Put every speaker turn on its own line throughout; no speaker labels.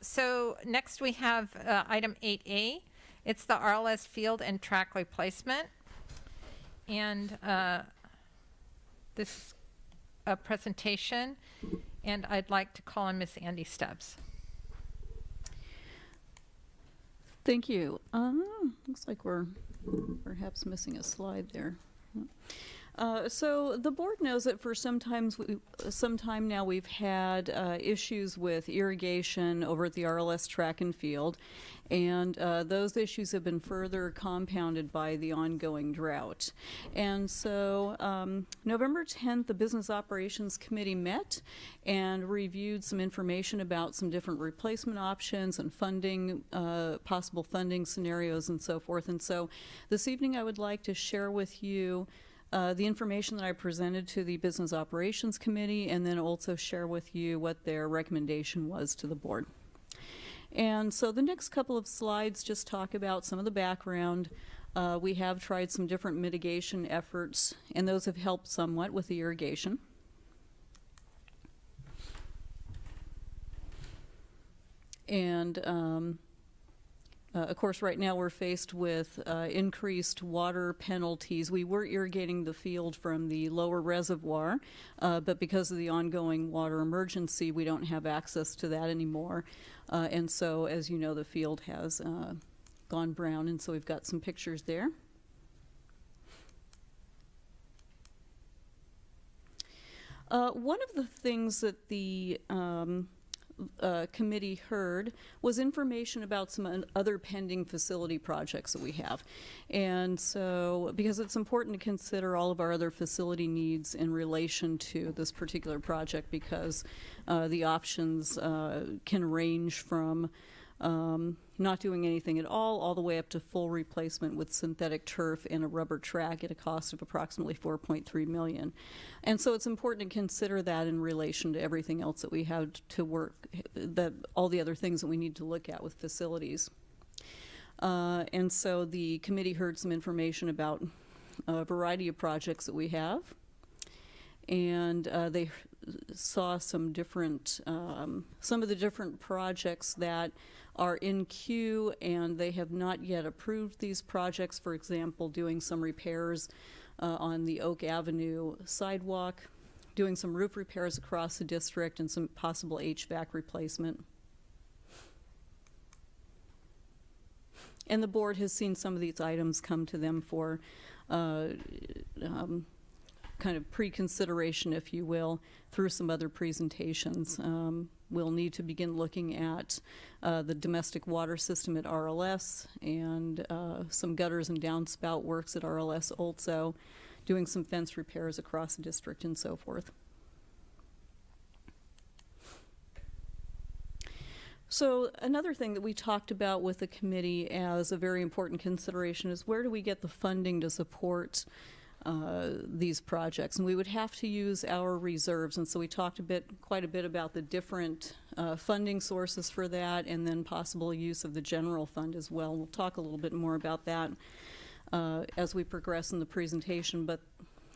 So next we have item 8A. It's the RLS field and track replacement. And this is a presentation, and I'd like to call on Miss Andy Stubbs.
Thank you. Looks like we're perhaps missing a slide there. So the board knows that for some time now we've had issues with irrigation over at the RLS track and field, and those issues have been further compounded by the ongoing drought. And so November 10th, the Business Operations Committee met and reviewed some information about some different replacement options and funding, possible funding scenarios and so forth. And so this evening I would like to share with you the information that I presented to the Business Operations Committee, and then also share with you what their recommendation was to the board. And so the next couple of slides just talk about some of the background. We have tried some different mitigation efforts, and those have helped somewhat with the irrigation. And of course, right now we're faced with increased water penalties. We were irrigating the field from the lower reservoir, but because of the ongoing water emergency, we don't have access to that anymore. And so, as you know, the field has gone brown, and so we've got some pictures there. One of the things that the committee heard was information about some other pending facility projects that we have. And so, because it's important to consider all of our other facility needs in relation to this particular project, because the options can range from not doing anything at all the way up to full replacement with synthetic turf and a rubber track at a cost of approximately $4.3 million. And so it's important to consider that in relation to everything else that we have to work, that all the other things that we need to look at with facilities. And so the committee heard some information about a variety of projects that we have, and they saw some different, some of the different projects that are in queue, and they have not yet approved these projects. For example, doing some repairs on the Oak Avenue sidewalk, doing some roof repairs across the district, and some possible HVAC replacement. And the board has seen some of these items come to them for kind of pre-consideration, if you will, through some other presentations. We'll need to begin looking at the domestic water system at RLS, and some gutters and downspout works at RLS also, doing some fence repairs across the district and so forth. So another thing that we talked about with the committee as a very important consideration is, where do we get the funding to support these projects? And we would have to use our reserves, and so we talked quite a bit about the different funding sources for that, and then possible use of the general fund as well. We'll talk a little bit more about that as we progress in the presentation, but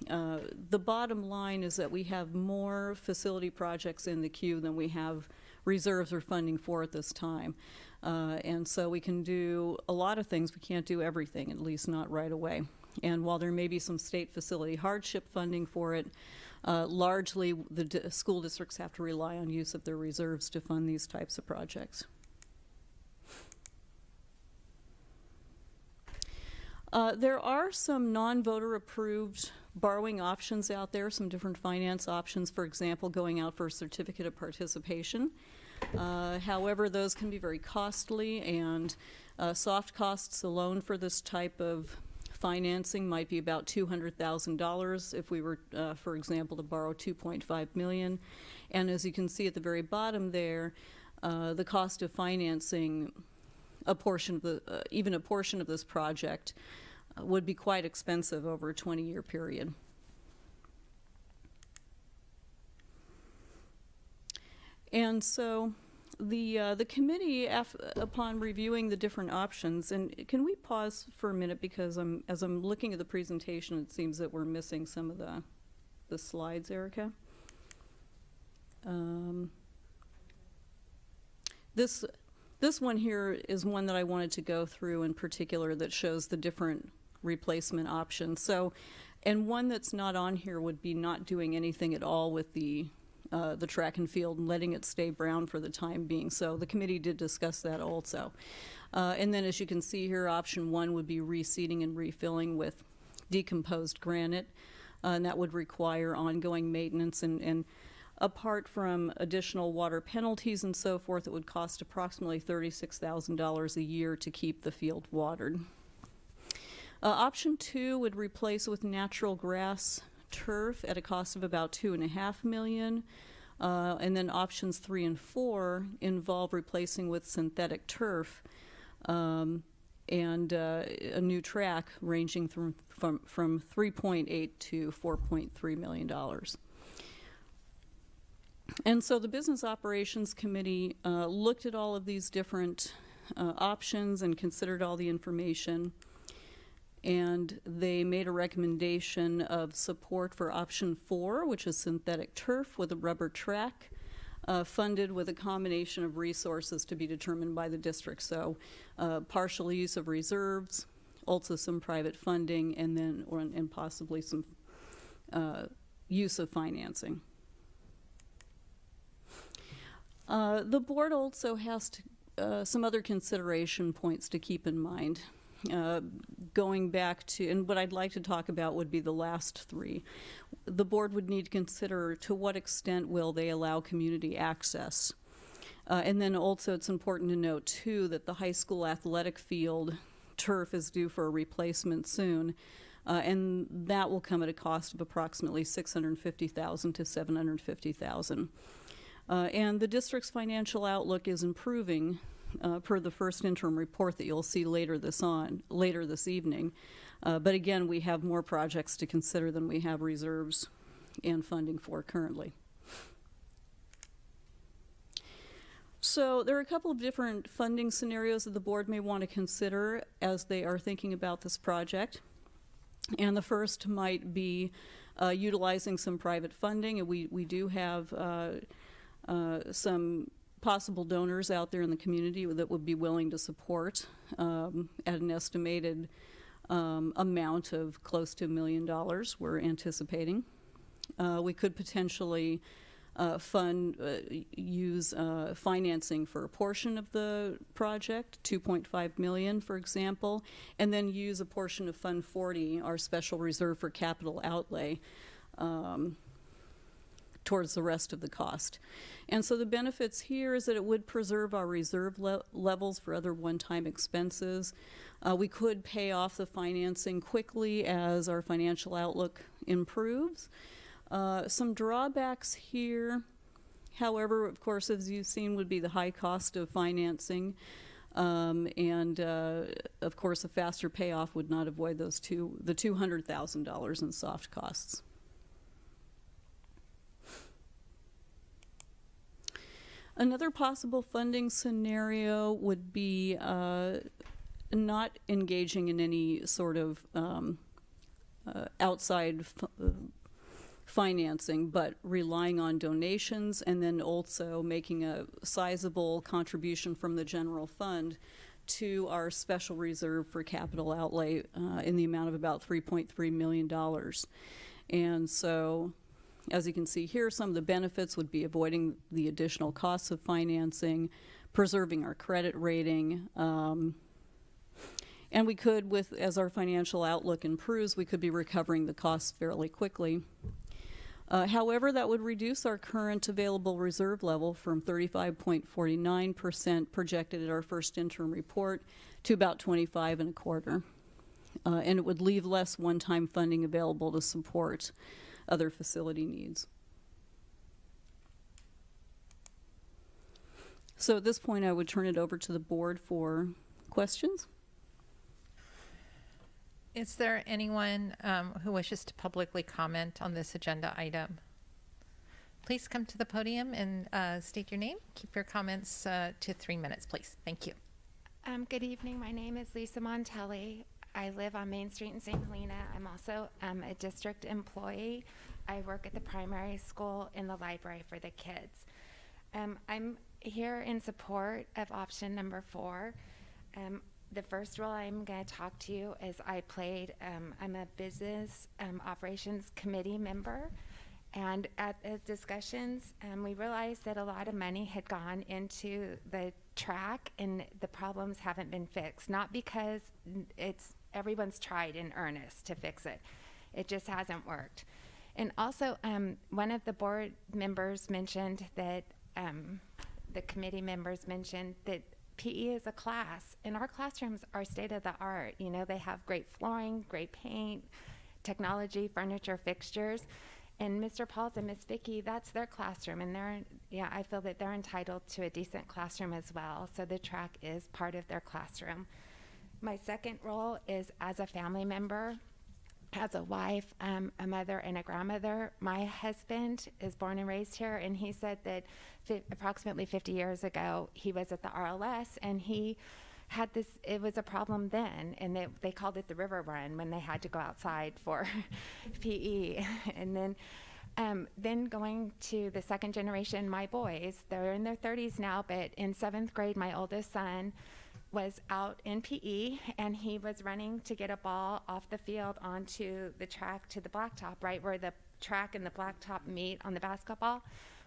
the bottom line is that we have more facility projects in the queue than we have reserves or funding for at this time. And so we can do a lot of things. We can't do everything, at least not right away. And while there may be some state facility hardship funding for it, largely the school districts have to rely on use of their reserves to fund these types of projects. There are some non-voter approved borrowing options out there, some different finance options, for example, going out for a certificate of participation. However, those can be very costly, and soft costs alone for this type of financing might be about $200,000 if we were, for example, to borrow $2.5 million. And as you can see at the very bottom there, the cost of financing a portion of the, even a portion of this project would be quite expensive over a 20-year period. And so the committee, upon reviewing the different options, and can we pause for a minute, because as I'm looking at the presentation, it seems that we're missing some of the slides, Erica. this one here is one that I wanted to go through in particular that shows the different replacement options. So, and one that's not on here would be not doing anything at all with the track and field and letting it stay brown for the time being. So the committee did discuss that also. And then as you can see here, option one would be reseeding and refilling with decomposed granite. And that would require ongoing maintenance, and apart from additional water penalties and so forth, it would cost approximately $36,000 a year to keep the field watered. Option two would replace with natural grass turf at a cost of about $2.5 million. And then options 3 and 4 involve replacing with synthetic turf and a new track ranging from 3.8 to $4.3 million. And so the Business Operations Committee looked at all of these different options and considered all the information, and they made a recommendation of support for option 4, which is synthetic turf with a rubber track, funded with a combination of resources to be determined by the district. So partial use of reserves, also some private funding, and then and possibly some use of financing. The board also has some other consideration points to keep in mind. Going back to, and what I'd like to talk about would be the last three. The board would need to consider to what extent will they allow community access. And then also it's important to note too that the high school athletic field turf is due for a replacement soon. And that will come at a cost of approximately $650,000 to $750,000. And the district's financial outlook is improving per the first interim report that you'll see later this evening. But again, we have more projects to consider than we have reserves and funding for currently. So there are a couple of different funding scenarios that the board may want to consider as they are thinking about this project. And the first might be utilizing some private funding, and we do have some possible donors out there in the community that would be willing to support at an estimated amount of close to $1 million we're anticipating. We could potentially use financing for a portion of the project, $2.5 million, for example, and then use a portion of Fund 40, our special reserve for capital outlay, towards the rest of the cost. And so the benefits here is that it would preserve our reserve levels for other one-time expenses. We could pay off the financing quickly as our financial outlook improves. Some drawbacks here, however, of course, as you've seen, would be the high cost of financing. And of course, a faster payoff would not avoid the $200,000 in soft costs. Another possible funding scenario would be not engaging in any sort of outside financing, but relying on donations and then also making a sizable contribution from the general fund to our special reserve for capital outlay in the amount of about $3.3 million. And so, as you can see here, some of the benefits would be avoiding the additional costs of financing, preserving our credit rating, and we could, as our financial outlook improves, we could be recovering the costs fairly quickly. However, that would reduce our current available reserve level from 35.49% projected at our first interim report to about 25.25%. And it would leave less one-time funding available to support other facility needs. So at this point, I would turn it over to the board for questions.
Is there anyone who wishes to publicly comment on this agenda item? Please come to the podium and state your name. Keep your comments to 3 minutes, please. Thank you.
Good evening. My name is Lisa Montelli. I live on Main Street in St. Helena. I'm also a district employee. I work at the primary school in the library for the kids. I'm here in support of option number 4. The first role I'm going to talk to you is I'm a business operations committee member. And at the discussions, we realized that a lot of money had gone into the track and the problems haven't been fixed. Not because everyone's tried in earnest to fix it. It just hasn't worked. And also, one of the board members mentioned that, the committee members mentioned that PE is a class, and our classrooms are state of the art. You know, they have great flooring, great paint, technology, furniture, fixtures. And Mr. Pauls and Miss Vicky, that's their classroom, and I feel that they're entitled to a decent classroom as well. So the track is part of their classroom. My second role is as a family member, as a wife, a mother, and a grandmother. My husband is born and raised here, and he said that approximately 50 years ago, he was at the RLS, and he had this, it was a problem then, and they called it the river run when they had to go outside for PE. And then going to the second generation, my boys, they're in their 30s now, but in 7th grade, my oldest son was out in PE, and he was running to get a ball off the field onto the track to the blacktop, right where the track and the blacktop meet on the basketball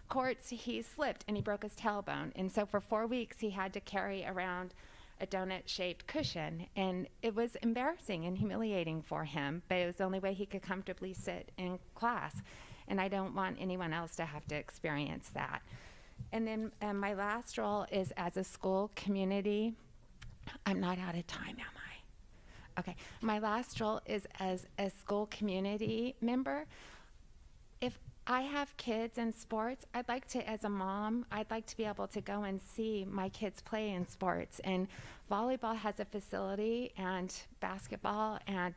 courts. He slipped and he broke his tailbone, and so for 4 weeks he had to carry around a donut-shaped cushion, and it was embarrassing and humiliating for him, but it was the only way he could comfortably sit in class, and I don't want anyone else to have to experience that. And then my last role is as a school community. I'm not out of time, am I? Okay. My last role is as a school community member. If I have kids in sports, I'd like to, as a mom, I'd like to be able to go and see my kids play in sports. And volleyball has a facility, and basketball, and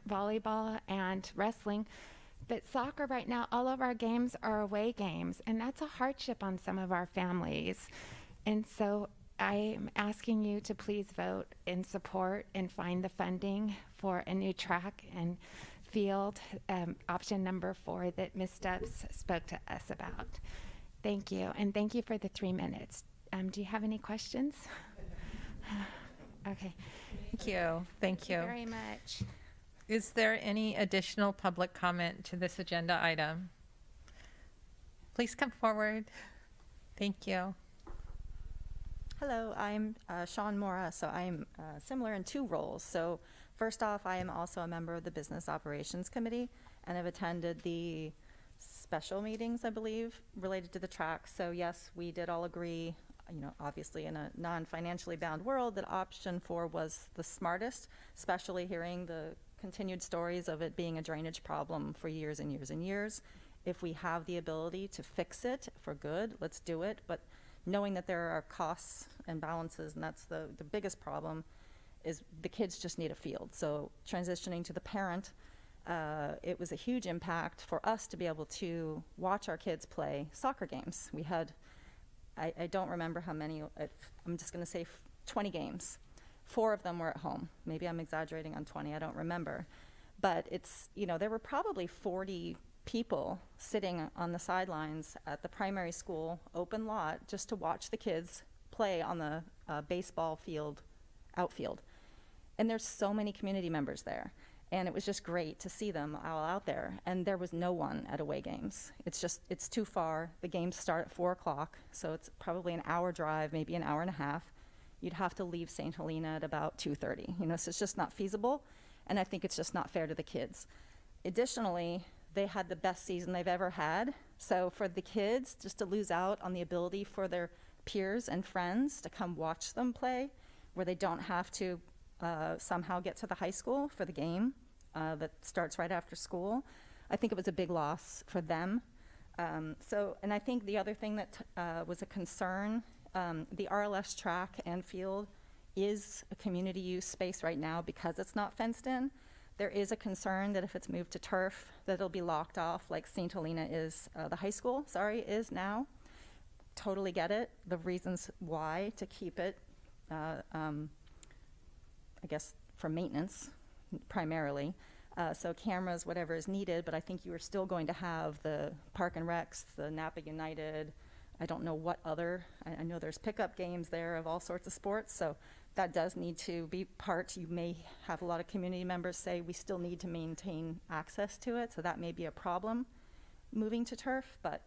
volleyball, and wrestling. But soccer right now, all of our games are away games, and that's a hardship on some of our families. And so I'm asking you to please vote in support and find the funding for a new track and field, option number 4 that Ms. Stubbs spoke to us about. Thank you, and thank you for the 3 minutes. Do you have any questions? Okay.
Thank you. Thank you.
Very much.
Is there any additional public comment to this agenda item? Please come forward. Thank you.
Hello, I'm Shawn Mora, so I'm similar in 2 roles. So first off, I am also a member of the Business Operations Committee, and have attended the special meetings, I believe, related to the track. So yes, we did all agree, you know, obviously in a non-financially bound world, that option 4 was the smartest, especially hearing the continued stories of it being a drainage problem for years and years and years. If we have the ability to fix it for good, let's do it. But knowing that there are costs and balances, and that's the biggest problem, is the kids just need a field. So transitioning to the parent, it was a huge impact for us to be able to watch our kids play soccer games. We had, I don't remember how many, I'm just going to say 20 games. 4 of them were at home. Maybe I'm exaggerating on 20, I don't remember. But it's, you know, there were probably 40 people sitting on the sidelines at the primary school open lot just to watch the kids play on the baseball field outfield. And there's so many community members there, and it was just great to see them all out there. And there was no one at away games. It's too far. The games start at 4 o'clock, so it's probably an hour drive, maybe an hour and a half. You'd have to leave St. Helena at about 2:30, you know, so it's just not feasible, and I think it's just not fair to the kids. Additionally, they had the best season they've ever had. So for the kids, just to lose out on the ability for their peers and friends to come watch them play, where they don't have to somehow get to the high school for the game that starts right after school, I think it was a big loss for them. And I think the other thing that was a concern, the RLS track and field is a community use space right now because it's not fenced in. There is a concern that if it's moved to turf, that it'll be locked off like St. Helena is, the high school, is now. Totally get it. The reasons why to keep it, I guess for maintenance primarily. So cameras, whatever is needed, but I think you are still going to have the Park and Recs, the Napa United, I don't know what other, I know there's pickup games there of all sorts of sports, so that does need to be part. You may have a lot of community members say we still need to maintain access to it, so that may be a problem moving to turf. But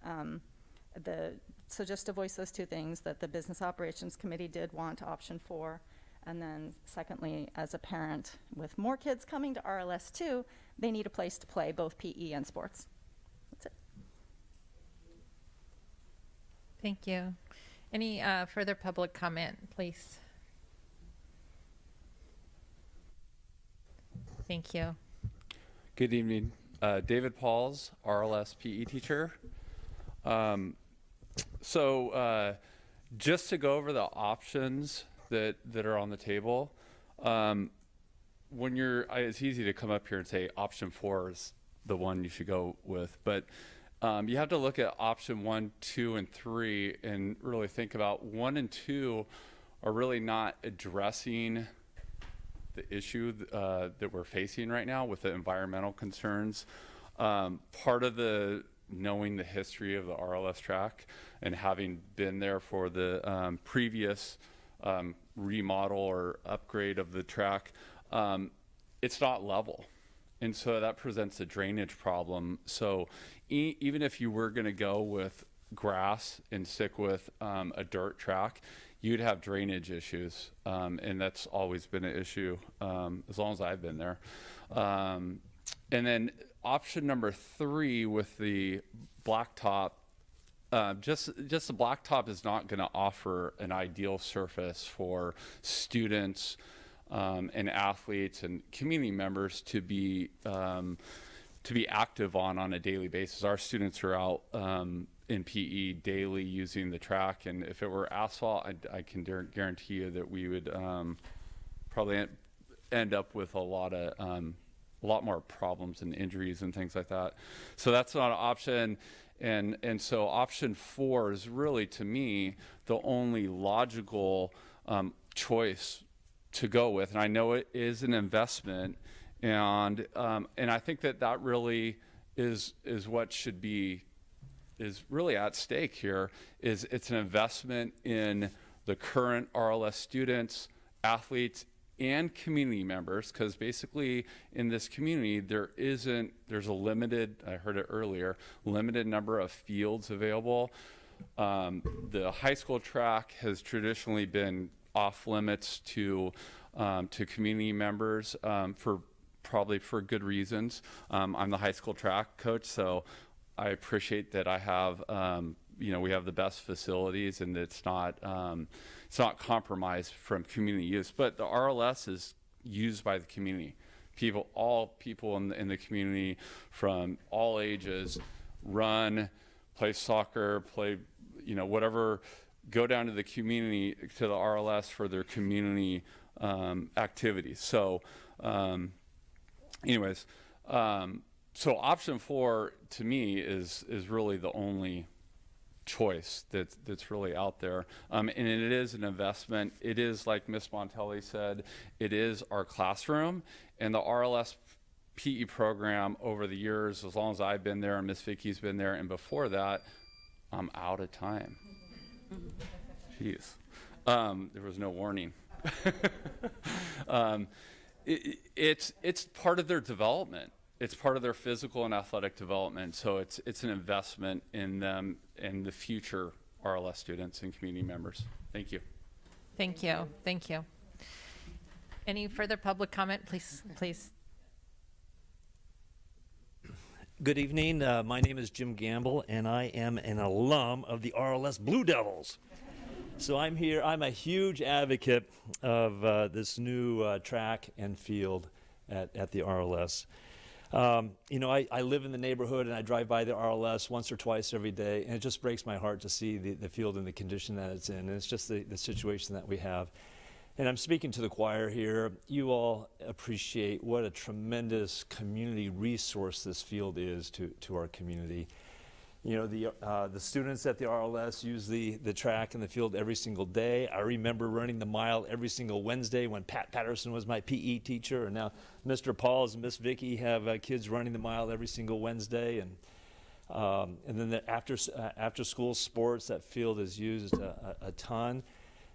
so just to voice those two things, that the Business Operations Committee did want option 4. And then secondly, as a parent with more kids coming to RLS 2, they need a place to play both PE and sports. That's it.
Thank you. Any further public comment, please? Thank you.
Good evening. David Pauls, RLS PE teacher. Just to go over the options that are on the table, it's easy to come up here and say option 4 is the one you should go with, but you have to look at option 1, 2, and 3 and really think about 1 and 2 are really not addressing the issue that we're facing right now with the environmental concerns. Part of knowing the history of the RLS track and having been there for the previous remodel or upgrade of the track, it's not level. And so that presents a drainage problem. So even if you were going to go with grass and stick with a dirt track, you'd have drainage issues. And that's always been an issue as long as I've been there. And then option number 3 with the blacktop, just the blacktop is not going to offer an ideal surface for students and athletes and community members to be active on a daily basis. Our students are out in PE daily using the track, and if it were asphalt, I can guarantee you that we would probably end up with a lot more problems and injuries and things like that. So that's not an option. And so option 4 is really, to me, the only logical choice to go with. And I know it is an investment, and I think that really is what should be is really at stake here. It's an investment in the current RLS students, athletes, and community members, because basically in this community there's a limited, I heard it earlier, limited number of fields available. The high school track has traditionally been off limits to community members probably for good reasons. I'm the high school track coach, so I appreciate that I have we have the best facilities, and it's not compromised from community use. But the RLS is used by the community. All people in the community from all ages run, play soccer, play whatever, go down to the community, to the RLS for their community activities. So so option 4 to me is really the only choice that's really out there, and it is an investment. It is, like Miss Montelli said, it is our classroom, and the RLS PE program over the years, as long as I've been there and Miss Vicky's been there, and before that, I'm out of time. Jeez, there was no warning. It's part of their development. It's part of their physical and athletic development. So it's an investment in them and the future RLS students and community members. Thank you.
Thank you. Thank you. Any further public comment, please?
Good evening. My name is Jim Gamble, and I am an alum of the RLS Blue Devils. So I'm here. I'm a huge advocate of this new track and field at the RLS. I live in the neighborhood, and I drive by the RLS once or twice every day, and it just breaks my heart to see the field in the condition that it's in. And it's just the situation that we have. And I'm speaking to the choir here. You all appreciate what a tremendous community resource this field is to our community. The students at the RLS use the track and the field every single day. I remember running the mile every single Wednesday when Pat Patterson was my PE teacher, and now Mr. Pauls and Miss Vicky have kids running the mile every single Wednesday. And And then the after school sports, that field is used a ton.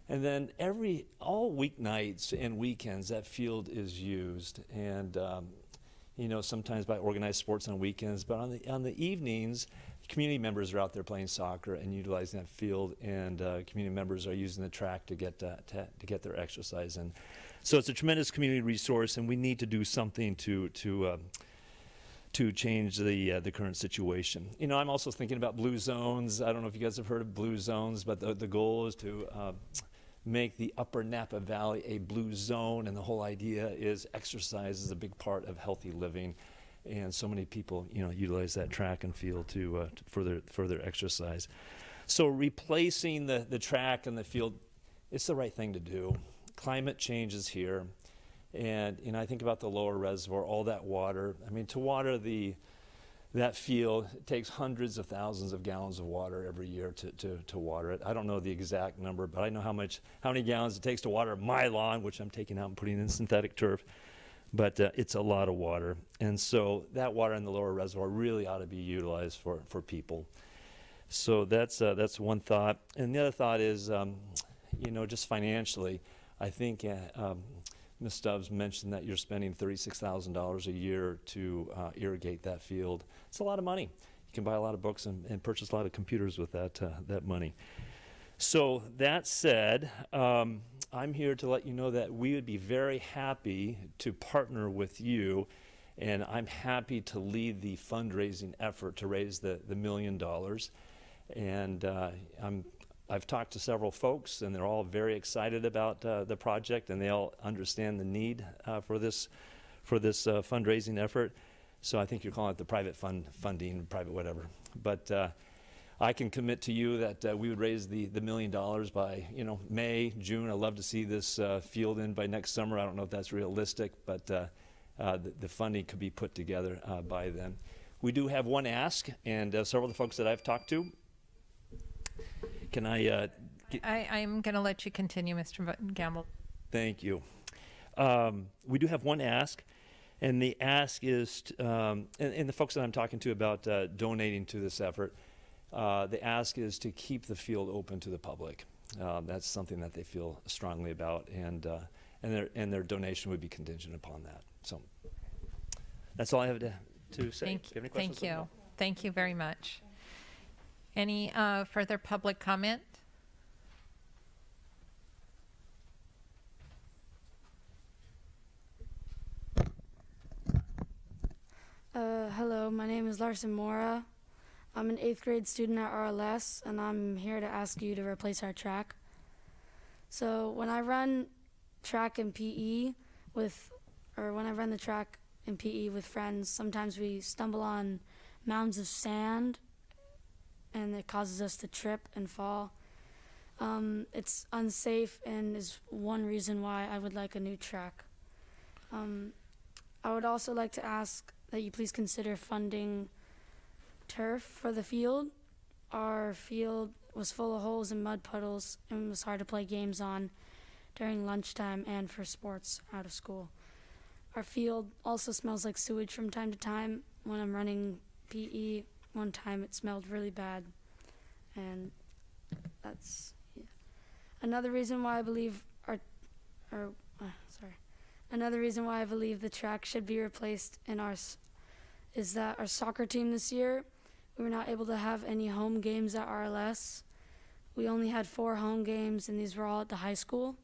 And then all weeknights and weekends, that field is used. And sometimes by organized sports on weekends, but on the evenings, community members are out there playing soccer and utilizing that field, and community members are using the track to get their exercise in. So it's a tremendous community resource, and we need to do something to change the current situation. I'm also thinking about blue zones. I don't know if you guys have heard of blue zones, but the goal is to make the Upper Napa Valley a blue zone, and the whole idea is exercise is a big part of healthy living, and so many people utilize that track and field to further exercise. So replacing the track and the field, it's the right thing to do. Climate change is here, and I think about the lower reservoir, all that water. I mean, to water that field, it takes hundreds of thousands of gallons of water every year to water it. I don't know the exact number, but I know how many gallons it takes to water my lawn, which I'm taking out and putting in synthetic turf. But it's a lot of water. And so that water in the lower reservoir really ought to be utilized for people. So that's one thought. And the other thought is, just financially, I think Ms. Stubbs mentioned that you're spending $36,000 a year to irrigate that field. It's a lot of money. You can buy a lot of books and purchase a lot of computers with that money. So that said, I'm here to let you know that we would be very happy to partner with you, and I'm happy to lead the fundraising effort to raise the $1 million. And I've talked to several folks, and they're all very excited about the project, and they all understand the need for this fundraising effort. So I think you're calling it the private funding, private whatever. But I can commit to you that we would raise the $1 million by May, June. I'd love to see this field in by next summer. I don't know if that's realistic, but the funding could be put together by then. We do have one ask, and several of the folks that I've talked to. Can
I'm going to let you continue, Mr. Gamble.
Thank you. We do have one ask, and the ask is, and the folks that I'm talking to about donating to this effort, the ask is to keep the field open to the public. That's something that they feel strongly about, and their donation would be contingent upon that. So that's all I have to say.
Thank
Do you have any questions?
you. Thank you very much. Any further public comment?
Hello, my name is Larson Mora. I'm an 8th grade student at RLS, and I'm here to ask you to replace our track. So when I run track and PE when I run the track in PE with friends, sometimes we stumble on mounds of sand, and it causes us to trip and fall. It's unsafe and is one reason why I would like a new track. I would also like to ask that you please consider funding turf for the field. Our field was full of holes and mud puddles and was hard to play games on during lunchtime and for sports out of school. Our field also smells like sewage from time to time. When I'm running PE, one time it smelled really bad, and that's another reason why I believe another reason why I believe the track should be replaced is that our soccer team this year, we were not able to have any home games at RLS. We only had 4 home games, and these were all at the high school.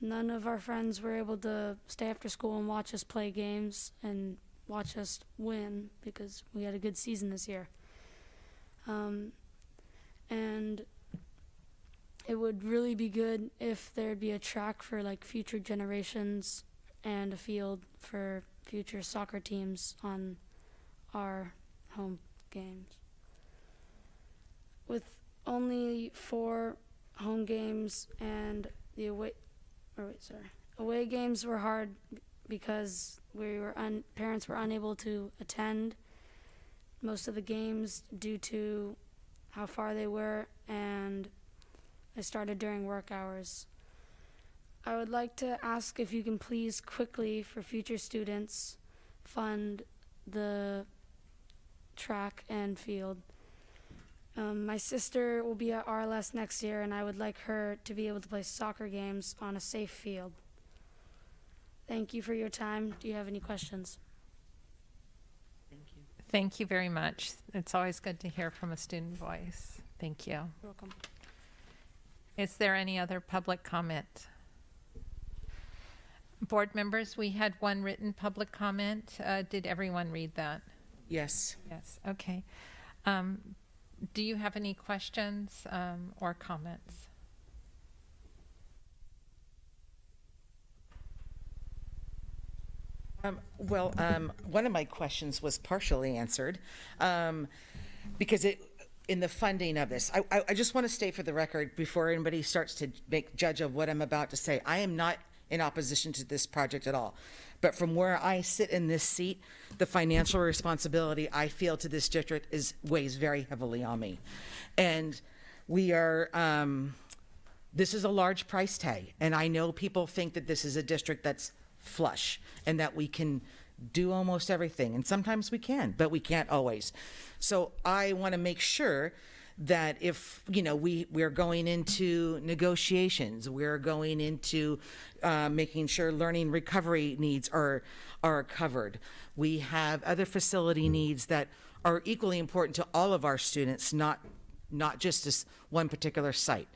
None of our friends were able to stay after school and watch us play games and watch us win because we had a good season this year. And it would really be good if there'd be a track for future generations and a field for future soccer teams on our home games. With only 4 home games and the away games were hard because parents were unable to attend most of the games due to how far they were, and I started during work hours. I would like to ask if you can please quickly, for future students, fund the track and field. My sister will be at RLS next year, and I would like her to be able to play soccer games on a safe field. Thank you for your time. Do you have any questions?
Thank you very much. It's always good to hear from a student voice. Thank you.
You're welcome.
Is there any other public comment? Board members, we had one written public comment. Did everyone read that?
Yes.
Yes, okay. Do you have any questions or comments?
One of my questions was partially answered because in the funding of this, I just want to state for the record before anybody starts to make judge of what I'm about to say, I am not in opposition to this project at all. But from where I sit in this seat, the financial responsibility I feel to this district weighs very heavily on me. And we are, this is a large price tag. And I know people think that this is a district that's flush and that we can do almost everything. And sometimes we can, but we can't always. So I want to make sure that if, we're going into negotiations, we're going into making sure learning recovery needs are covered. We have other facility needs that are equally important to all of our students, not just this one particular site.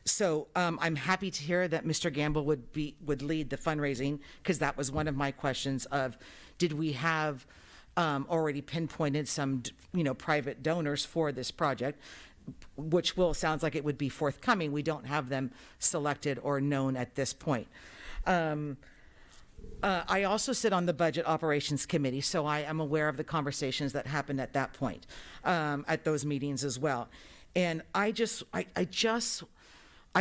So I'm happy to hear that Mr. Gamble would lead the fundraising, because that was one of my questions of, did we have already pinpointed some, private donors for this project, which sounds like it would be forthcoming. We don't have them selected or known at this point. I also sit on the Budget Operations Committee, so I am aware of the conversations that happened at that point, at those meetings as well. And I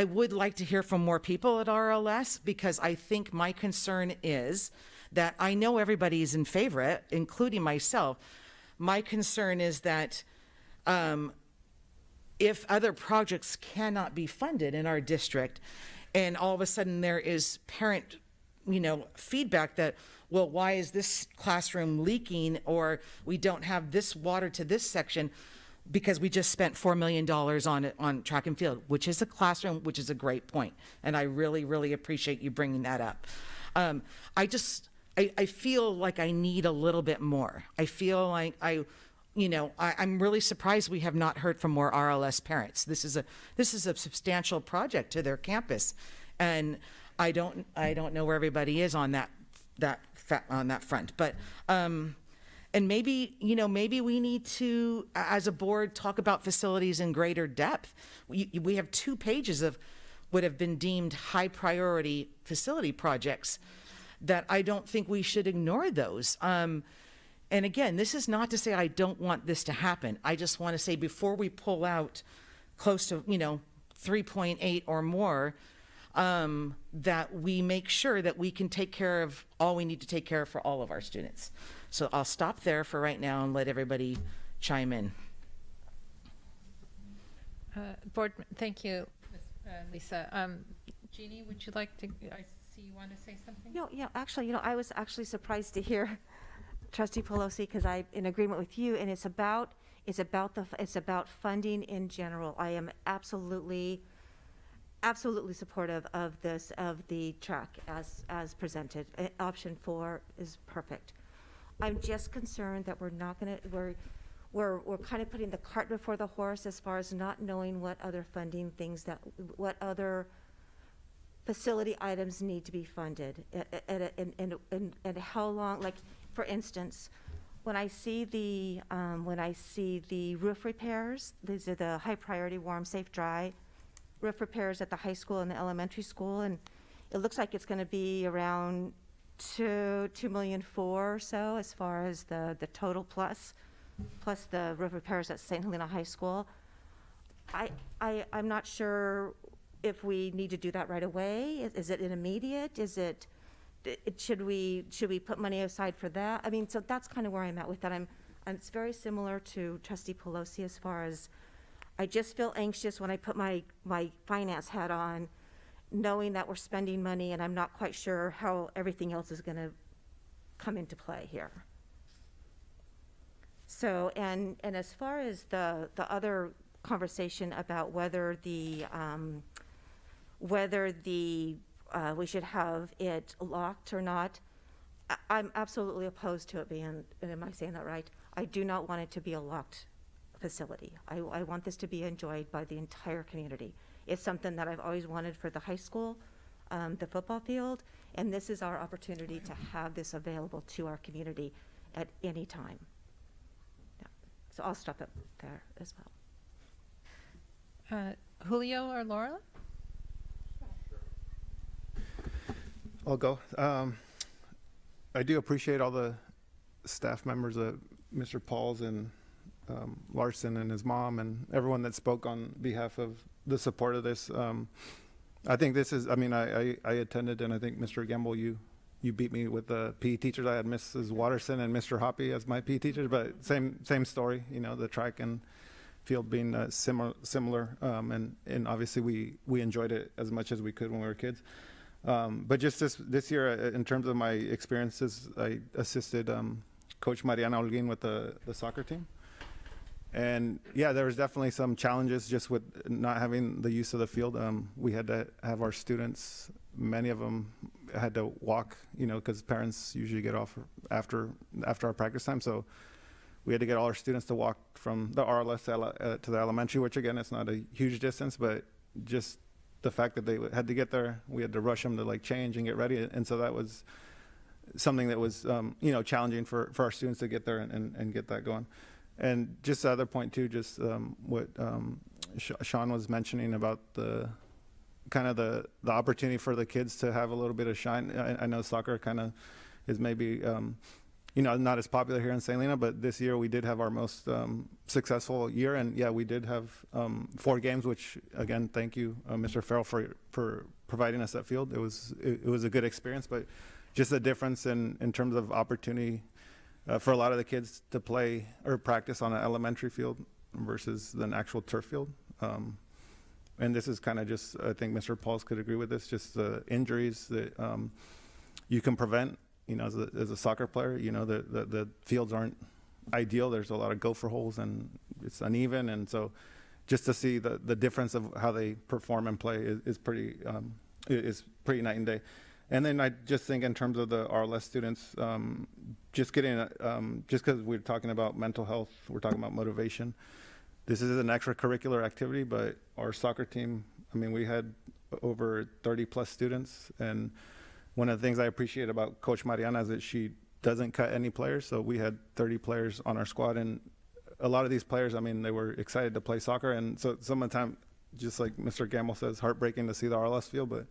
would like to hear from more people at RLS, because I think my concern is that I know everybody is in favor, including myself. My concern is that if other projects cannot be funded in our district, and all of a sudden there is parent, feedback that, well, why is this classroom leaking, or we don't have this water to this section, because we just spent $4 million on track and field, which is a classroom, which is a great point. And I really, really appreciate you bringing that up. I feel like I need a little bit more. I feel like I'm really surprised we have not heard from more RLS parents. This is a substantial project to their campus, and I don't know where everybody is on that front. But and maybe we need to, as a board, talk about facilities in greater depth. We have 2 pages of what have been deemed high priority facility projects that I don't think we should ignore those. And again, this is not to say I don't want this to happen. I just want to say, before we pull out close to 3.8 or more, that we make sure that we can take care of all we need to take care of for all of our students. So I'll stop there for right now and let everybody chime in.
Thank you, Lisa. Jeannie, would you like to, I see you want to say something?
Actually, I was actually surprised to hear Trustee Pelosi, because I'm in agreement with you, and it's about funding in general. I am absolutely supportive of the track as presented. Option 4 is perfect. I'm just concerned that we're kind of putting the cart before the horse, as far as not knowing what other funding things, what other facility items need to be funded, and how long. Like, for instance, when I see the roof repairs, these are the high priority warm, safe, dry roof repairs at the high school and the elementary school, and it looks like it's going to be around $2.4 million or so, as far as the total, plus the roof repairs at St. Helena High School. I'm not sure if we need to do that right away. Is it an immediate? Should we put money aside for that? I mean, so that's kind of where I'm at with that. It's very similar to Trustee Pelosi, as far as, I just feel anxious when I put my finance hat on, knowing that we're spending money and I'm not quite sure how everything else is going to come into play here. So, and as far as the other conversation about whether we should have it locked or not, I'm absolutely opposed to it being, and am I saying that right? I do not want it to be a locked facility. I want this to be enjoyed by the entire community. It's something that I've always wanted for the high school, the football field, and this is our opportunity to have this available to our community at any time. Yeah. So I'll stop it there as well.
Julio or Laura?
I'll go. I do appreciate all the staff members, Mr. Pauls and Larson and his mom and everyone that spoke on behalf of the support of this. I think this is, I mean, I attended, and I think Mr. Gamble, you beat me with the PE teachers. I had Mrs. Watterson and Mr. Hoppy as my PE teachers, but same story, you know, the track and field being similar. And obviously we enjoyed it as much as we could when we were kids. But just this year, in terms of my experiences, I assisted Coach Mariana Holguin with the soccer team. And yeah, there was definitely some challenges just with not having the use of the field. We had to have our students, many of them had to walk, you know, because parents usually get off after our practice time. So we had to get all our students to walk from the RLS to the elementary, which again, it's not a huge distance, but just the fact that they had to get there, we had to rush them to like change and get ready. And so that was something that was, you know, challenging for our students to get there and get that going. And just the other point too, just what Shawn was mentioning about the kind of the opportunity for the kids to have a little bit of shine. I know soccer kind of is maybe, you know, not as popular here in St. Helena, but this year we did have our most successful year. And yeah, we did have 4 games, which again, thank you, Mr. Farrell, for providing us that field. It was a good experience, but just the difference in terms of opportunity for a lot of the kids to play or practice on an elementary field versus an actual turf field. And this is kind of just, I think Mr. Pauls could agree with this, just the injuries that you can prevent, you know, as a soccer player. You know, the fields aren't ideal. There's a lot of gopher holes and it's uneven. And so just to see the difference of how they perform and play is pretty night and day. And then I just think in terms of the RLS students, just getting, just because we're talking about mental health, we're talking about motivation. This is an extracurricular activity, but our soccer team, I mean, we had over 30 plus students. And one of the things I appreciate about Coach Mariana is that she doesn't cut any players. So we had 30 players on our squad. And a lot of these players, I mean, they were excited to play soccer. And so some of the time, just like Mr. Gamble says, heartbreaking to see the RLS field, but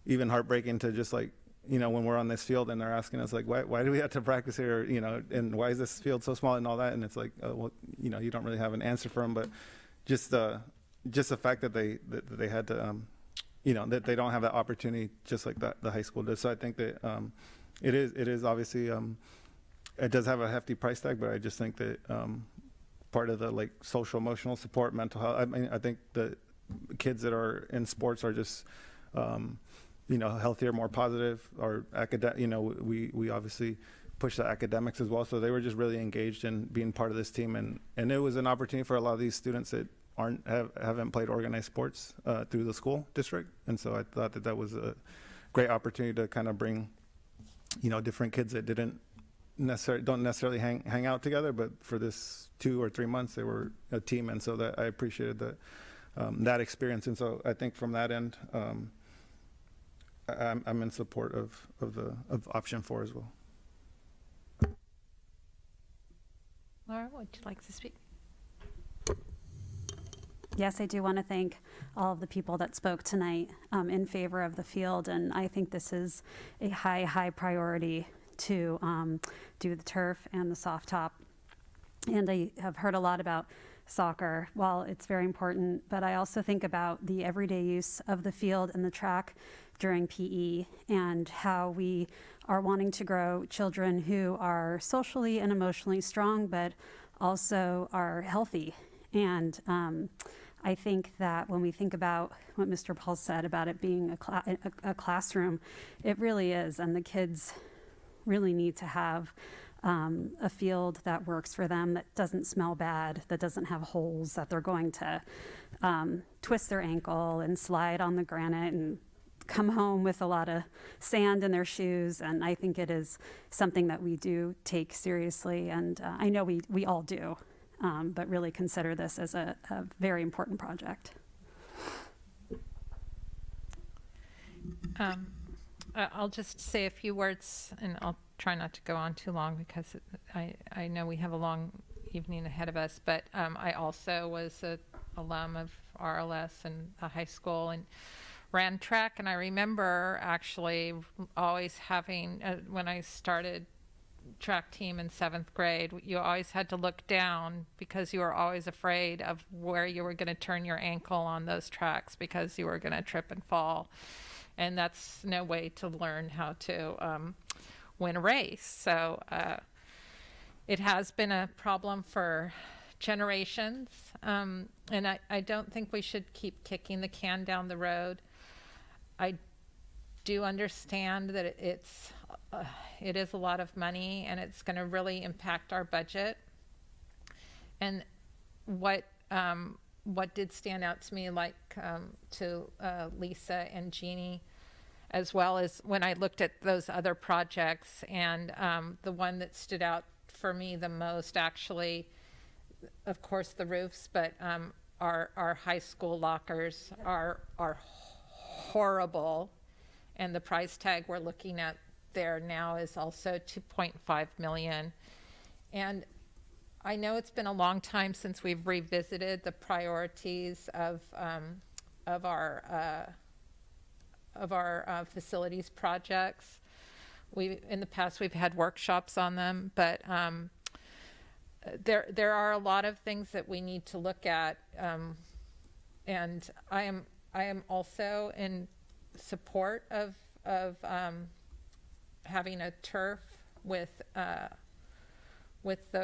even heartbreaking to just like, you know, when we're on this field and they're asking us like, why do we have to practice here? You know, and why is this field so small and all that? And it's like, well, you know, you don't really have an answer for them, but just the fact that they had to, you know, that they don't have that opportunity just like that the high school does. So I think that it is obviously, it does have a hefty price tag, but I just think that part of the like social emotional support, mental health, I mean, I think the kids that are in sports are just, you know, healthier, more positive, or academic, you know, we obviously push the academics as well. So they were just really engaged in being part of this team. And it was an opportunity for a lot of these students that haven't played organized sports through the school district. And so I thought that was a great opportunity to kind of bring, you know, different kids that don't necessarily hang out together, but for this 2 or 3 months, they were a team. And so that I appreciated that experience. And so I think from that end, I'm in support of option 4 as well.
Laura, would you like to speak?
Yes, I do want to thank all of the people that spoke tonight in favor of the field, and I think this is a high priority to do the turf and the soft top. And I have heard a lot about soccer. While it's very important, but I also think about the everyday use of the field and the track during PE and how we are wanting to grow children who are socially and emotionally strong, but also are healthy. And I think that when we think about what Mr. Paul said about it being a classroom, it really is. And the kids really need to have a field that works for them, that doesn't smell bad, that doesn't have holes that they're going to twist their ankle and slide on the granite and come home with a lot of sand in their shoes. And I think it is something that we do take seriously, and I know we all do, but really consider this as a very important project.
I'll just say a few words, and I'll try not to go on too long because I know we have a long evening ahead of us, but I also was an alum of RLS and a high school and ran track, and I remember actually always having, when I started track team in 7th grade, you always had to look down because you were always afraid of where you were going to turn your ankle on those tracks because you were going to trip and fall. And that's no way to learn how to win a race. So it has been a problem for generations. And I don't think we should keep kicking the can down the road. I do understand that it is a lot of money, and it's going to really impact our budget. And what did stand out to me, like to Lisa and Jeannie, as well as when I looked at those other projects, and the one that stood out for me the most, actually, of course, the roofs, but our high school lockers are horrible, and the price tag we're looking at there now is also $2.5 million. And I know it's been a long time since we've revisited the priorities of our facilities projects. In the past we've had workshops on them, but there are a lot of things that we need to look at, and I am also in support of having a turf with the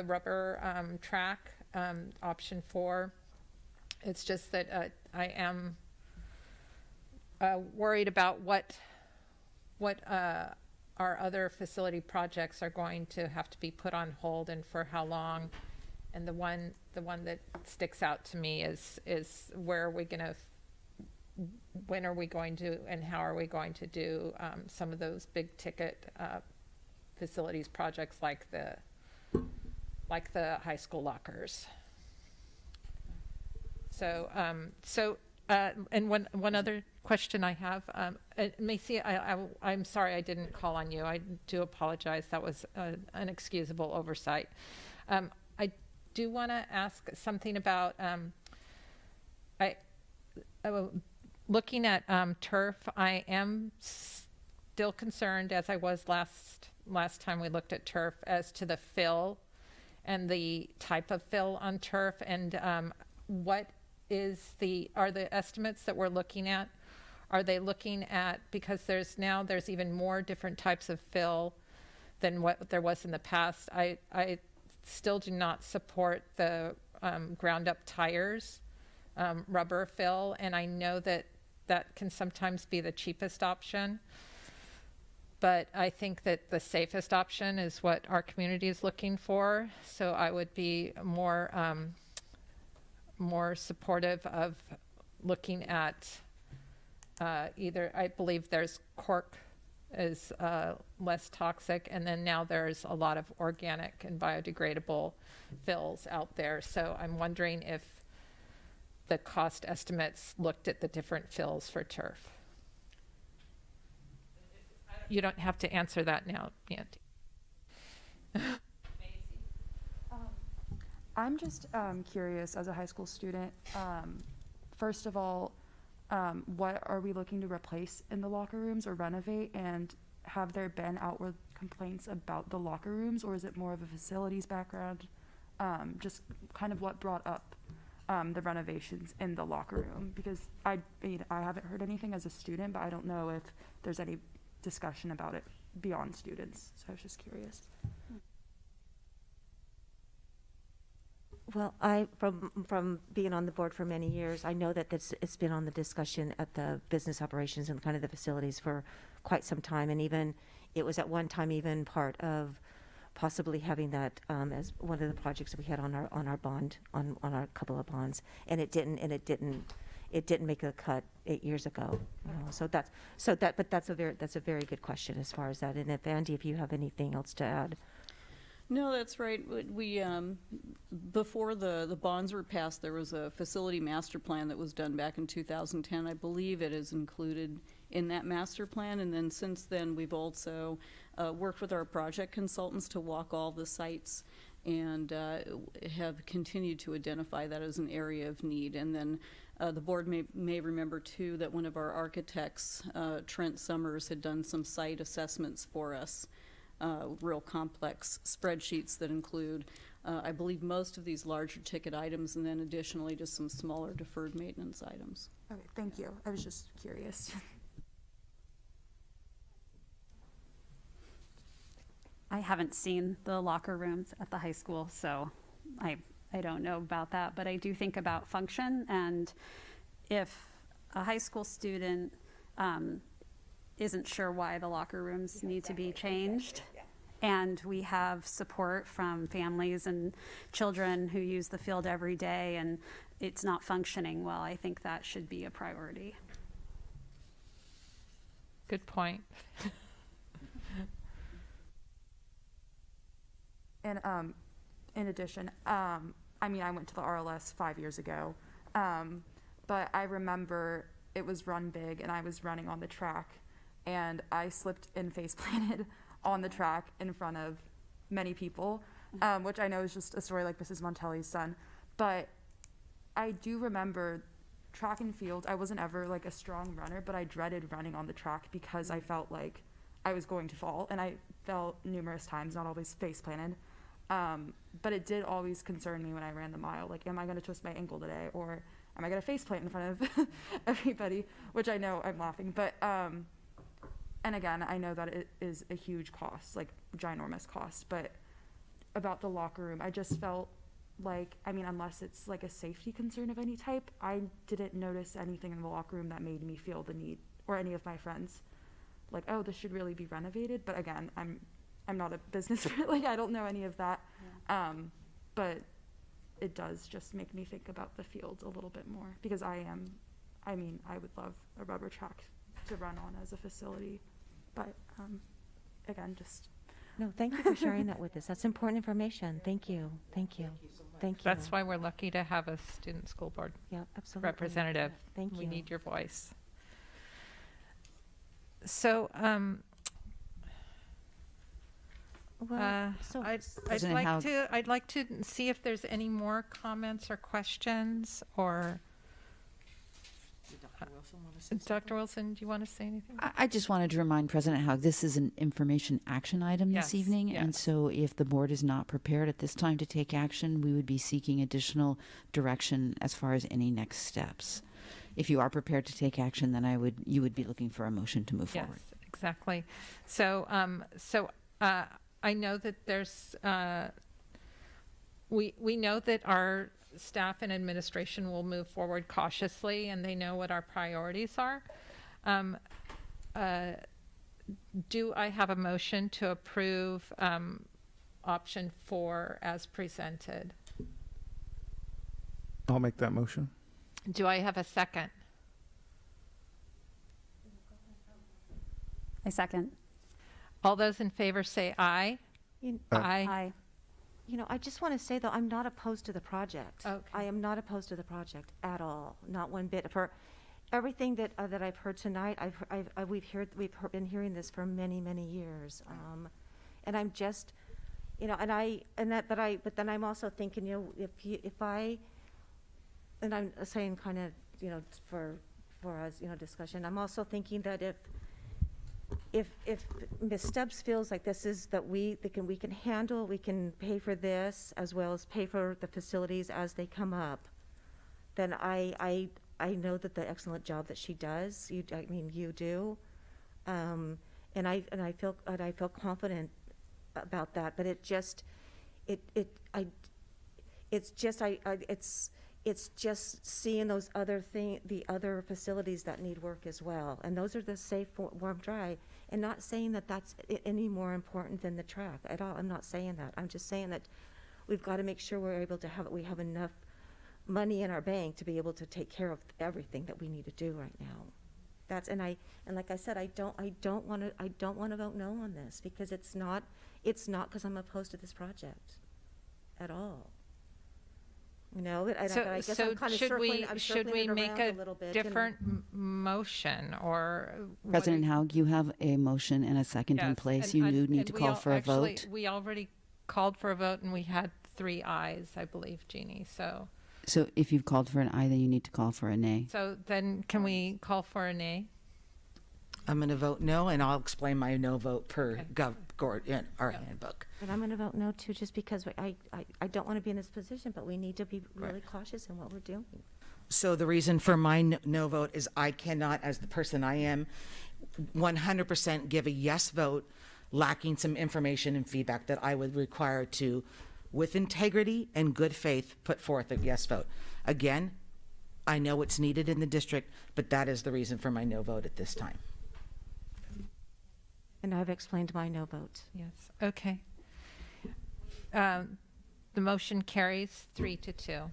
rubber track, option 4. It's just that I am worried about what our other facility projects are going to have to be put on hold and for how long. And the one that sticks out to me is where are we going to, when are we going to, and how are we going to do some of those big ticket facilities projects like the high school lockers. So and one other question I have, Macy, I'm sorry I didn't call on you. I do apologize. That was an inexcusable oversight. I do want to ask something about looking at turf. I am still concerned, as I was last time we looked at turf, as to the fill and the type of fill on turf, and what are the estimates that we're looking at? Are they looking at, because there's even more different types of fill than what there was in the past. I still do not support the ground up tires, rubber fill, and I know that can sometimes be the cheapest option. But I think that the safest option is what our community is looking for. So I would be more supportive of looking at either, I believe there's cork is less toxic, and then now there's a lot of organic and biodegradable fills out there. So I'm wondering if the cost estimates looked at the different fills for turf. You don't have to answer that now, Auntie.
I'm just curious, as a high school student, first of all, what are we looking to replace in the locker rooms or renovate, and have there been outward complaints about the locker rooms, or is it more of a facilities background? Just kind of what brought up the renovations in the locker room, because I haven't heard anything as a student, but I don't know if there's any discussion about it beyond students, so I was just curious.
Well, from being on the board for many years, I know that it's been on the discussion at the business operations and kind of the facilities for quite some time, and even it was at one time even part of possibly having that as one of the projects that we had on our bond, on our couple of bonds, and it didn't make a cut 8 years ago. You know, but that's a very good question as far as that. And if Andy, if you have anything else to add.
No, that's right. We before the bonds were passed, there was a facility master plan that was done back in 2010. I believe it is included in that master plan. And then since then, we've also worked with our project consultants to walk all the sites and have continued to identify that as an area of need. And then the board may remember too that one of our architects, Trent Summers, had done some site assessments for us. Real complex spreadsheets that include, I believe, most of these larger ticket items, and then additionally just some smaller deferred maintenance items.
Okay, thank you. I was just curious.
I haven't seen the locker rooms at the high school, so I don't know about that, but I do think about function, and if a high school student isn't sure why the locker rooms need to be changed, and we have support from families and children who use the field every day and it's not functioning well, I think that should be a priority.
Good point.
And in addition, I mean, I went to the RLS 5 years ago, but I remember it was run big and I was running on the track and I slipped and face planted on the track in front of many people, which I know is just a story like Mrs. Montelli's son. But I do remember track and field. I wasn't ever like a strong runner, but I dreaded running on the track because I felt like I was going to fall, and I fell numerous times, not always face planted. But it did always concern me when I ran the mile. Like, am I going to twist my ankle today, or am I going to face plant in front of everybody? Which I know I'm laughing, but and again, I know that it is a huge cost, like ginormous cost. But about the locker room, I just felt like, I mean, unless it's like a safety concern of any type, I didn't notice anything in the locker room that made me feel the need, or any of my friends, like, oh, this should really be renovated. But again, I'm not a business, like, I don't know any of that. Yeah. But it does just make me think about the field a little bit more, because I would love a rubber track to run on as a facility. But again, just.
No, thank you for sharing that with us. That's important information. Thank you. Thank you. Thank you.
That's why we're lucky to have a student school board
absolutely.
representative.
Thank you.
We need your voice. So, I'd like to see if there's any more comments or questions, or Dr. Wilson, do you want to say anything?
I just wanted to remind President Haug this is an information action item this evening, and so if the board is not prepared at this time to take action, we would be seeking additional direction as far as any next steps. If you are prepared to take action, then you would be looking for a motion to move forward.
Yes, exactly. So, I know that there's, we know that our staff and administration will move forward cautiously, and they know what our priorities are. Do I have a motion to approve option 4 as presented?
I'll make that motion.
Do I have a second?
I second.
All those in favor say aye. Aye.
Aye.
You know, I just want to say, though, I'm not opposed to the project.
Okay.
I am not opposed to the project at all, not one bit. For everything that I've heard tonight, we've been hearing this for many, many years, and I'm just, you know, but then I'm also thinking, you know, if I, and I'm saying kind of, you know, for us, you know, discussion, I'm also thinking that if Ms. Stubbs feels like this is that we can handle, we can pay for this as well as pay for the facilities as they come up, then I know that the excellent job that she does, you do, and I feel confident about that. But it's It's just seeing those the other facilities that need work as well. And those are the safe, warm, dry. And not saying that that's any more important than the track at all. I'm not saying that. I'm just saying that we've got to make sure we're able to we have enough money in our bank to be able to take care of everything that we need to do right now. And like I said, I don't want to vote no on this, because it's not because I'm opposed to this project at all. You know, I guess I'm kind of circling it
make
around a little bit.
different motion, or
President Haug, you have a motion and a second in place. You do need to call for a vote.
We already called for a vote, and we had 3 ayes, I believe, Jeannie. So
if you've called for an aye, then you need to call for a nay.
So then can we call for a nay?
I'm going to vote no, and I'll explain my no vote per in our handbook.
And I'm going to vote no too, just because I don't want to be in this position, but we need to be really cautious in what we're doing.
So the reason for my no vote is I cannot, as the person I am, 100% give a yes vote, lacking some information and feedback that I would require to, with integrity and good faith, put forth a yes vote. Again, I know what's needed in the district, but that is the reason for my no vote at this time.
And I've explained my no vote.
Yes. Okay. The motion carries 3-2.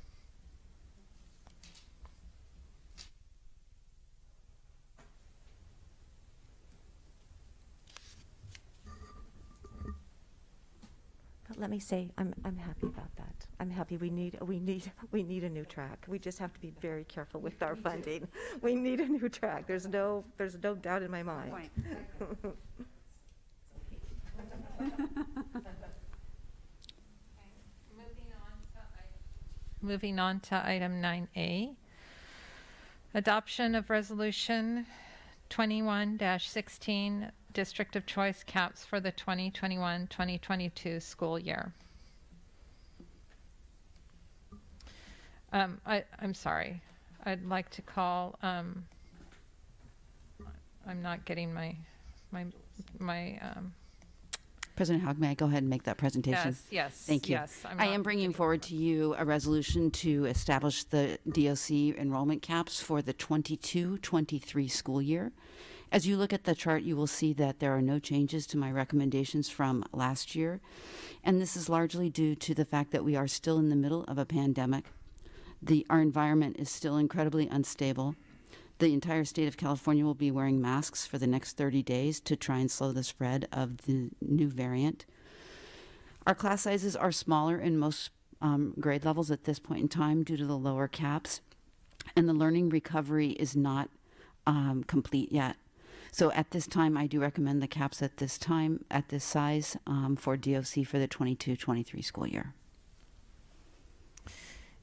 But let me say, I'm happy about that. I'm happy. We need a new track. We just have to be very careful with our funding. We need a new track. There's no doubt in my mind.
Moving on to item 9A, adoption of resolution 21-16, District of Choice caps for the 2021-2022 school year. I'm sorry. I'd like to call, I'm not getting my
President Haug, may I go ahead and make that presentation?
Yes.
Thank you.
Yes,
I am bringing forward to you a resolution to establish the DOC enrollment caps for the 22-23 school year. As you look at the chart, you will see that there are no changes to my recommendations from last year. And this is largely due to the fact that we are still in the middle of a pandemic. Our environment is still incredibly unstable. The entire state of California will be wearing masks for the next 30 days to try and slow the spread of the new variant. Our class sizes are smaller in most grade levels at this point in time due to the lower caps, and the learning recovery is not complete yet. So at this time, I do recommend the caps at this time, at this size, for DOC for the 22-23 school year.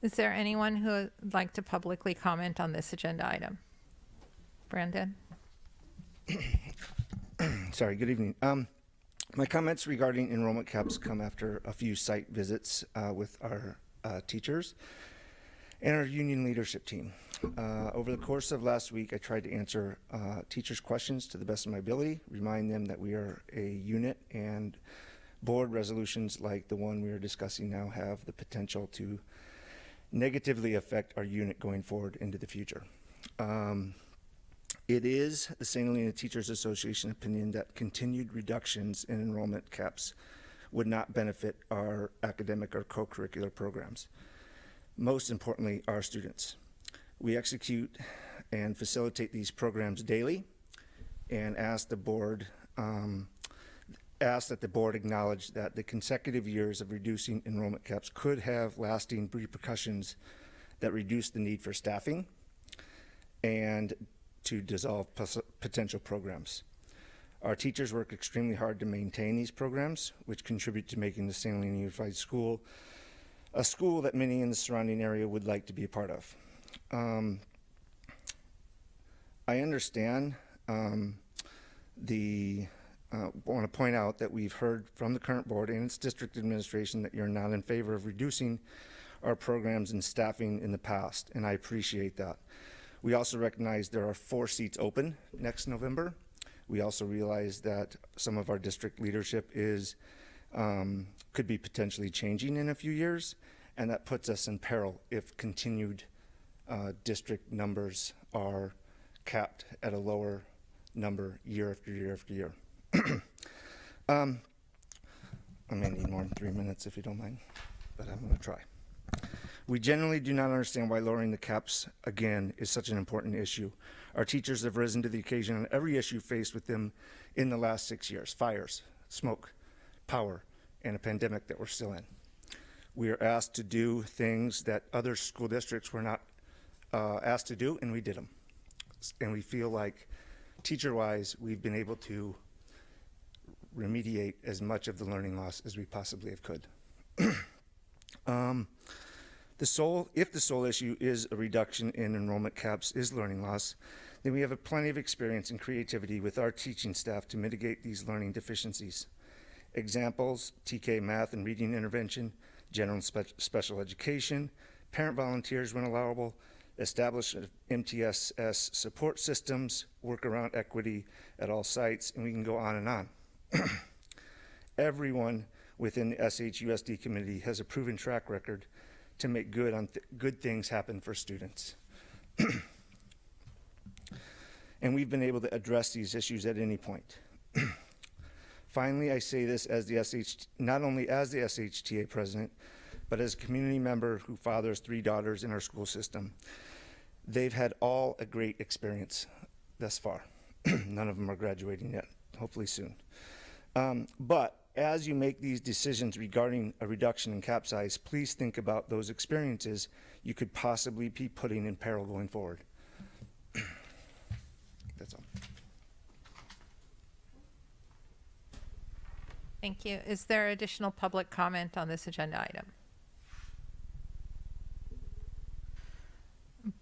Is there anyone who would like to publicly comment on this agenda item? Brandon?
Sorry, good evening. My comments regarding enrollment caps come after a few site visits with our teachers and our union leadership team. Over the course of last week, I tried to answer teachers' questions to the best of my ability, remind them that we are a unit, and board resolutions like the one we are discussing now have the potential to negatively affect our unit going forward into the future. It is the St. Helena Teachers Association opinion that continued reductions in enrollment caps would not benefit our academic or co-curricular programs. Most importantly, our students. We execute and facilitate these programs daily and ask that the board acknowledge that the consecutive years of reducing enrollment caps could have lasting repercussions that reduce the need for staffing and to dissolve potential programs. Our teachers work extremely hard to maintain these programs, which contribute to making the St. Helena Unified School a school that many in the surrounding area would like to be a part of. I understand want to point out that we've heard from the current board and its district administration that you're not in favor of reducing our programs and staffing in the past, and I appreciate that. We also recognize there are 4 seats open next November. We also realize that some of our district leadership is could be potentially changing in a few years, and that puts us in peril if continued district numbers are capped at a lower number year after year after year. I may need more than 3 minutes if you don't mind, but I'm going to try. We generally do not understand why lowering the caps again is such an important issue. Our teachers have risen to the occasion on every issue faced with them in the last 6 years: fires, smoke, power, and a pandemic that we're still in. We are asked to do things that other school districts were not asked to do, and we did them. And we feel like, teacher-wise, we've been able to remediate as much of the learning loss as we possibly have could. If the sole issue is a reduction in enrollment caps is learning loss, then we have plenty of experience and creativity with our teaching staff to mitigate these learning deficiencies. Examples: TK math and reading intervention, general and special education, parent volunteers when allowable, establish MTSS support systems, work around equity at all sites, and we can go on and on. Everyone within the SHUSD committee has a proven track record to make good things happen for students. And we've been able to address these issues at any point. Finally, I say this as not only as the SHTA president, but as a community member who fathers 3 daughters in our school system. They've had all a great experience thus far. None of them are graduating yet, hopefully soon. But as you make these decisions regarding a reduction in cap size, please think about those experiences you could possibly be putting in peril going forward. That's all.
Thank you. Is there additional public comment on this agenda item?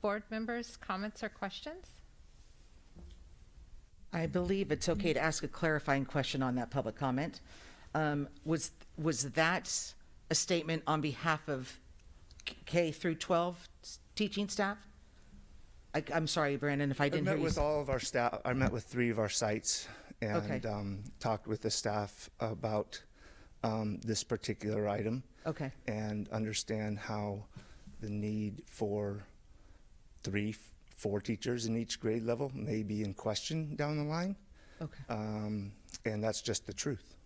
Board members, comments or questions?
I believe it's okay to ask a clarifying question on that public comment. Was that a statement on behalf of K through 12 teaching staff? I'm sorry, Brandon, if I didn't hear you.
I met with all of our staff. I met with 3 of our sites and
Okay.
Talked with the staff about this particular item.
Okay.
And understand how the need for 3, 4 teachers in each grade level may be in question down the line.
Okay.
And that's just the truth.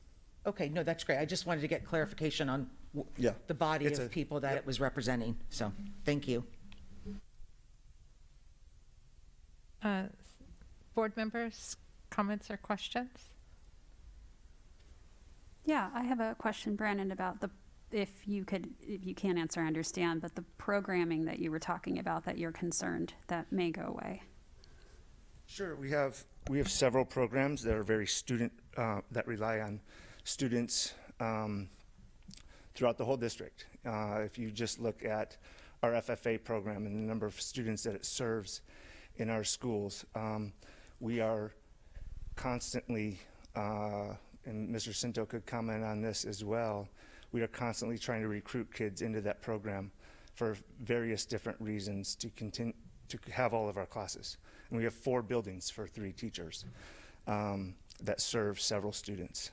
Okay, no, that's great. I just wanted to get clarification on
Yeah.
the body
It's
of
a-
people that
yep.
it was representing. So, thank you.
Board members, comments or questions?
Yeah, I have a question, Brandon, about if you can't answer, I understand, but the programming that you were talking about that you're concerned that may go away.
Sure, we have several programs that are very student that rely on students throughout the whole district. If you just look at our FFA program and the number of students that it serves in our schools, we are constantly, and Mr. Cinto could comment on this as well, we are constantly trying to recruit kids into that program for various different reasons to continue to have all of our classes. And we have 4 buildings for 3 teachers that serve several students.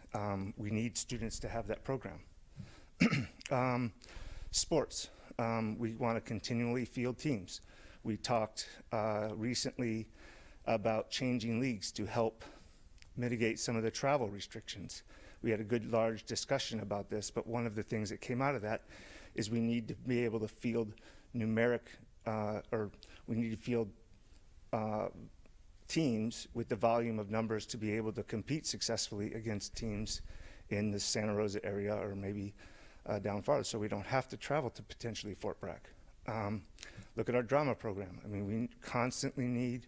We need students to have that program. Sports, we want to continually field teams. We talked recently about changing leagues to help mitigate some of the travel restrictions. We had a good large discussion about this, but one of the things that came out of that is we need to be able to field we need to field teams with the volume of numbers to be able to compete successfully against teams in the Santa Rosa area or maybe down farther, so we don't have to travel to potentially Fort Bragg. Look at our drama program. I mean, we constantly need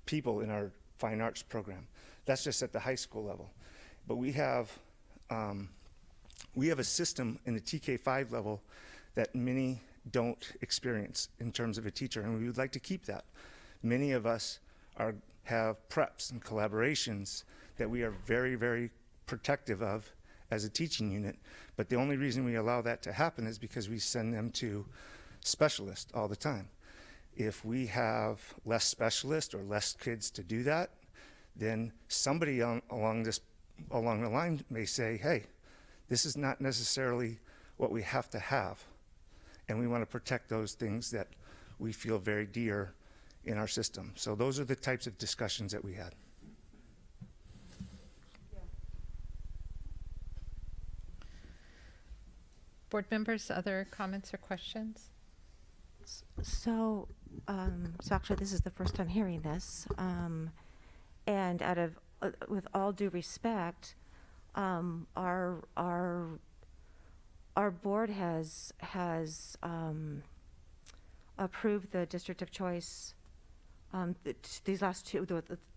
people in our fine arts program. That's just at the high school level. But we have a system in the TK5 level that many don't experience in terms of a teacher, and we would like to keep that. Many of us have preps and collaborations that we are very, very protective of as a teaching unit, but the only reason we allow that to happen is because we send them to specialists all the time. If we have less specialists or less kids to do that, then somebody along the line may say, hey, this is not necessarily what we have to have. And we want to protect those things that we feel very dear in our system. So those are the types of discussions that we had.
Board members, other comments or questions?
So, so actually, this is the first time hearing this. And out of, with all due respect, our board has approved the district of choice. These last two,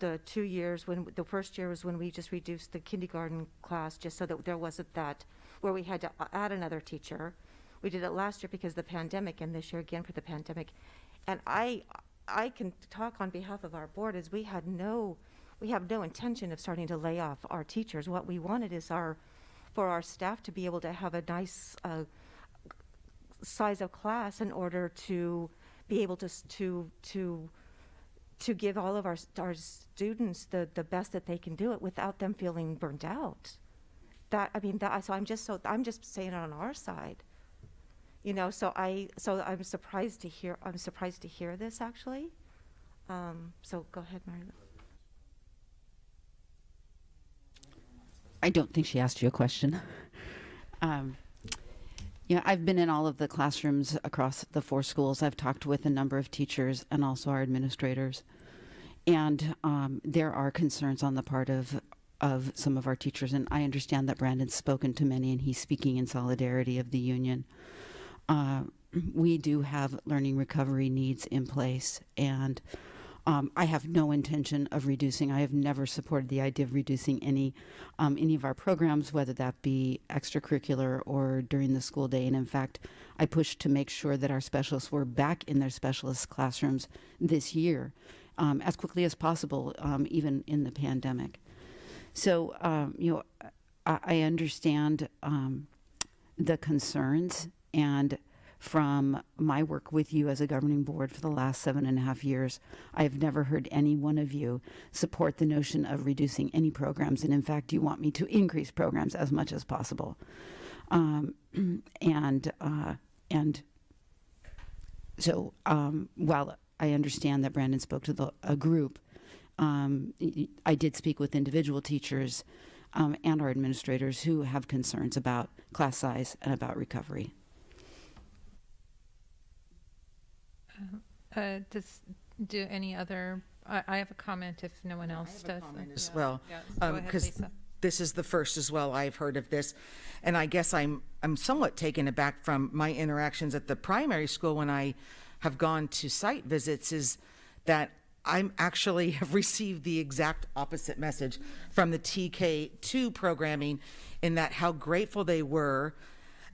the 2 years, when the first year was when we just reduced the kindergarten class, just so that there wasn't that where we had to add another teacher. We did it last year because of the pandemic, and this year again for the pandemic. And I can talk on behalf of our board, as we have no intention of starting to lay off our teachers. What we wanted is for our staff to be able to have a nice size of class in order to be able to give all of our students the best that they can do it without them feeling burnt out. So I'm just saying it on our side. You know, so I'm surprised to hear this, actually. So go ahead, Mary.
I don't think she asked you a question. I've been in all of the classrooms across the 4 schools. I've talked with a number of teachers and also our administrators. And there are concerns on the part of some of our teachers. And I understand that Brandon's spoken to many, and he's speaking in solidarity of the union. We do have learning recovery needs in place, and I have no intention of reducing. I have never supported the idea of reducing any of our programs, whether that be extracurricular or during the school day. And in fact, I pushed to make sure that our specialists were back in their specialist classrooms this year, as quickly as possible, even in the pandemic. So, I understand the concerns, and from my work with you as a governing board for the last 7.5 years, I have never heard any one of you support the notion of reducing any programs. And in fact, you want me to increase programs as much as possible. So while I understand that Brandon spoke to a group, I did speak with individual teachers and our administrators who have concerns about class size and about recovery.
Do any other? I have a comment if no one else does.
I have a comment as well,
Go ahead,
because
Lisa.
this is the first as well I've heard of this, and I guess I'm somewhat taken aback from my interactions at the primary school when I have gone to site visits, is that I'm actually have received the exact opposite message from the TK2 programming, in that how grateful they were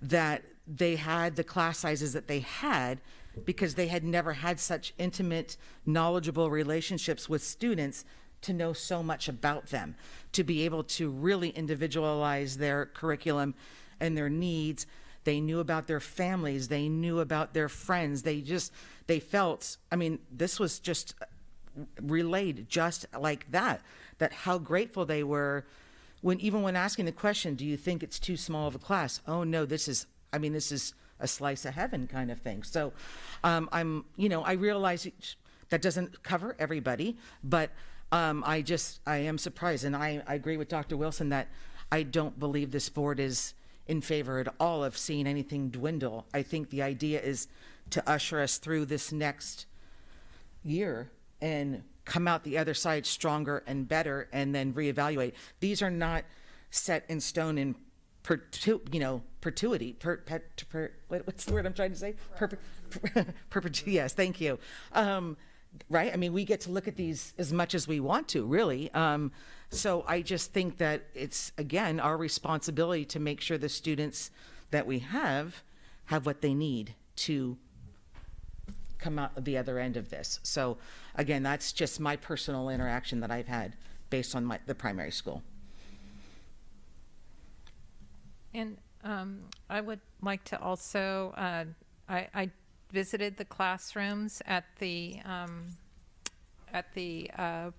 that they had the class sizes that they had, because they had never had such intimate, knowledgeable relationships with students to know so much about them, to be able to really individualize their curriculum and their needs. They knew about their families. They knew about their friends. They felt, this was just relayed just like that how grateful they were when asking the question, do you think it's too small of a class? Oh no, this is a slice of heaven kind of thing. So I realize that doesn't cover everybody, but I am surprised. And I agree with Dr. Wilson that I don't believe this board is in favor at all of seeing anything dwindle. I think the idea is to usher us through this next year and come out the other side stronger and better, and then reevaluate. These are not set in stone in perpetuity. What's the word I'm trying to say? Yes, thank you. Right? We get to look at these as much as we want to, really. So I just think that it's, again, our responsibility to make sure the students that we have what they need to come out the other end of this. So again, that's just my personal interaction that I've had based on the primary school.
And I would like to also, I visited the classrooms at the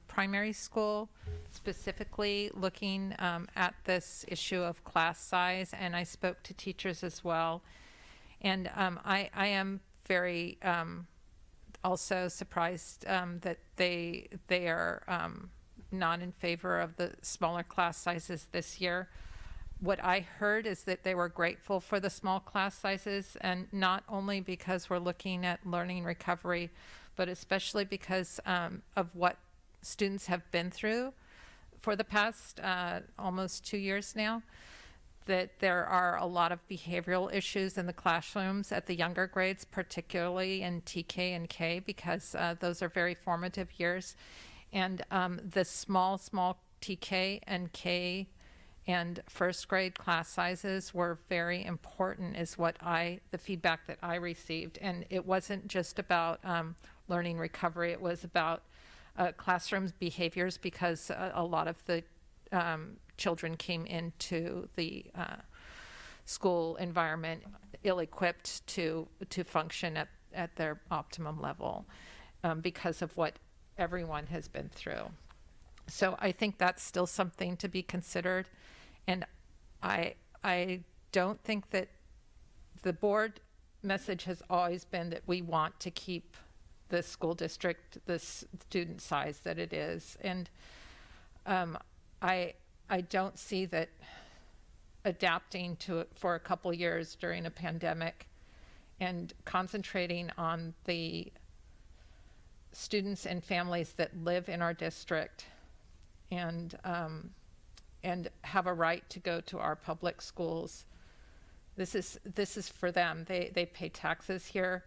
primary school, specifically looking at this issue of class size, and I spoke to teachers as well. And I am very also surprised that they are not in favor of the smaller class sizes this year. What I heard is that they were grateful for the small class sizes, and not only because we're looking at learning recovery, but especially because of what students have been through for the past almost 2 years now, that there are a lot of behavioral issues in the classrooms at the younger grades, particularly in TK and K, because those are very formative years. And the small TK and K and first grade class sizes were very important, is what the feedback that I received. And it wasn't just about learning recovery, it was about classroom behaviors, because a lot of the children came into the school environment ill-equipped to function at their optimum level because of what everyone has been through. So I think that's still something to be considered. And I don't think that the board message has always been that we want to keep the school district the student size that it is. And I don't see that adapting to it for a couple years during a pandemic and concentrating on the students and families that live in our district and have a right to go to our public schools. This is for them. They pay taxes here.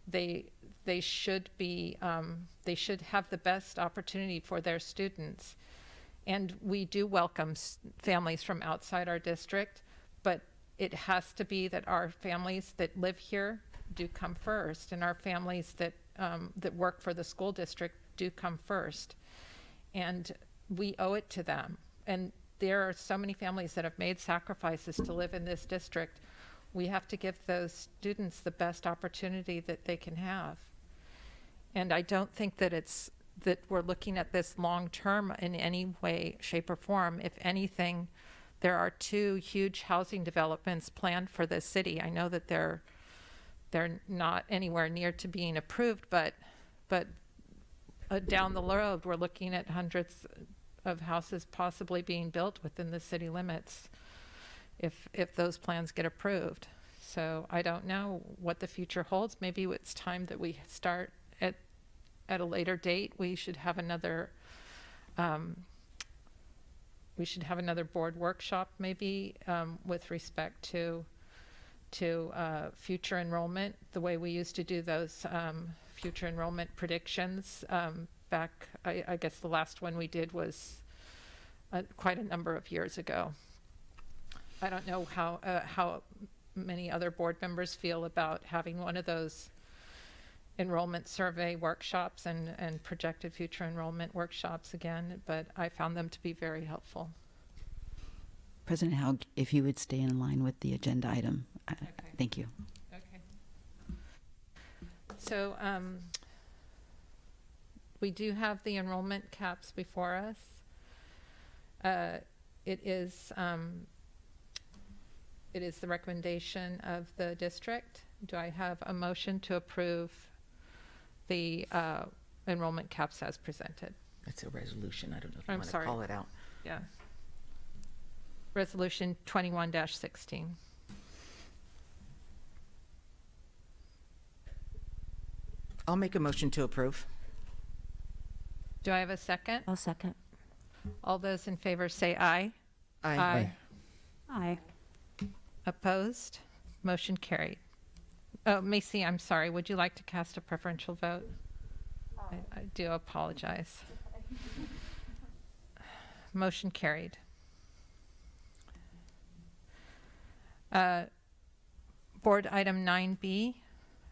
They should have the best opportunity for their students. And we do welcome families from outside our district, but it has to be that our families that live here do come first, and our families that work for the school district do come first. And we owe it to them. And there are so many families that have made sacrifices to live in this district. We have to give those students the best opportunity that they can have. And I don't think that that we're looking at this long term in any way, shape, or form. If anything, there are 2 huge housing developments planned for this city. I know that they're not anywhere near to being approved, but down the road, we're looking at hundreds of houses possibly being built within the city limits if those plans get approved. So I don't know what the future holds. Maybe it's time that we start at a later date. We should have another board workshop maybe with respect to future enrollment, the way we used to do those future enrollment predictions back. I guess the last one we did was quite a number of years ago. I don't know how many other board members feel about having one of those enrollment survey workshops and projected future enrollment workshops again, but I found them to be very helpful.
President Haug, if you would stay in line with the agenda item.
Okay.
Thank you.
Okay. So we do have the enrollment caps before us. It is the recommendation of the district. Do I have a motion to approve the enrollment caps as presented?
That's a resolution. I don't know if you
I'm
want to
sorry.
call it out.
Yeah. Resolution 21-16.
I'll make a motion to approve.
Do I have a second?
I'll second.
All those in favor say aye.
Aye.
Aye.
Opposed? Motion carried. Oh, Macy, I'm sorry. Would you like to cast a preferential vote? I do apologize. Motion carried. Board item 9B,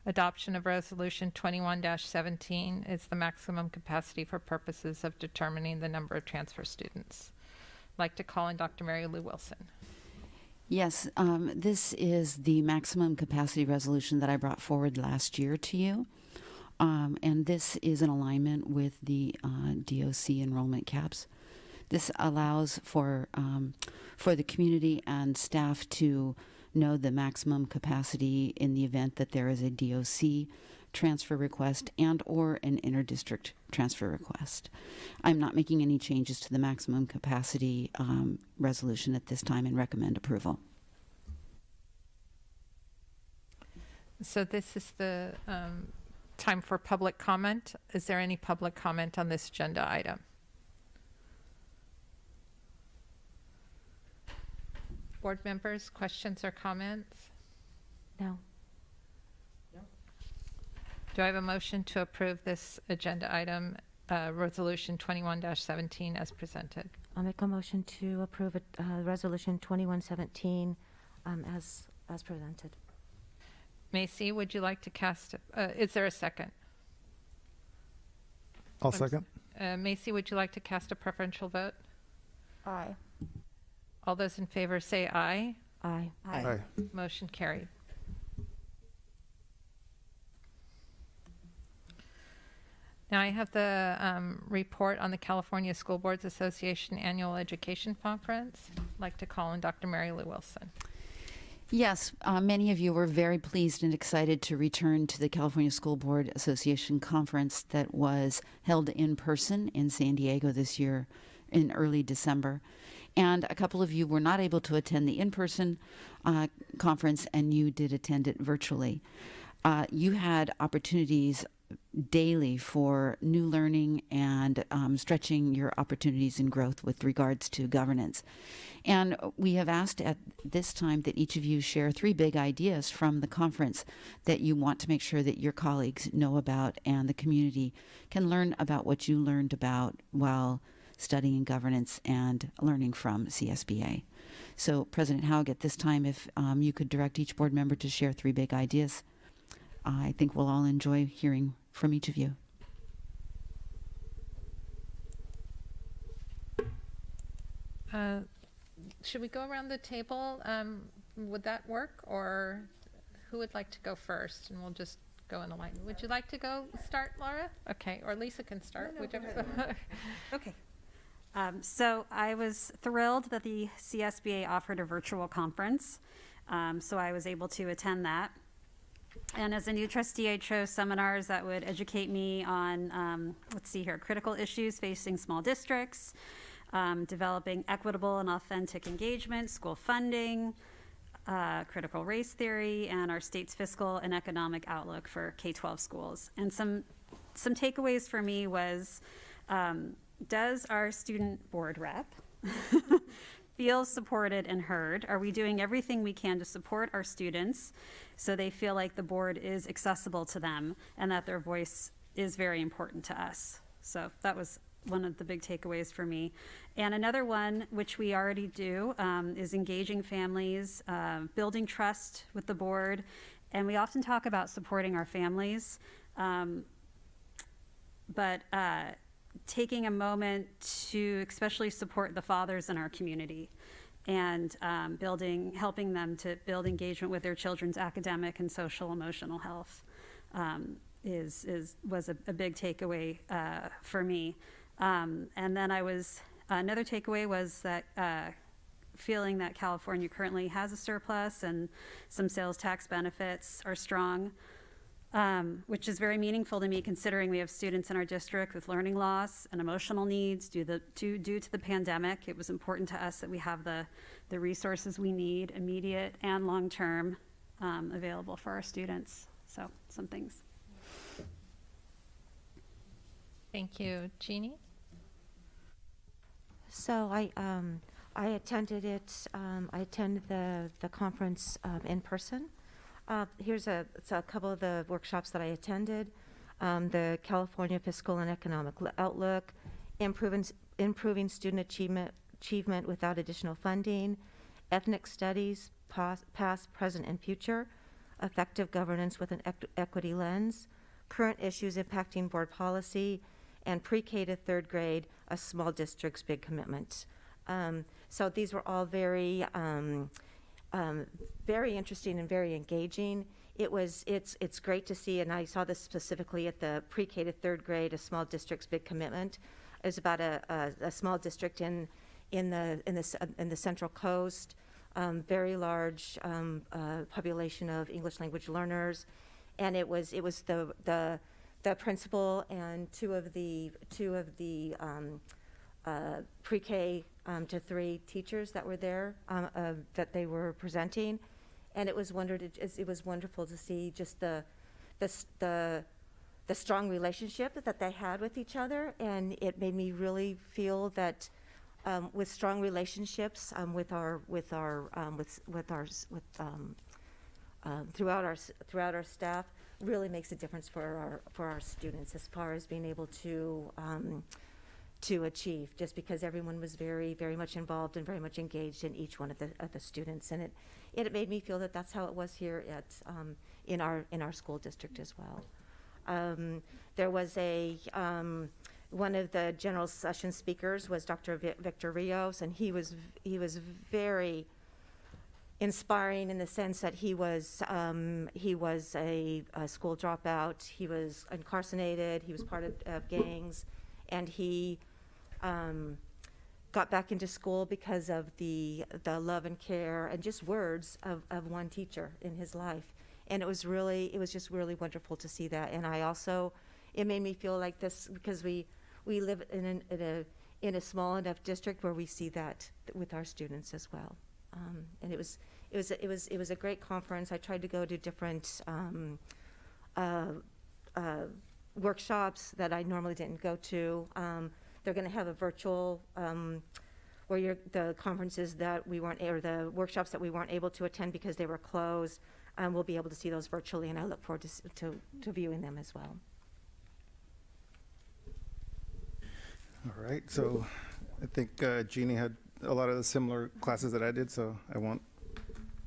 adoption of resolution 21-17 is the maximum capacity for purposes of determining the number of transfer students. I'd like to call in Dr. Mary Lou Wilson.
Yes, this is the maximum capacity resolution that I brought forward last year to you. And this is in alignment with the DOC enrollment caps. This allows for the community and staff to know the maximum capacity in the event that there is a DOC transfer request and or an interdistrict transfer request. I'm not making any changes to the maximum capacity resolution at this time and recommend approval.
So this is the time for public comment. Is there any public comment on this agenda item? Board members, questions or comments?
No.
Do I have a motion to approve this agenda item, Resolution 21-17 as presented?
I'll make a motion to approve Resolution 2117 as presented.
Macy, would you like to cast, is there a second?
I'll second.
Macy, would you like to cast a preferential vote?
Aye.
All those in favor say aye.
Aye.
Aye.
Motion carried. Now I have the report on the California School Boards Association Annual Education Conference. I'd like to call on Dr. Mary Lou Wilson.
Yes, many of you were very pleased and excited to return to the California School Board Association conference that was held in person in San Diego this year in early December. And a couple of you were not able to attend the in-person conference, and you did attend it virtually. You had opportunities daily for new learning and stretching your opportunities and growth with regards to governance. And we have asked at this time that each of you share 3 big ideas from the conference that you want to make sure that your colleagues know about and the community can learn about what you learned about while studying governance and learning from CSBA. So President Haug, at this time, if you could direct each board member to share 3 big ideas, I think we'll all enjoy hearing from each of you.
Should we go around the table? Would that work? Or who would like to go first? And we'll just go in a line. Would you like to go start, Laura? Okay, or Lisa can start, whichever.
Okay. So I was thrilled that the CSBA offered a virtual conference. So I was able to attend that. And as a new trustee, I chose seminars that would educate me on, let's see here, critical issues facing small districts, developing equitable and authentic engagement, school funding, critical race theory, and our state's fiscal and economic outlook for K-12 schools. And some takeaways for me was, does our student board rep feel supported and heard? Are we doing everything we can to support our students so they feel like the board is accessible to them and that their voice is very important to us? So that was one of the big takeaways for me. And another one, which we already do, is engaging families, building trust with the board. And we often talk about supporting our families, but taking a moment to especially support the fathers in our community and helping them to build engagement with their children's academic and social emotional health was a big takeaway for me. And then another takeaway was that feeling that California currently has a surplus and some sales tax benefits are strong, which is very meaningful to me considering we have students in our district with learning loss and emotional needs due to the pandemic. It was important to us that we have the resources we need, immediate and long-term, available for our students. So some things.
Thank you. Jeannie?
So I attended it. I attended the conference in person. Here's a couple of the workshops that I attended. The California Fiscal and Economic Outlook, improving student achievement without additional funding, ethnic studies, past, present, and future, effective governance with an equity lens, current issues impacting board policy, and pre-K to 3rd grade, a small district's big commitment. So these were all very interesting and very engaging. It's great to see, and I saw this specifically at the pre-K to 3rd grade, a small district's big commitment. It was about a small district in the Central Coast. very large population of English language learners, and it was the principal and two of the pre-K to 3 teachers that were there that they were presenting, and it was wonderful to see just the strong relationship that they had with each other, and it made me really feel that with strong relationships throughout our staff really makes a difference for our students as far as being able to achieve, just because everyone was very, very much involved and very much engaged in each one of the students, and it made me feel that that's how it was here in our school district as well. There was one of the general session speakers was Dr. Victor Rios, and he was very inspiring in the sense that he was a school dropout. He was incarcerated. He was part of gangs, and he got back into school because of the love and care and just words of one teacher in his life. And it was just really wonderful to see that. And it made me feel like this, because we live in a small enough district where we see that with our students as well. And it was a great conference. I tried to go to different workshops that I normally didn't go to. They're going to have a virtual where the conferences that we weren't, or the workshops that we weren't able to attend because they were closed. We'll be able to see those virtually, and I look forward to viewing them as well.
All right, so I think Jeannie had a lot of the similar classes that I did, so I won't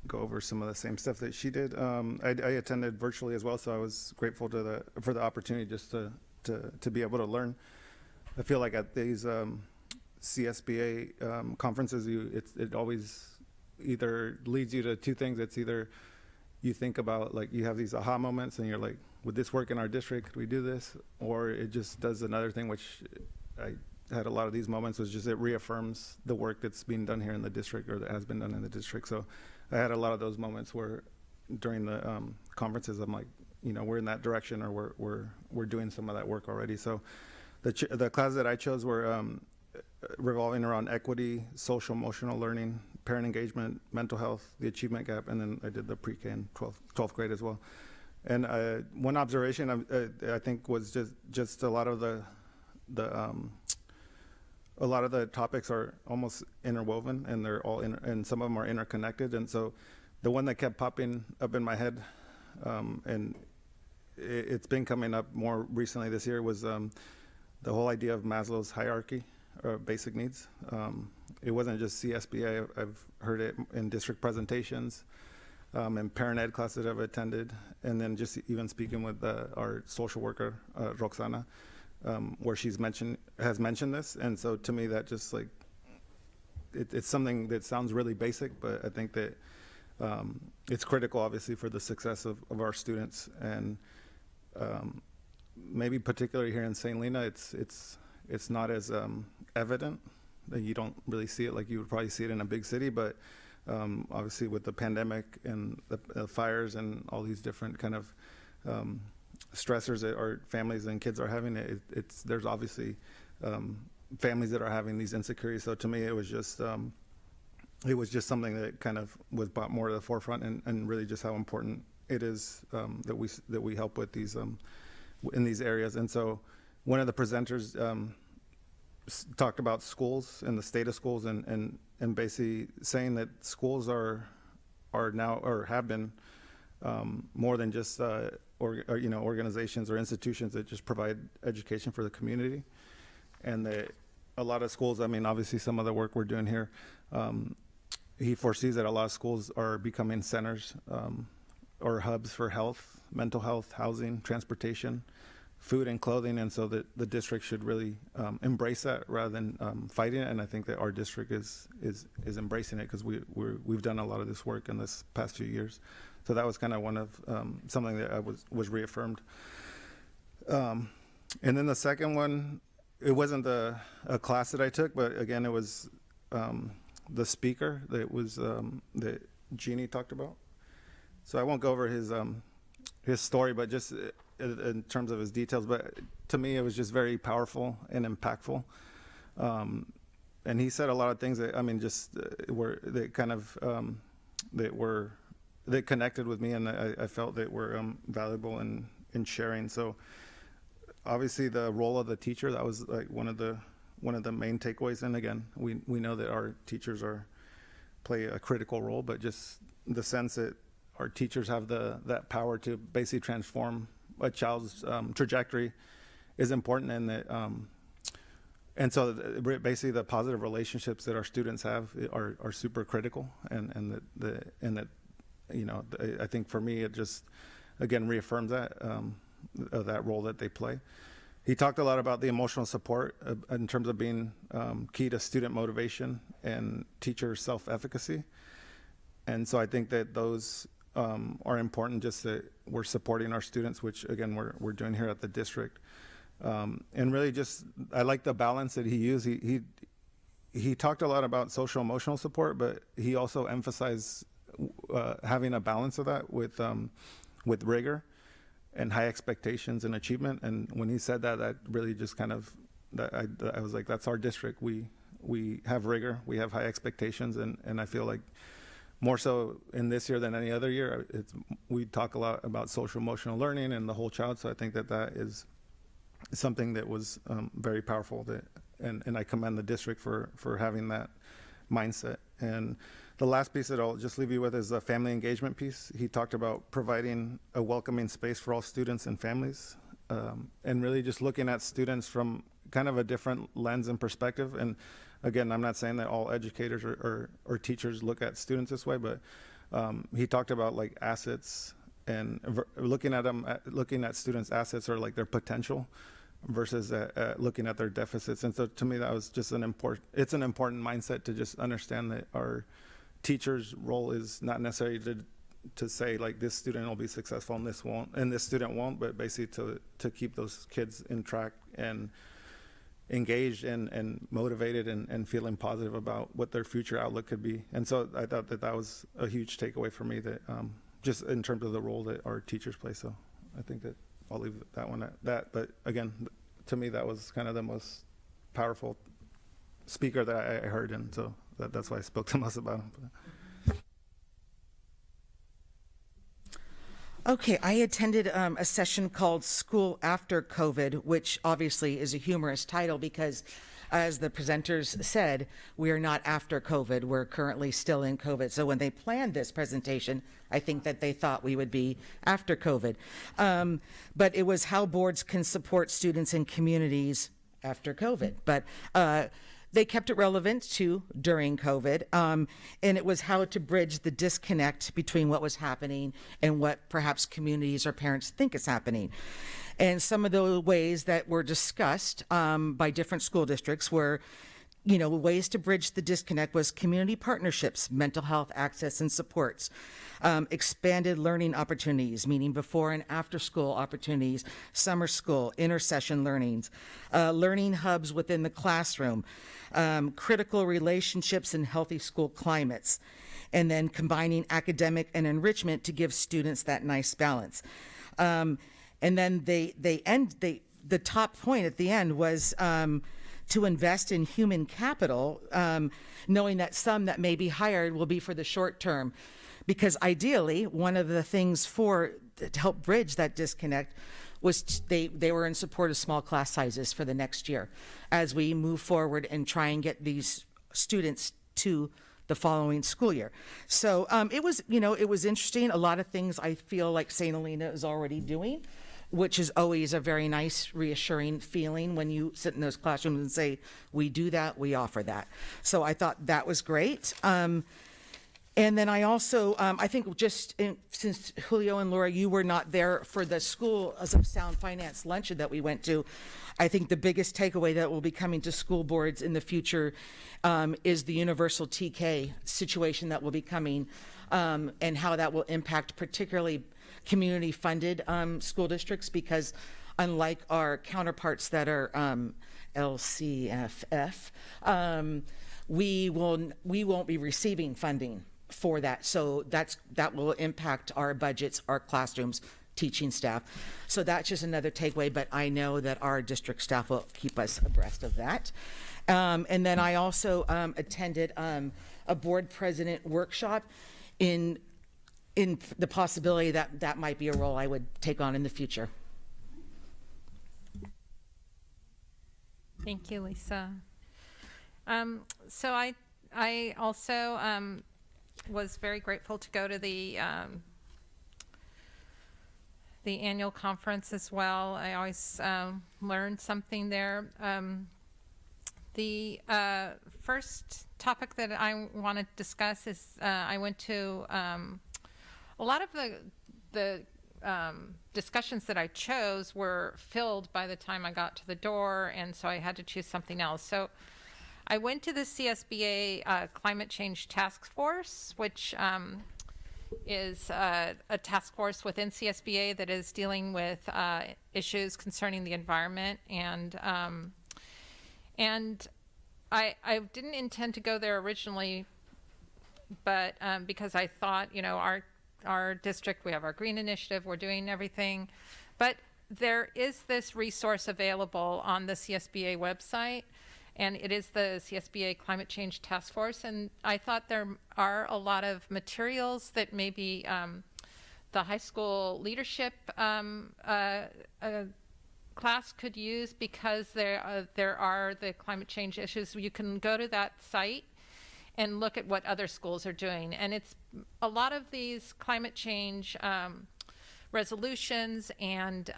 go over some of the same stuff that she did. I attended virtually as well, so I was grateful for the opportunity just to be able to learn. I feel like at these CSBA conferences, it always either leads you to two things. It's either you think about, like, you have these aha moments and you're like, would this work in our district? Could we do this? Or it just does another thing, which I had a lot of these moments, was just it reaffirms the work that's being done here in the district, or that has been done in the district. So I had a lot of those moments where during the conferences, I'm like, we're in that direction, or we're doing some of that work already. So the classes that I chose were revolving around equity, social emotional learning, parent engagement, mental health, the achievement gap, and then I did the pre-K and 12th grade as well. And one observation I think was just a lot of the topics are almost interwoven, and they're all and some of them are interconnected. And so the one that kept popping up in my head, and it's been coming up more recently this year, was the whole idea of Maslow's hierarchy of basic needs. It wasn't just CSBA. I've heard it in district presentations, and parent ed classes I've attended, and then just even speaking with our social worker, Roxana, where has mentioned this. And so to me, that just like, it's something that sounds really basic, but I think that it's critical, obviously, for the success of our students. And maybe particularly here in St. Lena, it's not as evident, that you don't really see it like you would probably see it in a big city. But obviously with the pandemic and the fires and all these different kind of stressors that our families and kids are having, there's obviously families that are having these insecurities. So to me, it was just something that kind of was brought more to the forefront, and really just how important it is that we help with these in these areas. And so one of the presenters talked about schools and the state of schools, and basically saying that schools are now, or have been, more than just organizations or institutions that just provide education for the community. And that a lot of schools, I mean, obviously some of the work we're doing here, he foresees that a lot of schools are becoming centers or hubs for health, mental health, housing, transportation, food and clothing. And so that the district should really embrace that rather than fighting it. And I think that our district is embracing it, because we've done a lot of this work in this past few years. So that was kind of one of something that I was reaffirmed. And then the second one, it wasn't a class that I took, but again, it was the speaker that Jeannie talked about. So I won't go over his story, but just in terms of his details. But to me, it was just very powerful and impactful. And he said a lot of things that, I mean, just that connected with me, and I felt that were valuable in sharing. So obviously the role of the teacher, that was like one of the main takeaways. And again, we know that our teachers play a critical role, but just the sense that our teachers have that power to basically transform a child's trajectory is important, and that and so basically the positive relationships that our students have are super critical, and that you know, I think for me it just again reaffirms that role that they play. He talked a lot about the emotional support in terms of being key to student motivation and teacher self-efficacy. And so I think that those are important, just that we're supporting our students, which again, we're doing here at the district. And really just, I like the balance that he used. He talked a lot about social emotional support, but he also emphasized having a balance of that with rigor and high expectations and achievement. And when he said that, that really just kind of, I was like, that's our district. We have rigor, we have high expectations, and I feel like more so in this year than any other year, we talk a lot about social emotional learning and the whole child. So I think that is something that was very powerful, and I commend the district for having that mindset. And the last piece that I'll just leave you with is the family engagement piece. He talked about providing a welcoming space for all students and families, and really just looking at students from kind of a different lens and perspective. And again, I'm not saying that all educators or teachers look at students this way, but he talked about like assets and looking at students' assets or like their potential versus looking at their deficits. And so to me, that was just an important mindset to just understand that our teacher's role is not necessarily to say like this student will be successful and this won't, and this student won't, but basically to keep those kids in track and engaged and motivated and feeling positive about what their future outlook could be. And so I thought that was a huge takeaway for me, that just in terms of the role that our teachers play. So I think that I'll leave that one at that. But again, to me, that was kind of the most powerful speaker that I heard, and so that's why I spoke to most about him.
Okay, I attended a session called School After COVID, which obviously is a humorous title because, as the presenters said, we are not after COVID. We're currently still in COVID. So when they planned this presentation, I think that they thought we would be after COVID. But it was how boards can support students and communities after COVID. But they kept it relevant to during COVID, and it was how to bridge the disconnect between what was happening and what perhaps communities or parents think is happening. And some of the ways that were discussed by different school districts were, you know, ways to bridge the disconnect was community partnerships, mental health access and supports, expanded learning opportunities, meaning before and after school opportunities, summer school, intersession learnings, learning hubs within the classroom, critical relationships and healthy school climates, and then combining academic and enrichment to give students that nice balance. And then the top point at the end was to invest in human capital, knowing that some that may be hired will be for the short term. Because ideally, one of the things to help bridge that disconnect was they were in support of small class sizes for the next year as we move forward and try and get these students to the following school year. So it was interesting. A lot of things I feel like St. Helena is already doing, which is always a very nice, reassuring feeling when you sit in those classrooms and say, we do that, we offer that. So I thought that was great. And then I also, I think since Julio and Laura, you were not there for the School of Sound Finance luncheon that we went to, I think the biggest takeaway that will be coming to school boards in the future is the universal TK situation that will be coming, and how that will impact particularly community-funded school districts, because unlike our counterparts that are LCFF, we won't be receiving funding for that. So that will impact our budgets, our classrooms, teaching staff. So that's just another takeaway, but I know that our district staff will keep us abreast of that. And then I also attended a board president workshop in the possibility that that might be a role I would take on in the future.
Thank you, Lisa. So I also was very grateful to go to the annual conference as well. I always learned something there. The first topic that I want to discuss is I went to a lot of the discussions that I chose were filled by the time I got to the door, and so I had to choose something else. So I went to the CSBA Climate Change Task Force, which is a task force within CSBA that is dealing with issues concerning the environment. And I didn't intend to go there originally, but because I thought, our district, we have our green initiative, we're doing everything, but there is this resource available on the CSBA website, and it is the CSBA Climate Change Task Force. And I thought there are a lot of materials that maybe the high school leadership class could use, because there are the climate change issues. You can go to that site and look at what other schools are doing. And it's a lot of these climate change resolutions and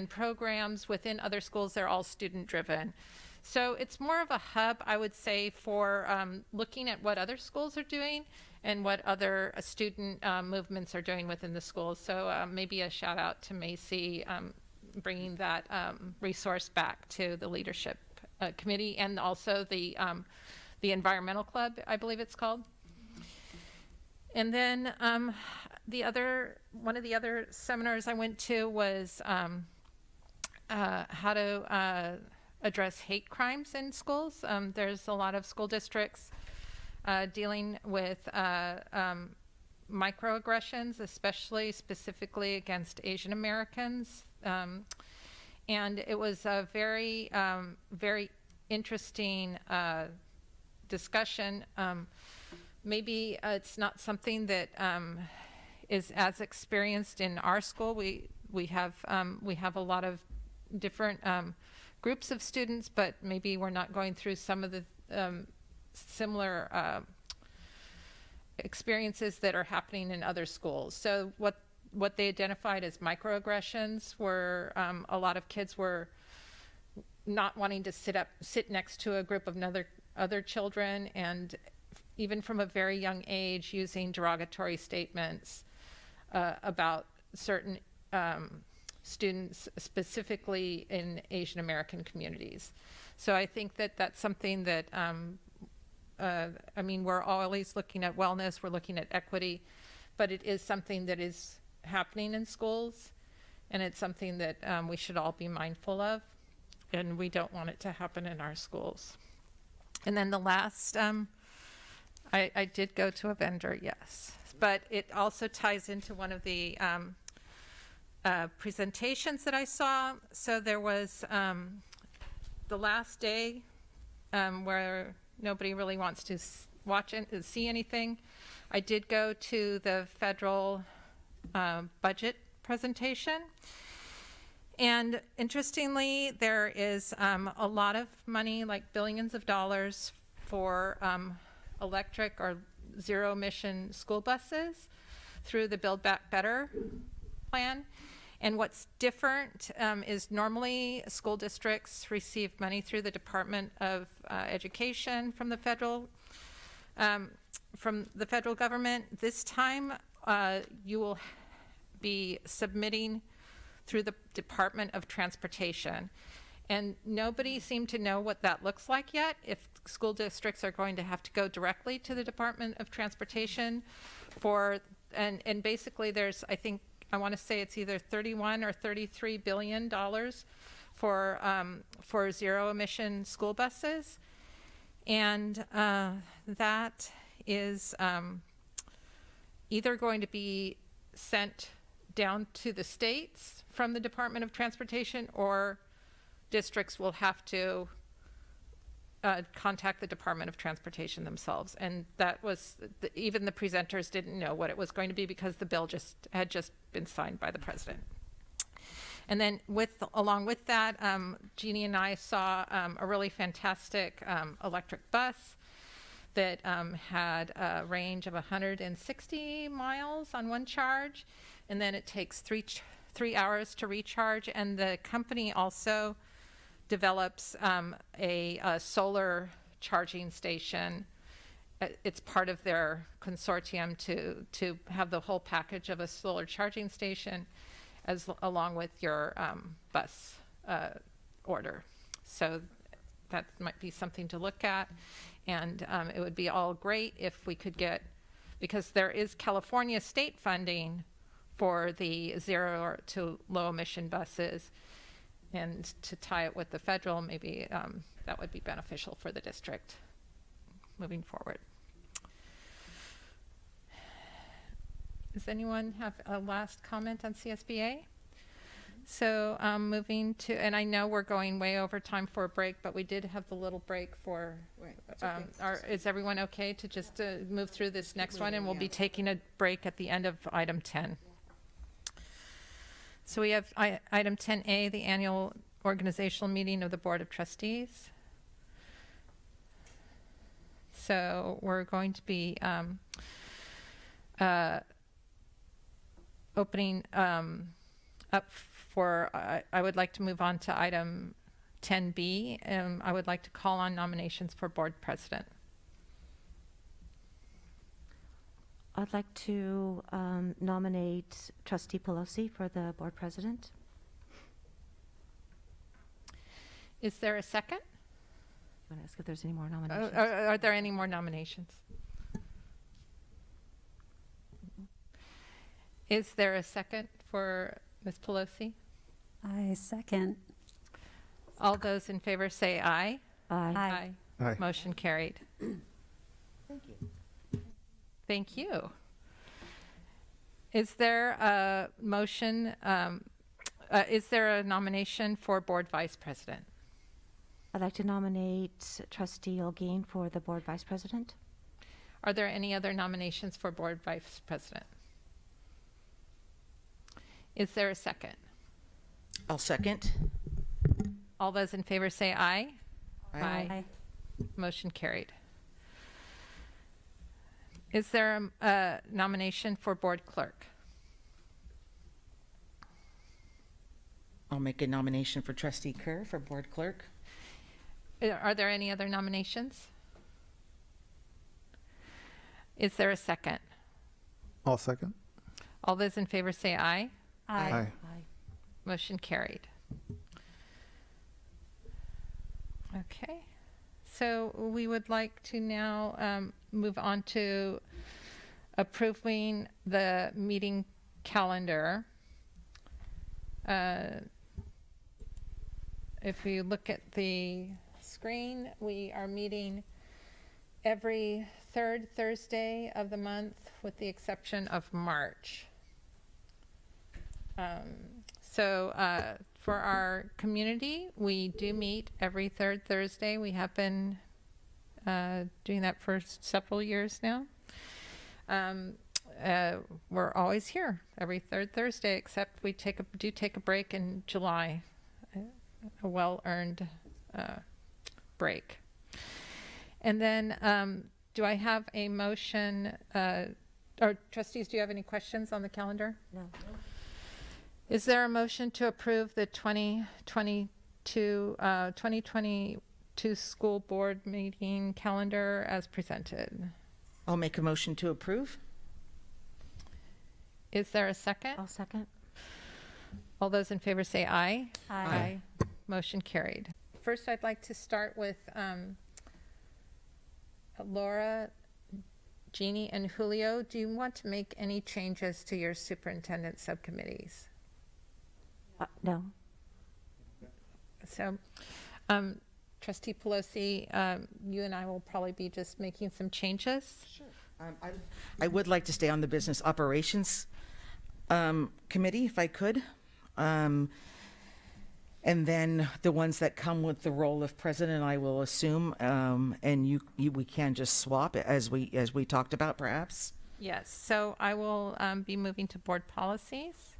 programs within other schools. They're all student driven. So it's more of a hub, I would say, for looking at what other schools are doing and what other student movements are doing within the schools. So maybe a shout out to Macy bringing that resource back to the leadership committee, and also the environmental club, I believe it's called. And then one of the other seminars I went to was how to address hate crimes in schools. There's a lot of school districts dealing with microaggressions, specifically against Asian Americans. And it was a very, very interesting discussion. Maybe it's not something that is as experienced in our school. We have a lot of different groups of students, but maybe we're not going through some of the similar experiences that are happening in other schools. So what they identified as microaggressions were a lot of kids were not wanting to sit next to a group of other children, and even from a very young age using derogatory statements about certain students, specifically in Asian American communities. So I think that that's something that, we're always looking at wellness, we're looking at equity, but it is something that is happening in schools, and it's something that we should all be mindful of, and we don't want it to happen in our schools. And then the last, I did go to a vendor, yes, but it also ties into one of the presentations that I saw. So there was the last day where nobody really wants to watch and see anything. I did go to the federal budget presentation, and interestingly, there is a lot of money, like billions of dollars, for electric or zero emission school buses through the Build Back Better plan. And what's different is normally school districts receive money through the Department of Education from the federal government. This time, you will be submitting through the Department of Transportation. And nobody seemed to know what that looks like yet, if school districts are going to have to go directly to the Department of Transportation and basically there's, I think, I want to say it's either 31 or 33 billion dollars for zero emission school buses. And that is either going to be sent down to the states from the Department of Transportation, or districts will have to contact the Department of Transportation themselves. And that was, even the presenters didn't know what it was going to be because the bill had just been signed by the president. And then along with that, Jeannie and I saw a really fantastic electric bus that had a range of 160 miles on one charge, and then it takes three hours to recharge. And the company also develops a solar charging station. It's part of their consortium to have the whole package of a solar charging station along with your bus order. So that might be something to look at. And it would be all great if we could get, because there is California state funding for the zero to low emission buses, and to tie it with the federal, maybe that would be beneficial for the district moving forward. Does anyone have a last comment on CSBA? So moving to, and I know we're going way over time for a break, but we did have the little break for, is everyone okay to just move through this next one? And we'll be taking a break at the end of item 10. So we have item 10A, the annual organizational meeting of the Board of Trustees. So we're going to be opening up for, I would like to move on to item 10B. I would like to call on nominations for board president.
I'd like to nominate Trustee Pelosi for the board president.
Is there a second?
I want to ask if there's any more nominations.
Are there any more nominations? Is there a second for Ms. Pelosi?
I second.
All those in favor say aye.
Aye.
Aye.
Motion carried.
Thank you.
Thank you. Is there a motion, is there a nomination for board vice president?
I'd like to nominate Trustee Olguin for the board vice president.
Are there any other nominations for board vice president? Is there a second?
I'll second.
All those in favor say aye.
Aye.
Motion carried. Is there a nomination for board clerk?
I'll make a nomination for Trustee Kerr for board clerk.
Are there any other nominations? Is there a second?
I'll second.
All those in favor say aye.
Aye.
Motion carried. Okay. So we would like to now move on to approving the meeting calendar. If you look at the screen, we are meeting every third Thursday of the month with the exception of March. For our community, we do meet every third Thursday. We have been doing that for several years now. We're always here every third Thursday, except we do take a break in July, a well-earned break. And then do I have a motion, or trustees, do you have any questions on the calendar?
No.
Is there a motion to approve the 2022 school board meeting calendar as presented?
I'll make a motion to approve.
Is there a second?
I'll second.
All those in favor say aye.
Aye.
Motion carried. First, I'd like to start with Laura Jeannie and Julio, do you want to make any changes to your superintendent subcommittees?
No.
So, Trustee Pelosi, you and I will probably be just making some changes.
Sure. I would like to stay on the Business Operations Committee if I could. And then the ones that come with the role of president, I will assume, and we can just swap as we talked about, perhaps.
Yes, so I will be moving to board policies.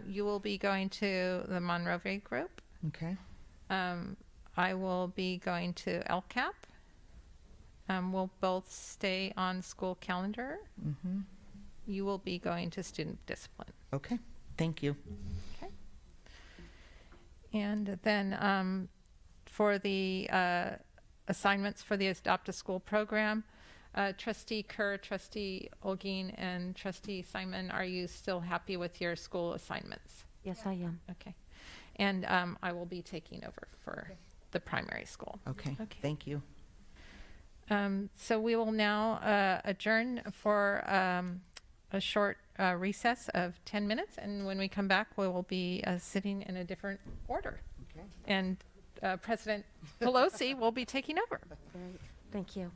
You will be going to the Monrovia group.
Okay.
I will be going to LCAP. We'll both stay on school calendar.
Mm-hmm.
You will be going to student discipline.
Okay. Thank you.
Okay. And then for the assignments for the Adopt a School program, Trustee Kerr, Trustee Olguin, and Trustee Simon, are you still happy with your school assignments?
Yes, I am.
Okay. And I will be taking over for the primary school.
Okay. Thank you.
So we will now adjourn for a short recess of 10 minutes, and when we come back, we will be sitting in a different order.
Okay.
And President Pelosi will be taking over.
Great. Thank you.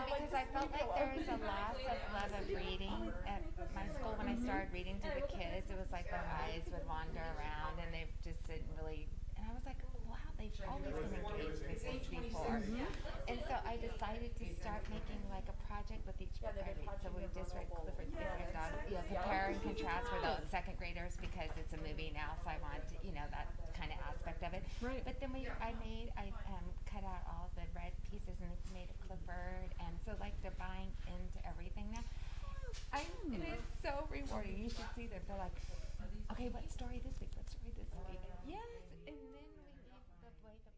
because I felt like there was a loss of love of reading at my school. When I started reading to the kids, it was like their eyes would wander around and they just didn't really. And I was like, wow, they've always been engaged with this before. And so I decided to start making like a project with each book I read. So we just read Clifford's Big Red Dog, compare and contrast for the second graders because it's a movie now. So I wanted to, that kind of aspect of it. Right. But then I cut out all the red pieces and made a Clifford, and so like they're buying into everything now. And it's so rewarding. You should see them. They're like, okay, what story this week? What story this week? Yes, and then we give away the books.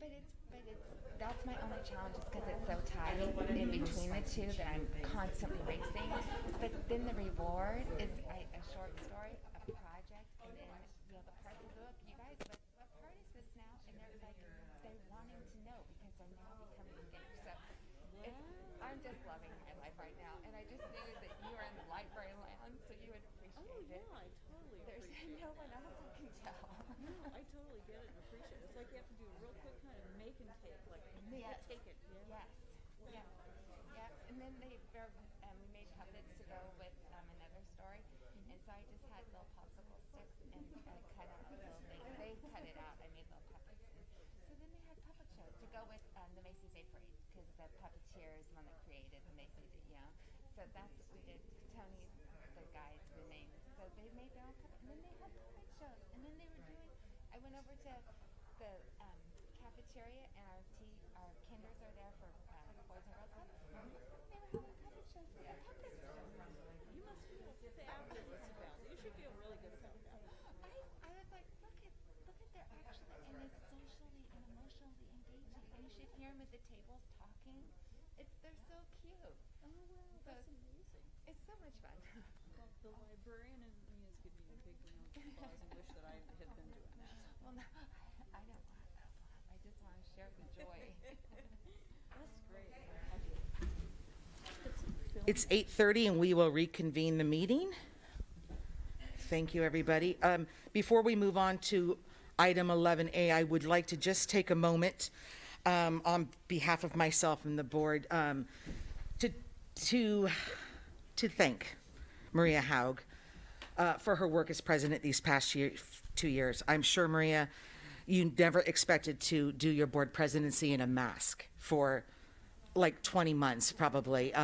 But that's my only challenge is because it's so tight in between the two that I'm constantly racing. But then the reward is a short story, a project, and then the part of the book. You guys, what part is this now? And they're wanting to know because they're now becoming engaged. So I'm just loving my life right now, and I just knew that you were in the library land, so you would appreciate it.
I totally
There's no one else who can tell.
No, I totally get it and appreciate it. It's like you have to do a real quick kind of make and take, like
Yes.
take it. Yeah.
Yes. Yeah. And then we made puppets to go with another story, and so I just had little popsicle sticks and cut out a little thing. They cut it out. I made little puppets. And so then they had puppet shows to go with the Macy's Day Parade because the puppeteer is the one that created the Macy's Day. So that's what we did. Tony, the guide, the name. So they made their own puppet, and then they had puppet shows, and then they were doing. I went over to the cafeteria, and our kinders are there for Boys and Girls Club. They were having puppet shows with the puppets.
You must feel fabulous about it. You should feel really good about that.
I was like, look at their actually, and it's socially and emotionally engaging. And you should hear them at the tables talking. They're so cute.
Oh wow, that's amazing.
It's so much fun.
Well, the librarian in me is giving you a big round of applause and wish that I had been doing that.
Well, no, I don't want that. I just want to share the joy.
That's great.
It's 8:30 and we will reconvene the meeting. Thank you, everybody. Before we move on to item 11A, I would like to just take a moment on behalf of myself and the board to thank Maria Haug for her work as president these past 2 years. I'm sure, Maria, you never expected to do your board presidency in a mask for like 20 months, probably.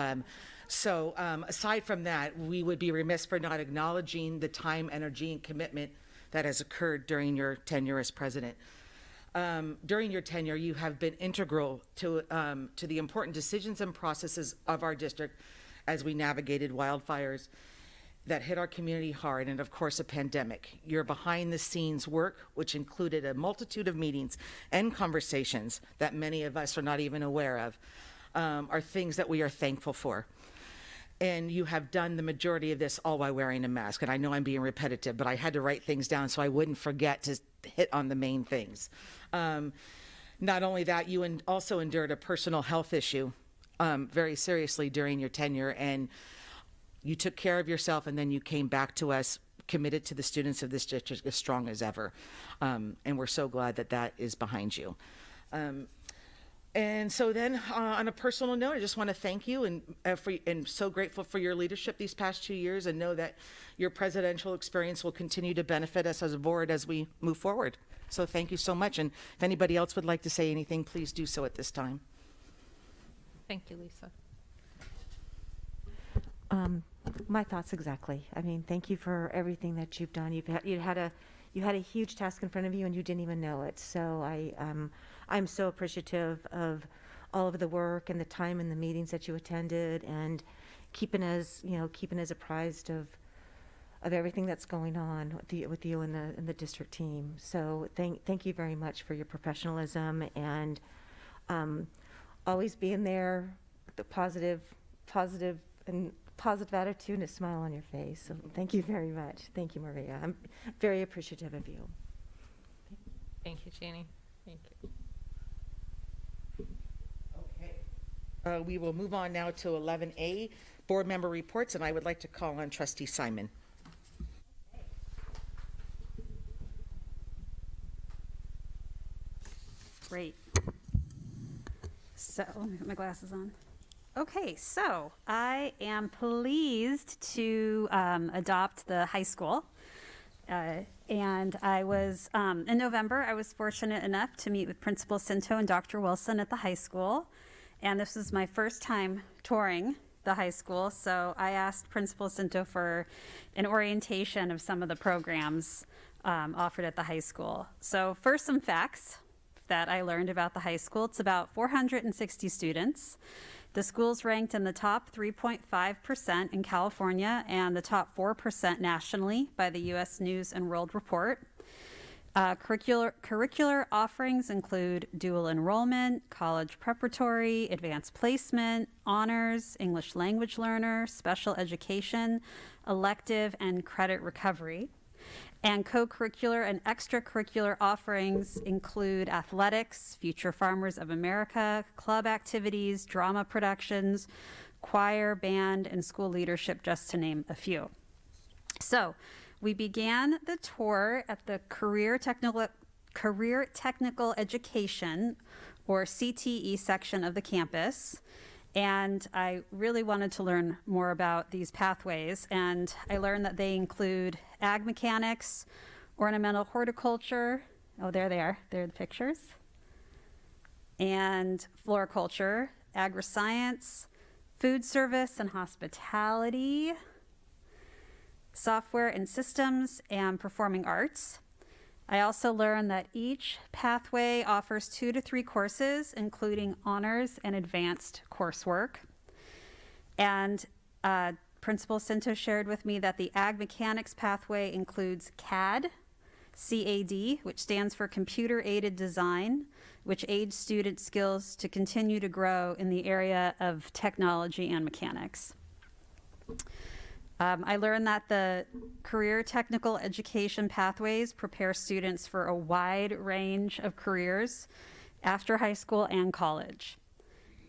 So aside from that, we would be remiss for not acknowledging the time, energy, and commitment that has occurred during your tenure as president. During your tenure, you have been integral to the important decisions and processes of our district as we navigated wildfires that hit our community hard, and of course, a pandemic. Your behind-the-scenes work, which included a multitude of meetings and conversations that many of us are not even aware of, are things that we are thankful for. And you have done the majority of this all while wearing a mask. And I know I'm being repetitive, but I had to write things down so I wouldn't forget to hit on the main things. Not only that, you also endured a personal health issue very seriously during your tenure, and you took care of yourself, and then you came back to us committed to the students of this district as strong as ever. And we're so glad that that is behind you. And so then, on a personal note, I just want to thank you and so grateful for your leadership these past 2 years, and know that your presidential experience will continue to benefit us as a board as we move forward. So thank you so much. And if anybody else would like to say anything, please do so at this time.
Thank you, Lisa.
My thoughts exactly. I mean, thank you for everything that you've done. You had a huge task in front of you, and you didn't even know it. So I'm so appreciative of all of the work and the time and the meetings that you attended, and keeping us apprised of everything that's going on with you and the district team. So thank you very much for your professionalism and always being there, the positive attitude and a smile on your face. So thank you very much. Thank you, Maria. I'm very appreciative of you.
Thank you, Jeannie. Thank you.
Okay. We will move on now to 11A, board member reports, and I would like to call on Trustee Simon.
Great. So, let me put my glasses on. Okay, so I am pleased to adopt the high school. And I was, in November, I was fortunate enough to meet with Principal Cinto and Dr. Wilson at the high school. And this was my first time touring the high school. So I asked Principal Cinto for an orientation of some of the programs offered at the high school. So first, some facts that I learned about the high school. It's about 460 students. The school's ranked in the top 3.5% in California and the top 4% nationally by the U.S. News and World Report. Curricular offerings include dual enrollment, college preparatory, advanced placement, honors, English language learner, special education, elective, and credit recovery. And co-curricular and extracurricular offerings include athletics, Future Farmers of America, club activities, drama productions, choir, band, and school leadership, just to name a few. So we began the tour at the Career Technical Education, or CTE, section of the campus. And I really wanted to learn more about these pathways, and I learned that they include ag mechanics, ornamental horticulture, oh, there they are, there are the pictures, and floriculture, agri-science, food service and hospitality, software and systems, and performing arts. I also learned that each pathway offers 2 to 3 courses, including honors and advanced coursework. And Principal Cinto shared with me that the ag mechanics pathway includes CAD, which stands for Computer Aided Design, which aids student skills to continue to grow in the area of technology and mechanics. I learned that the career technical education pathways prepare students for a wide range of careers after high school and college.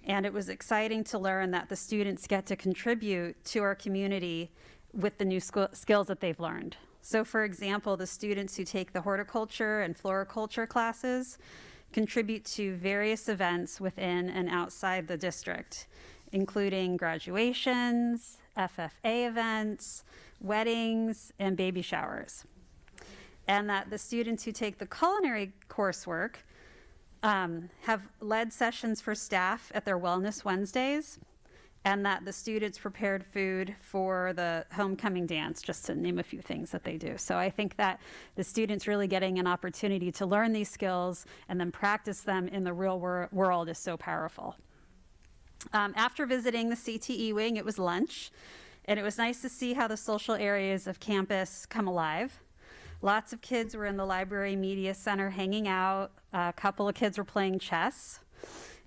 And it was exciting to learn that the students get to contribute to our community with the new skills that they've learned. So for example, the students who take the horticulture and floriculture classes contribute to various events within and outside the district, including graduations, FFA events, weddings, and baby showers. And that the students who take the culinary coursework have led sessions for staff at their Wellness Wednesdays, and that the students prepared food for the homecoming dance, just to name a few things that they do. So I think that the students really getting an opportunity to learn these skills and then practice them in the real world is so powerful. After visiting the CTE wing, it was lunch, and it was nice to see how the social areas of campus come alive. Lots of kids were in the library media center hanging out. A couple of kids were playing chess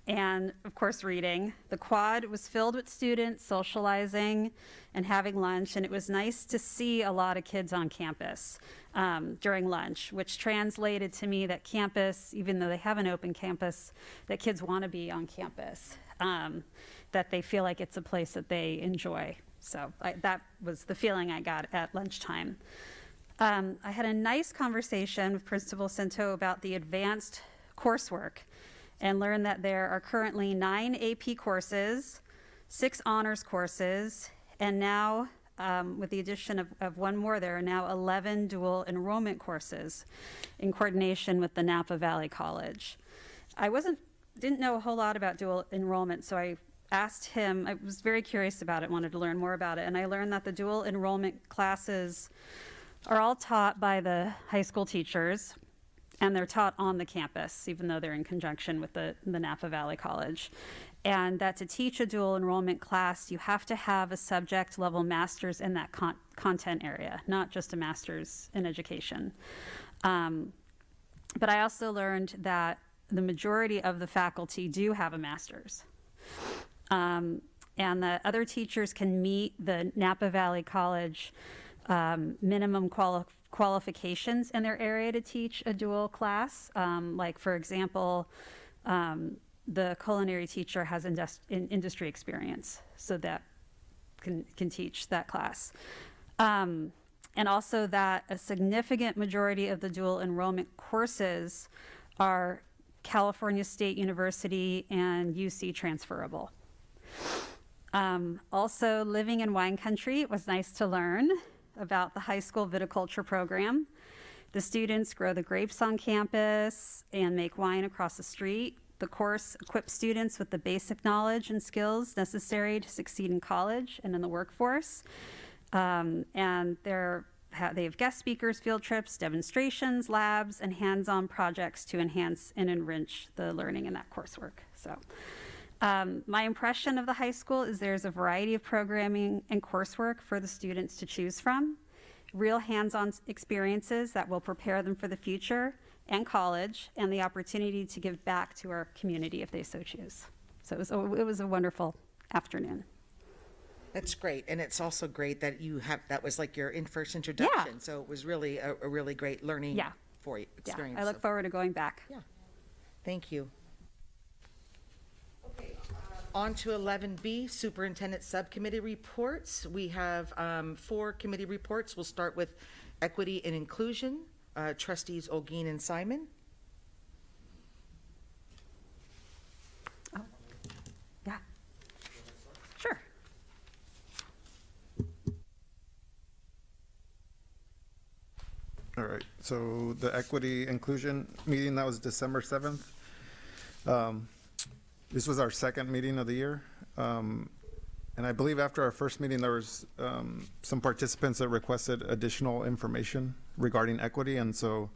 and, of course, reading. The quad was filled with students socializing and having lunch, and it was nice to see a lot of kids on campus during lunch, which translated to me that campus, even though they have an open campus, that kids want to be on campus. That they feel like it's a place that they enjoy. So that was the feeling I got at lunchtime. I had a nice conversation with Principal Cinto about the advanced coursework. and learned that there are currently 9 AP courses, 6 honors courses, and now, with the addition of one more, there are now 11 dual enrollment courses in coordination with the Napa Valley College. I didn't know a whole lot about dual enrollment, so I asked him, I was very curious about it, wanted to learn more about it, and I learned that the dual enrollment classes are all taught by the high school teachers, and they're taught on the campus, even though they're in conjunction with the Napa Valley College. And that to teach a dual enrollment class, you have to have a subject level master's in that content area, not just a master's in education. But I also learned that the majority of the faculty do have a master's. And that other teachers can meet the Napa Valley College minimum qualifications in their area to teach a dual class. Like, for example, the culinary teacher has industry experience, so that can teach that class. And also that a significant majority of the dual enrollment courses are California State University and UC transferable. Also, living in wine country, it was nice to learn about the high school viticulture program. The students grow the grapes on campus and make wine across the street. The course equips students with the basic knowledge and skills necessary to succeed in college and in the workforce. And they have guest speakers, field trips, demonstrations, labs, and hands-on projects to enhance and enrich the learning in that coursework. So my impression of the high school is there's a variety of programming and coursework for the students to choose from, real hands-on experiences that will prepare them for the future and college, and the opportunity to give back to our community if they so choose. So it was a wonderful afternoon.
That's great, and it's also great that that was like your first introduction.
Yeah.
So it was really a really great learning for you experience.
Yeah, I look forward to going back.
Yeah, thank you. On to 11B, Superintendent Subcommittee reports. We have 4 committee reports. We'll start with Equity and Inclusion. Trustees Olguin and Simon.
Oh, yeah. Sure.
All right, so the equity inclusion meeting, that was December 7th. This was our second meeting of the year. And I believe after our first meeting, there was some participants that requested additional information regarding equity. And so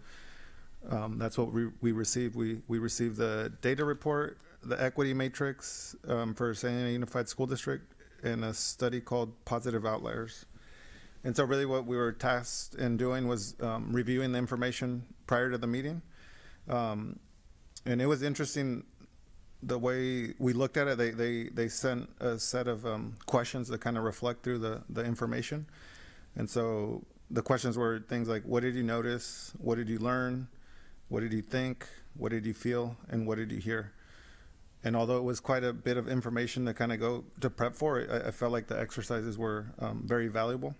that's what we received. We received the data report, the equity matrix for San Diego Unified School District, and a study called Positive Outliers. And so really what we were tasked in doing was reviewing the information prior to the meeting. And it was interesting the way we looked at it. They sent a set of questions that kind of reflect through the information. And so the questions were things like, what did you notice? What did you learn? What did you think? What did you feel? And what did you hear? And although it was quite a bit of information to kind of go to prep for, I felt like the exercises were very valuable,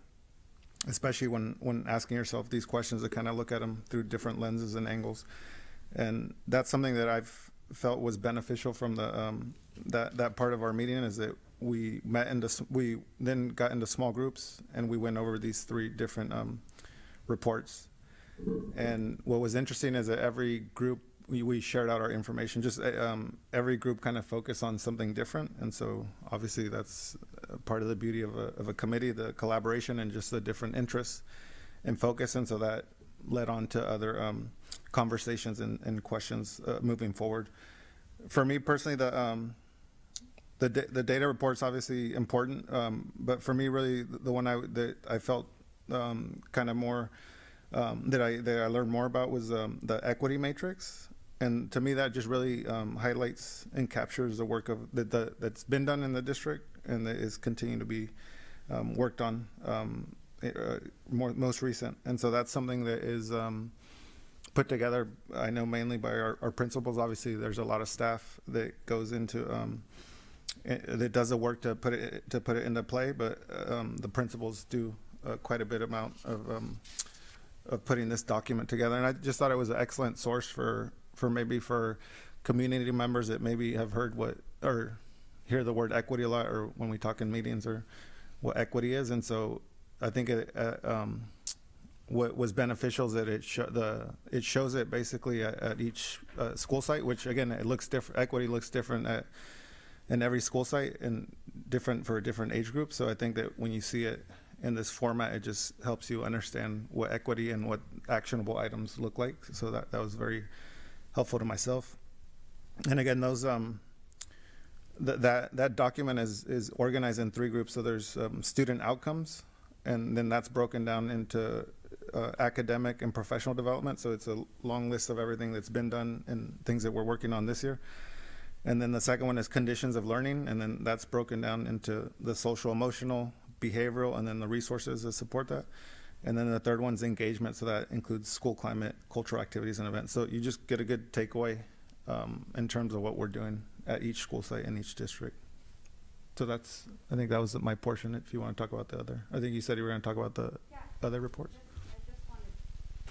especially when asking yourself these questions, to kind of look at them through different lenses and angles. And that's something that I've felt was beneficial from the that part of our meeting, is that we we then got into small groups and we went over these 3 different reports. And what was interesting is that every group we shared out our information. Just every group kind of focused on something different, and so obviously that's part of the beauty of a committee, the collaboration and just the different interests and focus. And so that led on to other conversations and questions moving forward. For me personally, the data report's obviously important, but for me, really, the one that I felt kind of more that I learned more about was the equity matrix. And to me, that just really highlights and captures the work that's been done in the district and that is continuing to be worked on most recent. And so that's something that is put together, I know, mainly by our principals. Obviously, there's a lot of staff that goes into that does the work to put it into play, but the principals do quite a bit amount of putting this document together. And I just thought it was an excellent source for community members that maybe have heard or hear the word equity a lot, or when we talk in meetings, or what equity is. And so I think what was beneficial is that it shows it basically at each school site, which again, it looks different. Equity looks different in every school site and different for different age groups. So I think that when you see it in this format, it just helps you understand what equity and what actionable items look like. So that was very helpful to myself. And again, those that document is organized in 3 groups. So there's student outcomes, and then that's broken down into academic and professional development. So it's a long list of everything that's been done and things that we're working on this year. And then the second one is conditions of learning, and then that's broken down into the social, emotional, behavioral, and then the resources that support that. And then the third one's engagement, so that includes school climate, cultural activities, and events. So you just get a good takeaway in terms of what we're doing at each school site in each district. So I think that was my portion. If you want to talk about the other, I think you said you were going to talk about the other reports.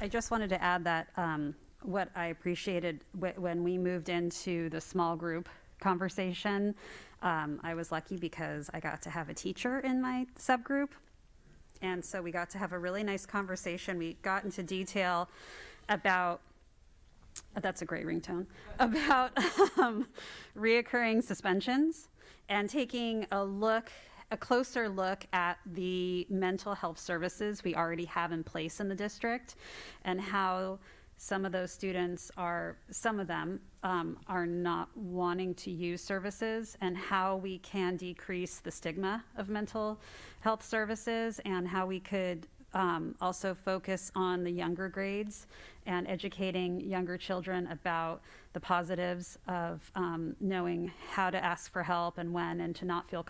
I just wanted to add that what I appreciated when we moved into the small group conversation, I was lucky because I got to have a teacher in my subgroup. And so we got to have a really nice conversation. We got into detail about, that's a great ringtone, about reoccurring suspensions and taking a closer look at the mental health services we already have in place in the district, and how some of those students are not wanting to use services, and how we can decrease the stigma of mental health services, and how we could also focus on the younger grades and educating younger children about the positives of knowing how to ask for help and when, and to not feel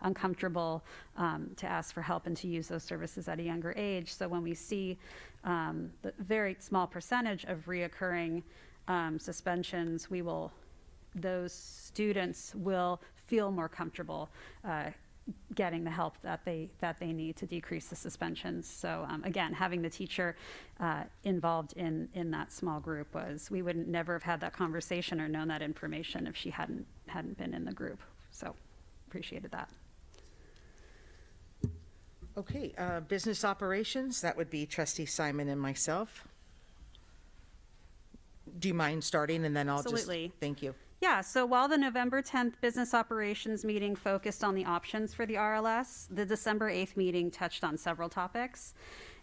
uncomfortable to ask for help and to use those services at a younger age. So when we see the very small percentage of reoccurring suspensions, those students will feel more comfortable getting the help that they need to decrease the suspensions. So again, having the teacher involved in that small group we would never have had that conversation or known that information if she hadn't been in the group. So appreciated that.
Okay, business operations, that would be Trustee Simon and myself. Do you mind starting, and then I'll
Absolutely.
Thank you.
Yeah, so while the November 10th business operations meeting focused on the options for the RLS, the December 8th meeting touched on several topics.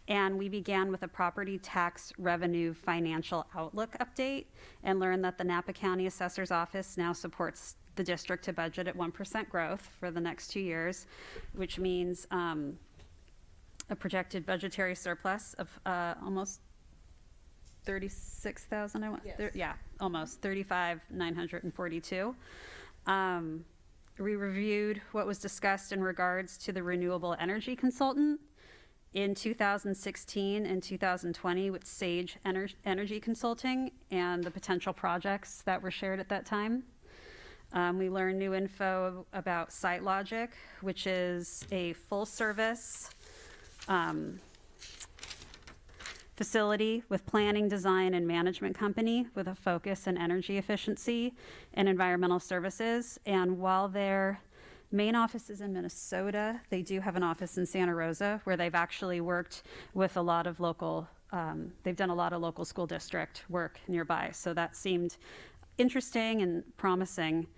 And we began with a property tax revenue financial outlook update, and learned that the Napa County Assessor's Office now supports the district to budget at 1% growth for the next 2 years, which means a projected budgetary surplus of almost 36,000. Almost 35,942. We reviewed what was discussed in regards to the renewable energy consultant in 2016 and 2020 with Sage Energy Consulting and the potential projects that were shared at that time. We learned new info about SiteLogic, which is a full service facility with planning, design, and management company with a focus in energy efficiency and environmental services. And while their main office is in Minnesota, they do have an office in Santa Rosa where they've actually worked with a lot of local, they've done a lot of local school district work nearby. So that seemed interesting and promising.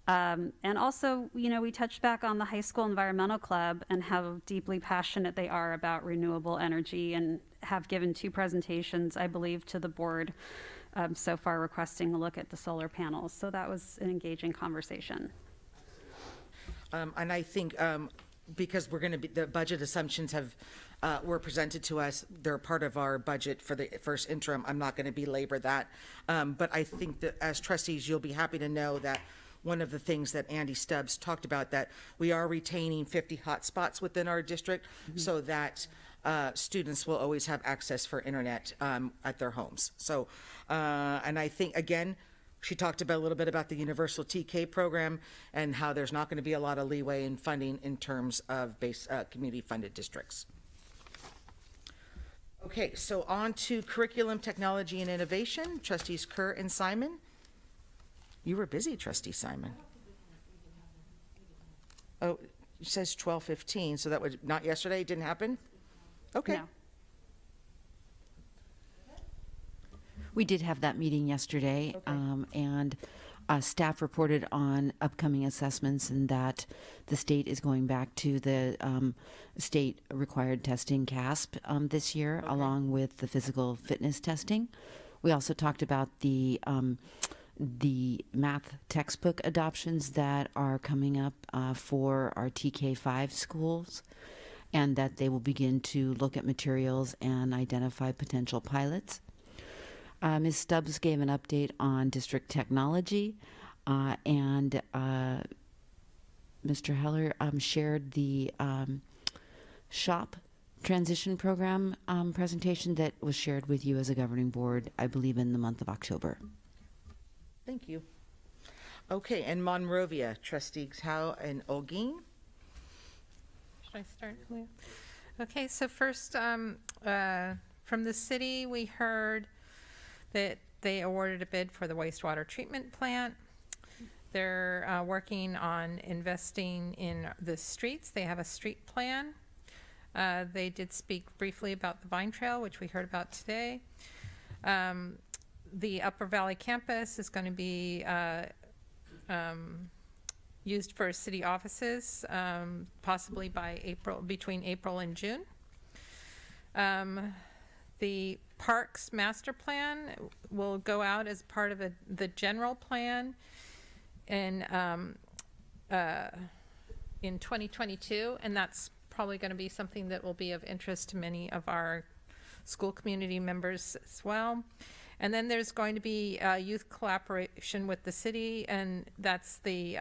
And also, we touched back on the high school environmental club and how deeply passionate they are about renewable energy, and have given 2 presentations, I believe, to the board so far, requesting a look at the solar panels. So that was an engaging conversation.
And I think because the budget assumptions were presented to us, they're part of our budget for the first interim. I'm not going to belabor that. But I think that as trustees, you'll be happy to know that one of the things that Andy Stubbs talked about, that we are retaining 50 hotspots within our district, so that students will always have access for internet at their homes. So, and I think, again, she talked about a little bit about the Universal TK program and how there's not going to be a lot of leeway in funding in terms of community funded districts. Okay, so on to curriculum, technology, and innovation. Trustees Kerr and Simon. You were busy, Trustee Simon. Oh, it says 12:15, so that was not yesterday, didn't happen? Okay.
No.
We did have that meeting yesterday, and staff reported on upcoming assessments and that the state is going back to the state required testing CASP this year, along with the physical fitness testing. We also talked about the math textbook adoptions that are coming up for our TK5 schools, and that they will begin to look at materials and identify potential pilots. Ms. Stubbs gave an update on district technology, and Mr. Heller shared the SHOP transition program presentation that was shared with you as a governing board, I believe, in the month of October.
Thank you. Okay, and Monrovia, Trustees Howe and Olguin.
Should I start, Leah? Okay, so first, from the city, we heard that they awarded a bid for the wastewater treatment plant. They're working on investing in the streets. They have a street plan. They did speak briefly about the Vine Trail, which we heard about today. The Upper Valley campus is going to be used for city offices, possibly by between April and June. The Parks Master Plan will go out as part of the general plan in 2022, and that's probably going to be something that will be of interest to many of our school community members as well. And then there's going to be youth collaboration with the city, and that's the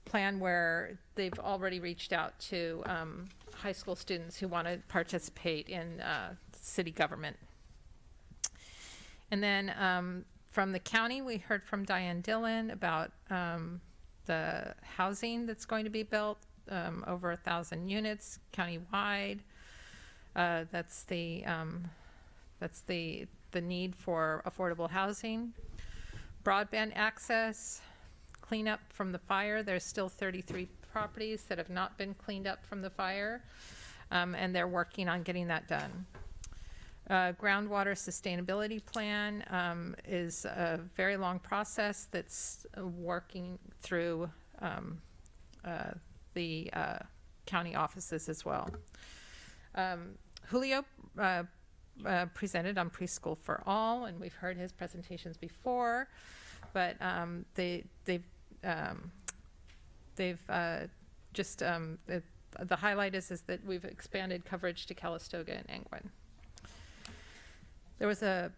plan where they've already reached out to high school students who want to participate in city government. And then from the county, we heard from Diane Dillon about the housing that's going to be built, over 1,000 units countywide. That's the need for affordable housing. Broadband access, cleanup from the fire. There's still 33 properties that have not been cleaned up from the fire, and they're working on getting that done. Groundwater sustainability plan is a very long process that's working through the county offices as well. Julio presented on Preschool for All, and we've heard his presentations before, but the highlight is that we've expanded coverage to Calistoga and Angwin. There was a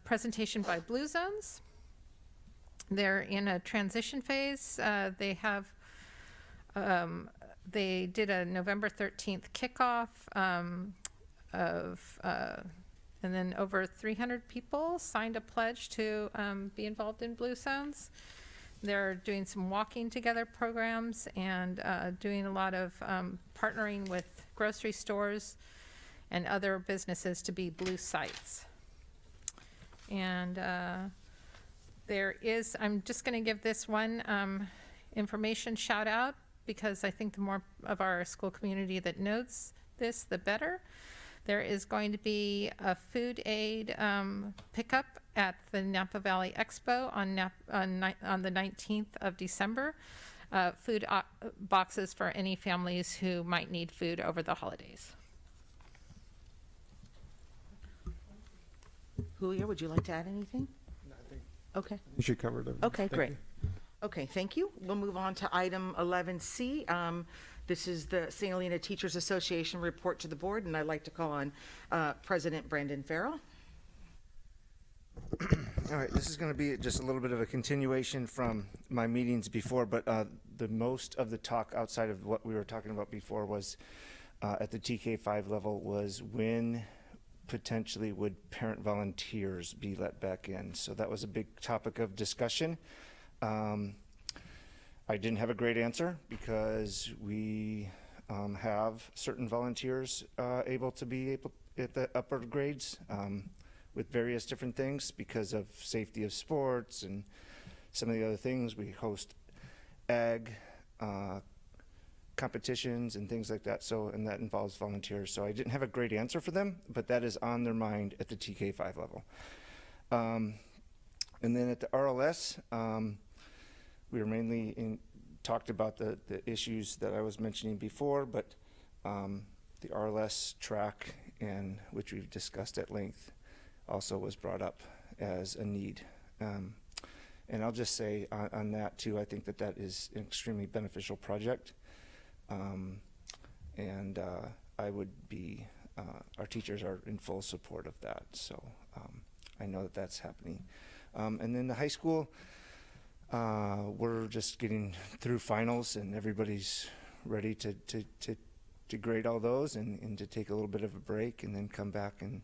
presentation by Blue Zones. They're in a transition phase. They did a November 13th kickoff and then over 300 people signed a pledge to be involved in Blue Zones. They're doing some walking together programs and doing a lot of partnering with grocery stores and other businesses to be blue sites. And I'm just going to give this one information shout out, because I think the more of our school community that knows this, the better. There is going to be a food aid pickup at the Napa Valley Expo on the 19th of December. Food boxes for any families who might need food over the holidays.
Julio, would you like to add anything?
No, I think
Okay.
you should cover everything.
Okay,
Thank
great.
you.
Okay, thank you. We'll move on to item 11C. This is the St. Helena Teachers Association report to the board, and I'd like to call on President Brandon Farrell.
All right, this is going to be just a little bit of a continuation from my meetings before, but the most of the talk outside of what we were talking about before was at the TK5 level was when potentially would parent volunteers be let back in. So that was a big topic of discussion. I didn't have a great answer because we have certain volunteers able to be able at the upper grades with various different things because of safety of sports and some of the other things. We host ag competitions and things like that. So, and that involves volunteers. So I didn't have a great answer for them, but that is on their mind at the TK5 level. And then at the RLS, we were mainly talked about the issues that I was mentioning before, but the RLS track, and which we've discussed at length, also was brought up as a need. And I'll just say on that too, I think that that is an extremely beneficial project. And I would be, our teachers are in full support of that. So I know that that's happening. And then the high school, we're just getting through finals and everybody's ready to grade all those and to take a little bit of a break and then come back and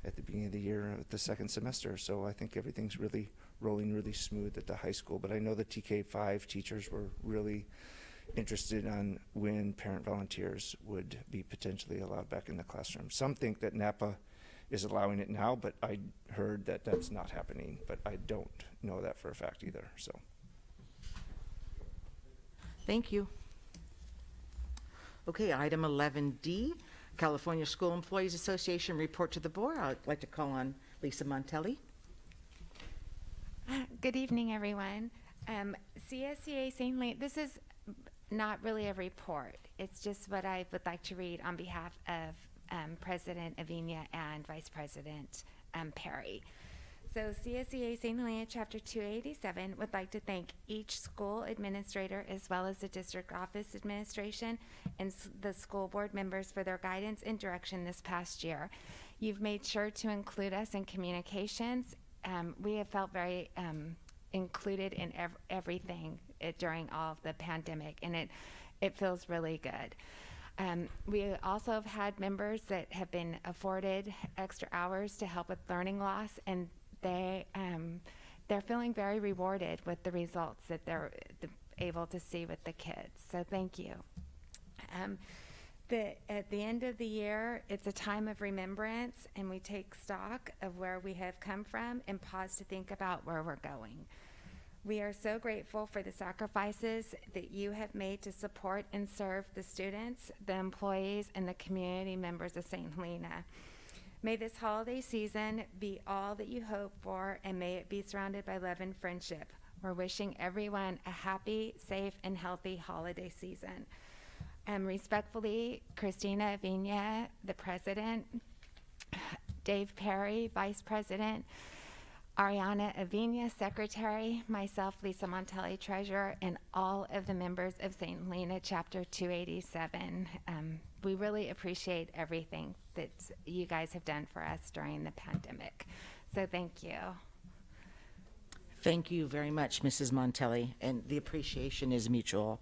at the beginning of the year at the second semester. So I think everything's really rolling really smooth at the high school. But I know the TK5 teachers were really interested on when parent volunteers would be potentially allowed back in the classroom. Some think that Napa is allowing it now, but I heard that that's not happening, but I don't know that for a fact either. So
Thank you. Okay, item 11D, California School Employees Association report to the board. I'd like to call on Lisa Montelli.
Good evening, everyone. CSEA St. Louis, this is not really a report. It's just what I would like to read on behalf of President Avina and Vice President Perry. So CSEA St. Helena Chapter 287 would like to thank each school administrator as well as the district office administration and the school board members for their guidance and direction this past year. You've made sure to include us in communications. We have felt very included in everything during all of the pandemic, and it feels really good. We also have had members that have been afforded extra hours to help with learning loss, and they're feeling very rewarded with the results that they're able to see with the kids. So thank you. At the end of the year, it's a time of remembrance, and we take stock of where we have come from and pause to think about where we're going. We are so grateful for the sacrifices that you have made to support and serve the students, the employees, and the community members of St. Helena. May this holiday season be all that you hope for, and may it be surrounded by love and friendship. We're wishing everyone a happy, safe, and healthy holiday season. Respectfully, Christina Avina, the President, Dave Perry, Vice President, Ariana Avina, Secretary, myself, Lisa Montelli, Treasurer, and all of the members of St. Helena Chapter 287. We really appreciate everything that you guys have done for us during the pandemic. So thank you.
Thank you very much, Mrs. Montelli, and the appreciation is mutual.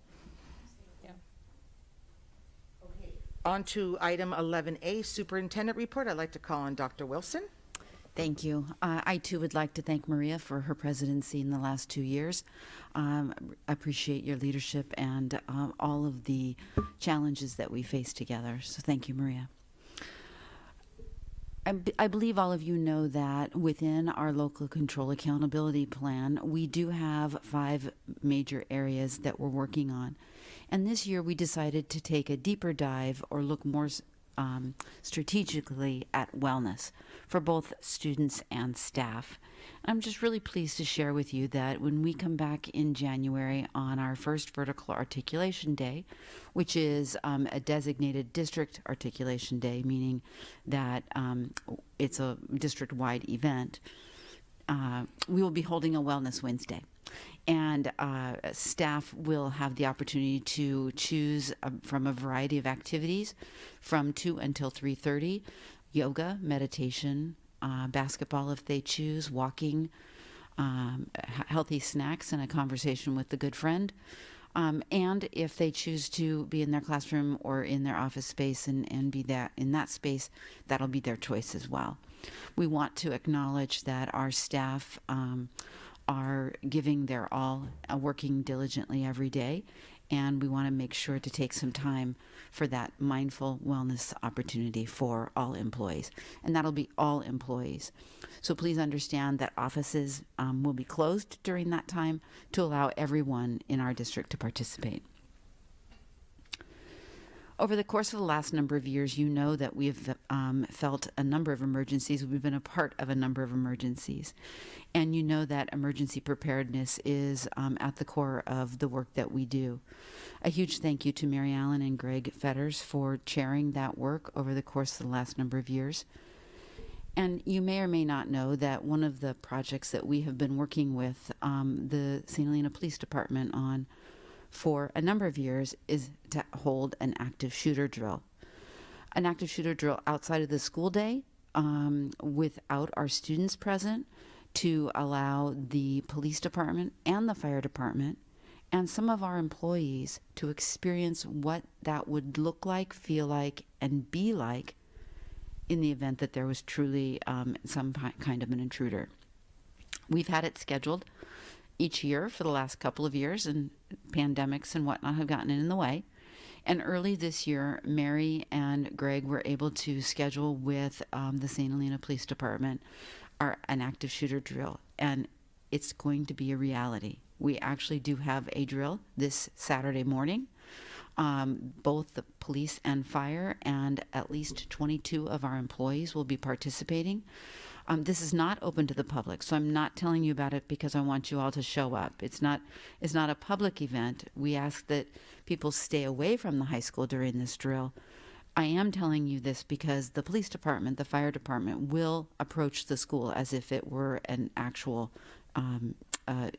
Yeah.
Okay. On to item 11A, Superintendent Report. I'd like to call on Dr. Wilson.
Thank you. I too would like to thank Maria for her presidency in the last 2 years. Appreciate your leadership and all of the challenges that we faced together. So thank you, Maria. I believe all of you know that within our local control accountability plan, we do have 5 major areas that we're working on. And this year we decided to take a deeper dive or look more strategically at wellness for both students and staff. I'm just really pleased to share with you that when we come back in January on our first Vertical Articulation Day, which is a designated district articulation day, meaning that it's a district-wide event, we will be holding a Wellness Wednesday. And staff will have the opportunity to choose from a variety of activities from 2 until 3:30, yoga, meditation, basketball if they choose, walking, healthy snacks, and a conversation with a good friend. And if they choose to be in their classroom or in their office space and be in that space, that'll be their choice as well. We want to acknowledge that our staff are giving their all, working diligently every day, and we want to make sure to take some time for that mindful wellness opportunity for all employees, and that'll be all employees. So please understand that offices will be closed during that time to allow everyone in our district to participate. Over the course of the last number of years, you know that we've felt a number of emergencies. We've been a part of a number of emergencies. And you know that emergency preparedness is at the core of the work that we do. A huge thank you to Mary Allen and Greg Fetters for chairing that work over the course of the last number of years. And you may or may not know that one of the projects that we have been working with the St. Helena Police Department on for a number of years is to hold an active shooter drill. An active shooter drill outside of the school day without our students present, to allow the police department and the fire department and some of our employees to experience what that would look like, feel like, and be like in the event that there was truly some kind of an intruder. We've had it scheduled each year for the last couple of years, and pandemics and whatnot have gotten in the way. And early this year, Mary and Greg were able to schedule with the St. Helena Police Department an active shooter drill, and it's going to be a reality. We actually do have a drill this Saturday morning. Both the police and fire and at least 22 of our employees will be participating. This is not open to the public, so I'm not telling you about it because I want you all to show up. It's not a public event. We ask that people stay away from the high school during this drill. I am telling you this because the police department, the fire department, will approach the school as if it were an actual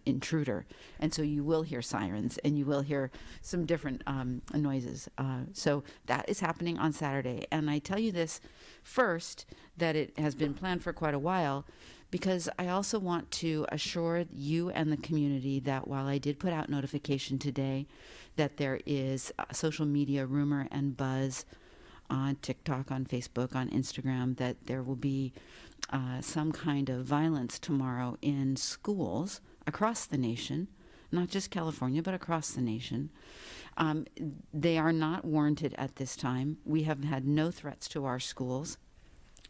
intruder. And so you will hear sirens and you will hear some different noises. So that is happening on Saturday. And I tell you this first, that it has been planned for quite a while, because I also want to assure you and the community that while I did put out notification today that there is social media rumor and buzz on TikTok, on Facebook, on Instagram, that there will be some kind of violence tomorrow in schools across the nation, not just California, but across the nation. They are not warranted at this time. We have had no threats to our schools.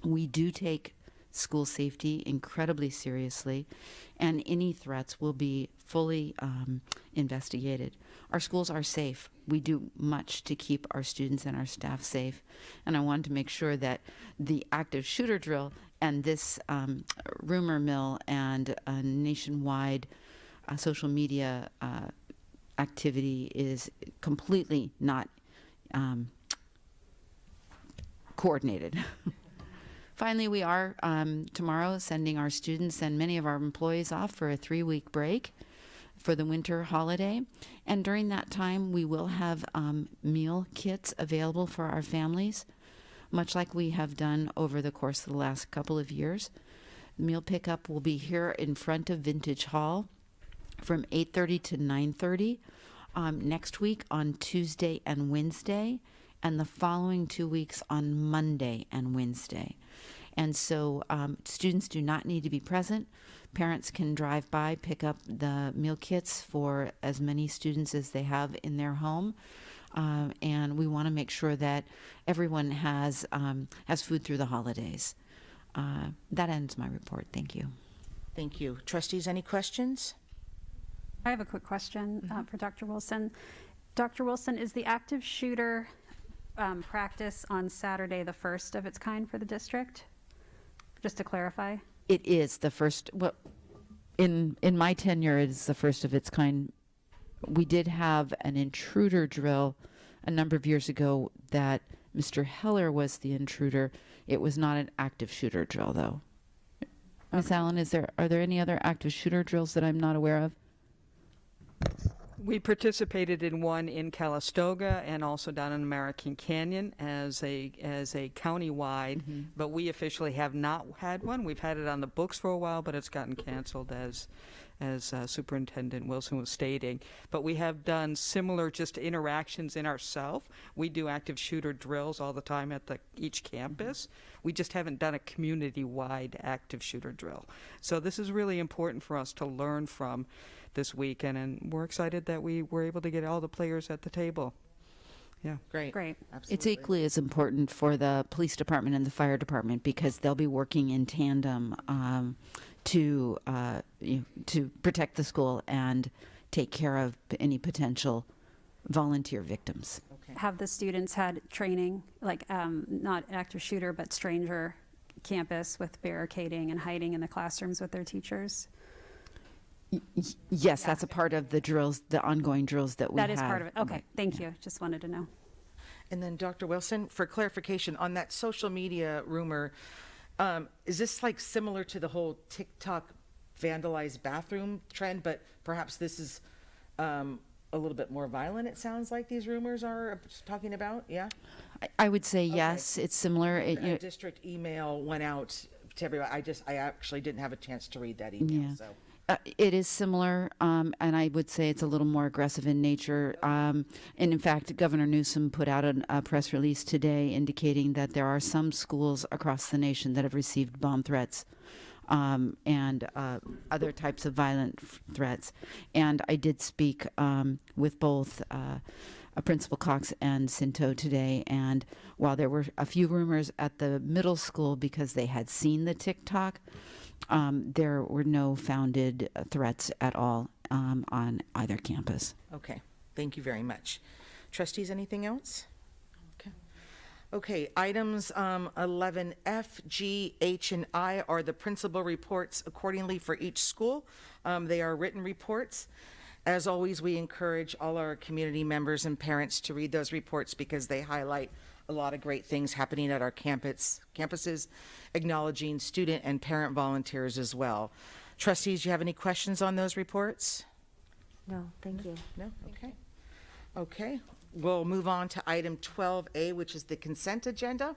We do take school safety incredibly seriously, and any threats will be fully investigated. Our schools are safe. We do much to keep our students and our staff safe, and I wanted to make sure that the active shooter drill and this rumor mill and nationwide social media activity is completely not coordinated. Finally, we are tomorrow sending our students and many of our employees off for a 3-week break for the winter holiday. And during that time, we will have meal kits available for our families, much like we have done over the course of the last couple of years. The meal pickup will be here in front of Vintage Hall from 8:30 to 9:30 next week on Tuesday and Wednesday, and the following 2 weeks on Monday and Wednesday. And so students do not need to be present. Parents can drive by, pick up the meal kits for as many students as they have in their home. And we want to make sure that everyone has food through the holidays. That ends my report. Thank you.
Thank you. Trustees, any questions?
I have a quick question for Dr. Wilson. Dr. Wilson, is the active shooter practice on Saturday the first of its kind for the district? Just to clarify.
It is the first. Well, in my tenure, it is the first of its kind. We did have an intruder drill a number of years ago that Mr. Heller was the intruder. It was not an active shooter drill, though. Ms. Allen, are there any other active shooter drills that I'm not aware of?
We participated in one in Calistoga and also down in American Canyon as a county-wide, but we officially have not had one. We've had it on the books for a while, but it's gotten canceled as Superintendent Wilson was stating. But we have done similar just interactions in ourselves. We do active shooter drills all the time at each campus. We just haven't done a community-wide active shooter drill. So this is really important for us to learn from this weekend, and we're excited that we were able to get all the players at the table. Yeah.
Great.
Great.
Absolutely.
It's equally as important for the police department and the fire department because they'll be working in tandem to protect the school and take care of any potential volunteer victims.
Okay.
Have the students had training, like not active shooter, but stranger campus with barricading and hiding in the classrooms with their teachers?
Yes, that's a part of the drills, the ongoing drills that we have.
That is part of it. Okay, thank you. Just wanted to know.
And then Dr. Wilson, for clarification on that social media rumor, is this like similar to the whole TikTok vandalized bathroom trend, but perhaps this is a little bit more violent, it sounds like these rumors are talking about? Yeah?
I would say yes, it's similar.
A district email went out to everybody. I actually didn't have a chance to read that email.
Yeah.
So.
It is similar, and I would say it's a little more aggressive in nature. And in fact, Governor Newsom put out a press release today indicating that there are some schools across the nation that have received bomb threats and other types of violent threats. And I did speak with both Principal Cox and Cinto today, and while there were a few rumors at the middle school because they had seen the TikTok, there were no founded threats at all on either campus.
Okay, thank you very much. Trustees, anything else? Okay, items 11F, G, H, and I are the principal reports accordingly for each school. They are written reports. As always, we encourage all our community members and parents to read those reports because they highlight a lot of great things happening at our campuses, acknowledging student and parent volunteers as well. Trustees, do you have any questions on those reports?
No, thank you.
No? Okay. Okay, we'll move on to item 12A, which is the consent agenda.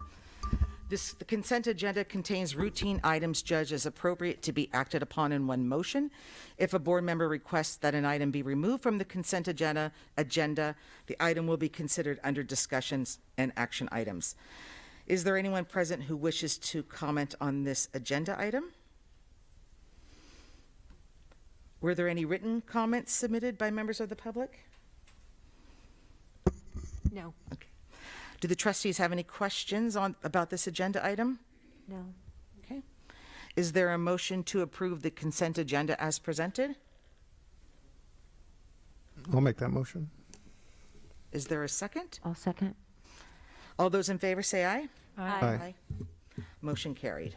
The consent agenda contains routine items judged as appropriate to be acted upon in one motion. If a board member requests that an item be removed from the consent agenda, the item will be considered under discussions and action items. Is there anyone present who wishes to comment on this agenda item? Were there any written comments submitted by members of the public?
No.
Okay. Do the trustees have any questions about this agenda item?
No.
Okay. Is there a motion to approve the consent agenda as presented?
I'll make that motion.
Is there a second?
I'll second.
All those in favor say aye.
Aye.
Motion carried.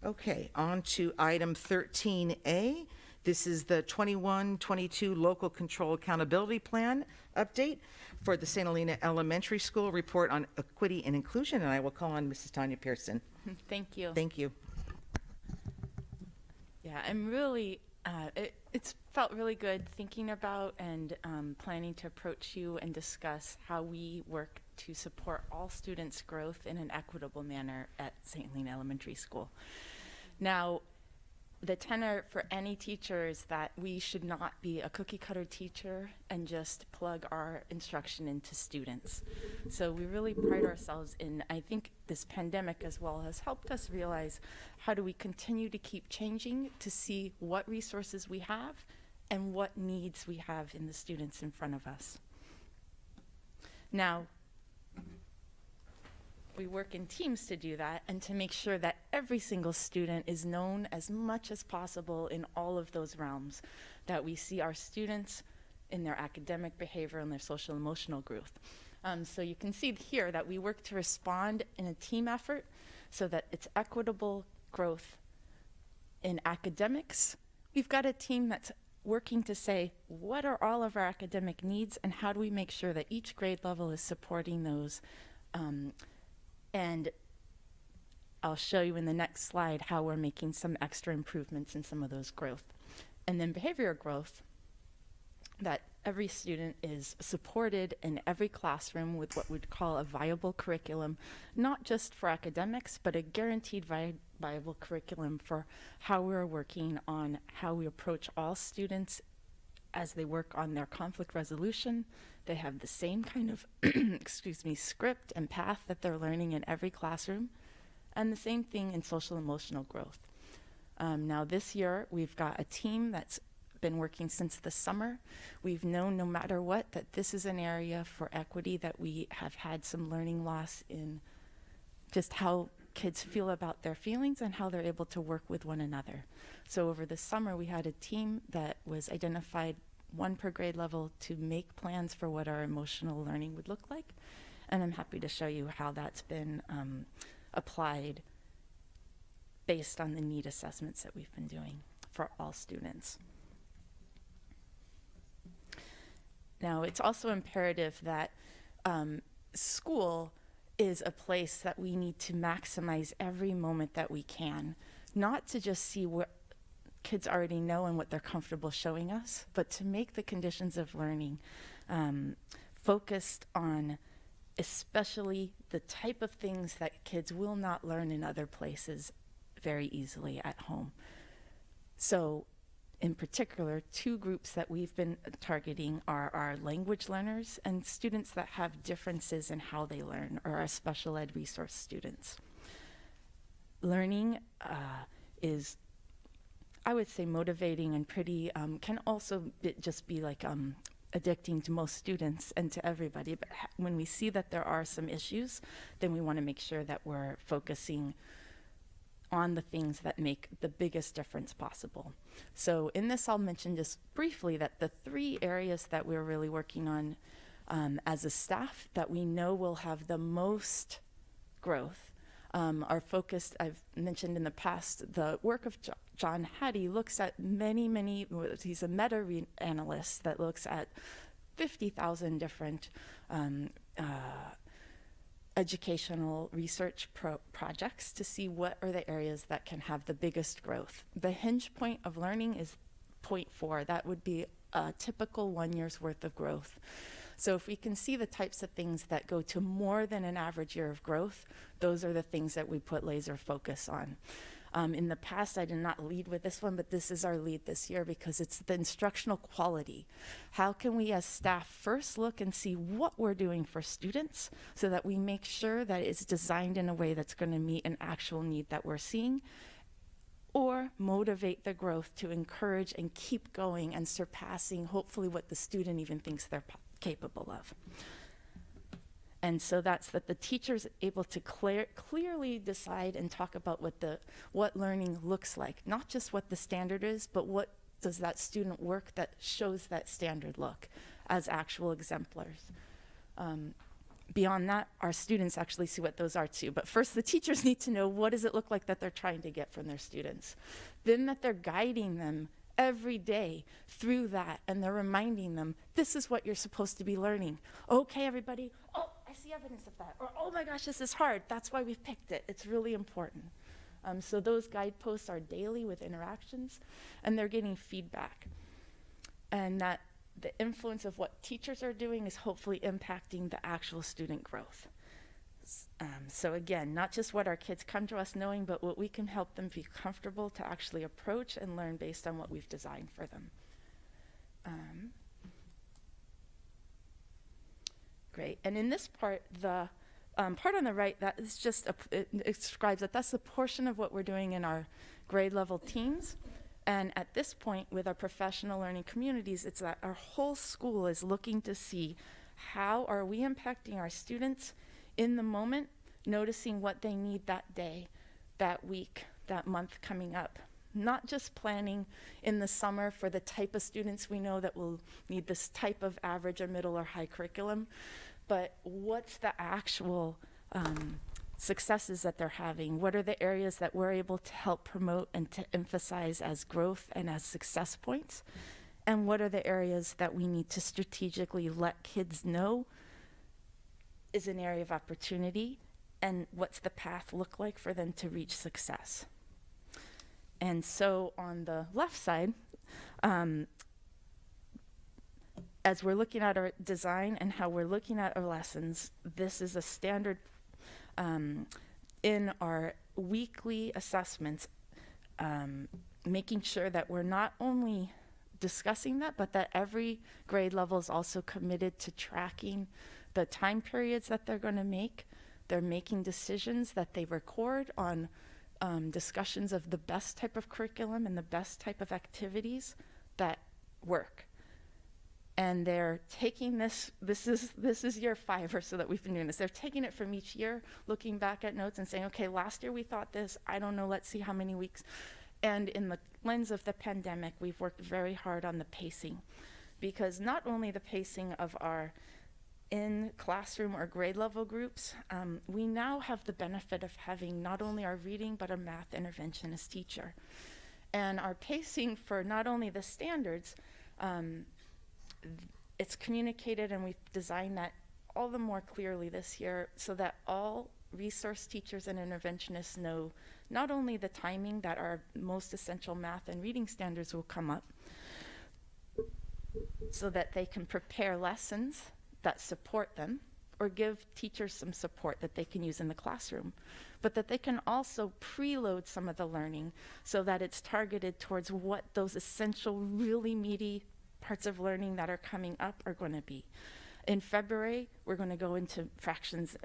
Okay, on to item 13A. This is the 21-22 Local Control Accountability Plan update for the St. Helena Elementary School report on equity and inclusion, and I will call on Mrs. Tanya Pearson.
Thank you.
Thank you.
Yeah, I'm really, it's felt really good thinking about and planning to approach you and discuss how we work to support all students' growth in an equitable manner at St. Helena Elementary School. Now, the tenor for any teacher is that we should not be a cookie cutter teacher and just plug our instruction into students. So we really pride ourselves in, I think this pandemic as well has helped us realize how do we continue to keep changing to see what resources we have and what needs we have in the students in front of us. Now, we work in teams to do that and to make sure that every single student is known as much as possible in all of those realms, that we see our students in their academic behavior and their social emotional growth. So you can see here that we work to respond in a team effort so that it's equitable growth in academics. We've got a team that's working to say, what are all of our academic needs and how do we make sure that each grade level is supporting those and I'll show you in the next slide how we're making some extra improvements in some of those growth. And then behavioral growth that every student is supported in every classroom with what we'd call a viable curriculum, not just for academics, but a guaranteed viable curriculum for how we're working on how we approach all students as they work on their conflict resolution. They have the same kind of script and path that they're learning in every classroom, and the same thing in social emotional growth. Now this year, we've got a team that's been working since the summer. We've known no matter what that this is an area for equity that we have had some learning loss in just how kids feel about their feelings and how they're able to work with one another. So over the summer, we had a team that was identified, one per grade level, to make plans for what our emotional learning would look like. And I'm happy to show you how that's been applied based on the need assessments that we've been doing for all students. Now, it's also imperative that school is a place that we need to maximize every moment that we can, not to just see what kids already know and what they're comfortable showing us, but to make the conditions of learning focused on especially the type of things that kids will not learn in other places very easily at home. So in particular, two groups that we've been targeting are our language learners and students that have differences in how they learn, or our special ed resource students. Learning is, I would say, motivating and pretty, can also just be like addicting to most students and to everybody. But when we see that there are some issues, then we want to make sure that we're focusing on the things that make the biggest difference possible. So in this, I'll mention just briefly that the three areas that we're really working on as a staff that we know will have the most growth are focused. I've mentioned in the past, the work of John Hattie looks at many, he's a meta-analyst that looks at 50,000 different educational research projects to see what are the areas that can have the biggest growth. The hinge point of learning is 0.4. That would be a typical 1 year's worth of growth. So if we can see the types of things that go to more than an average year of growth, those are the things that we put laser focus on. In the past, I did not lead with this one, but this is our lead this year because it's the instructional quality. How can we as staff first look and see what we're doing for students so that we make sure that it's designed in a way that's going to meet an actual need that we're seeing, or motivate the growth to encourage and keep going and surpassing hopefully what the student even thinks they're capable of. And so that's that the teacher's able to clearly decide and talk about what learning looks like, not just what the standard is, but what does that student work that shows that standard look as actual exemplars. Beyond that, our students actually see what those are too. But first, the teachers need to know what does it look like that they're trying to get from their students. Then that they're guiding them every day through that, and they're reminding them, this is what you're supposed to be learning. Okay, everybody, oh, I see evidence of that. Or, oh my gosh, this is hard. That's why we've picked it. It's really important. So those guideposts are daily with interactions, and they're getting feedback. And that the influence of what teachers are doing is hopefully impacting the actual student growth. So again, not just what our kids come to us knowing, but what we can help them be comfortable to actually approach and learn based on what we've designed for them. Great. And in this part, the part on the right, that is just, it describes that that's the portion of what we're doing in our grade level teams. And at this point, with our professional learning communities, it's that our whole school is looking to see how are we impacting our students in the moment, noticing what they need that day, that week, that month coming up. Not just planning in the summer for the type of students we know that will need this type of average or middle or high curriculum, but what's the actual successes that they're having? What are the areas that we're able to help promote and to emphasize as growth and as success points? And what are the areas that we need to strategically let kids know is an area of opportunity, and what's the path look like for them to reach success? And so on the left side, as we're looking at our design and how we're looking at our lessons, this is a standard in our weekly assessments, making sure that we're not only discussing that, but that every grade level is also committed to tracking the time periods that they're going to make. They're making decisions that they record on discussions of the best type of curriculum and the best type of activities that work. And they're taking this is year 5 or so that we've been doing this. They're taking it from each year, looking back at notes and saying, okay, last year we thought this, I don't know, let's see how many weeks. And in the lens of the pandemic, we've worked very hard on the pacing, because not only the pacing of our in classroom or grade level groups, we now have the benefit of having not only our reading, but a math interventionist teacher. And our pacing for not only the standards, it's communicated, and we've designed that all the more clearly this year so that all resource teachers and interventionists know not only the timing that our most essential math and reading standards will come up, so that they can prepare lessons that support them or give teachers some support that they can use in the classroom, but that they can also preload some of the learning so that it's targeted towards what those essential, really meaty parts of learning that are coming up are going to be. In February, we're going to go into fractions,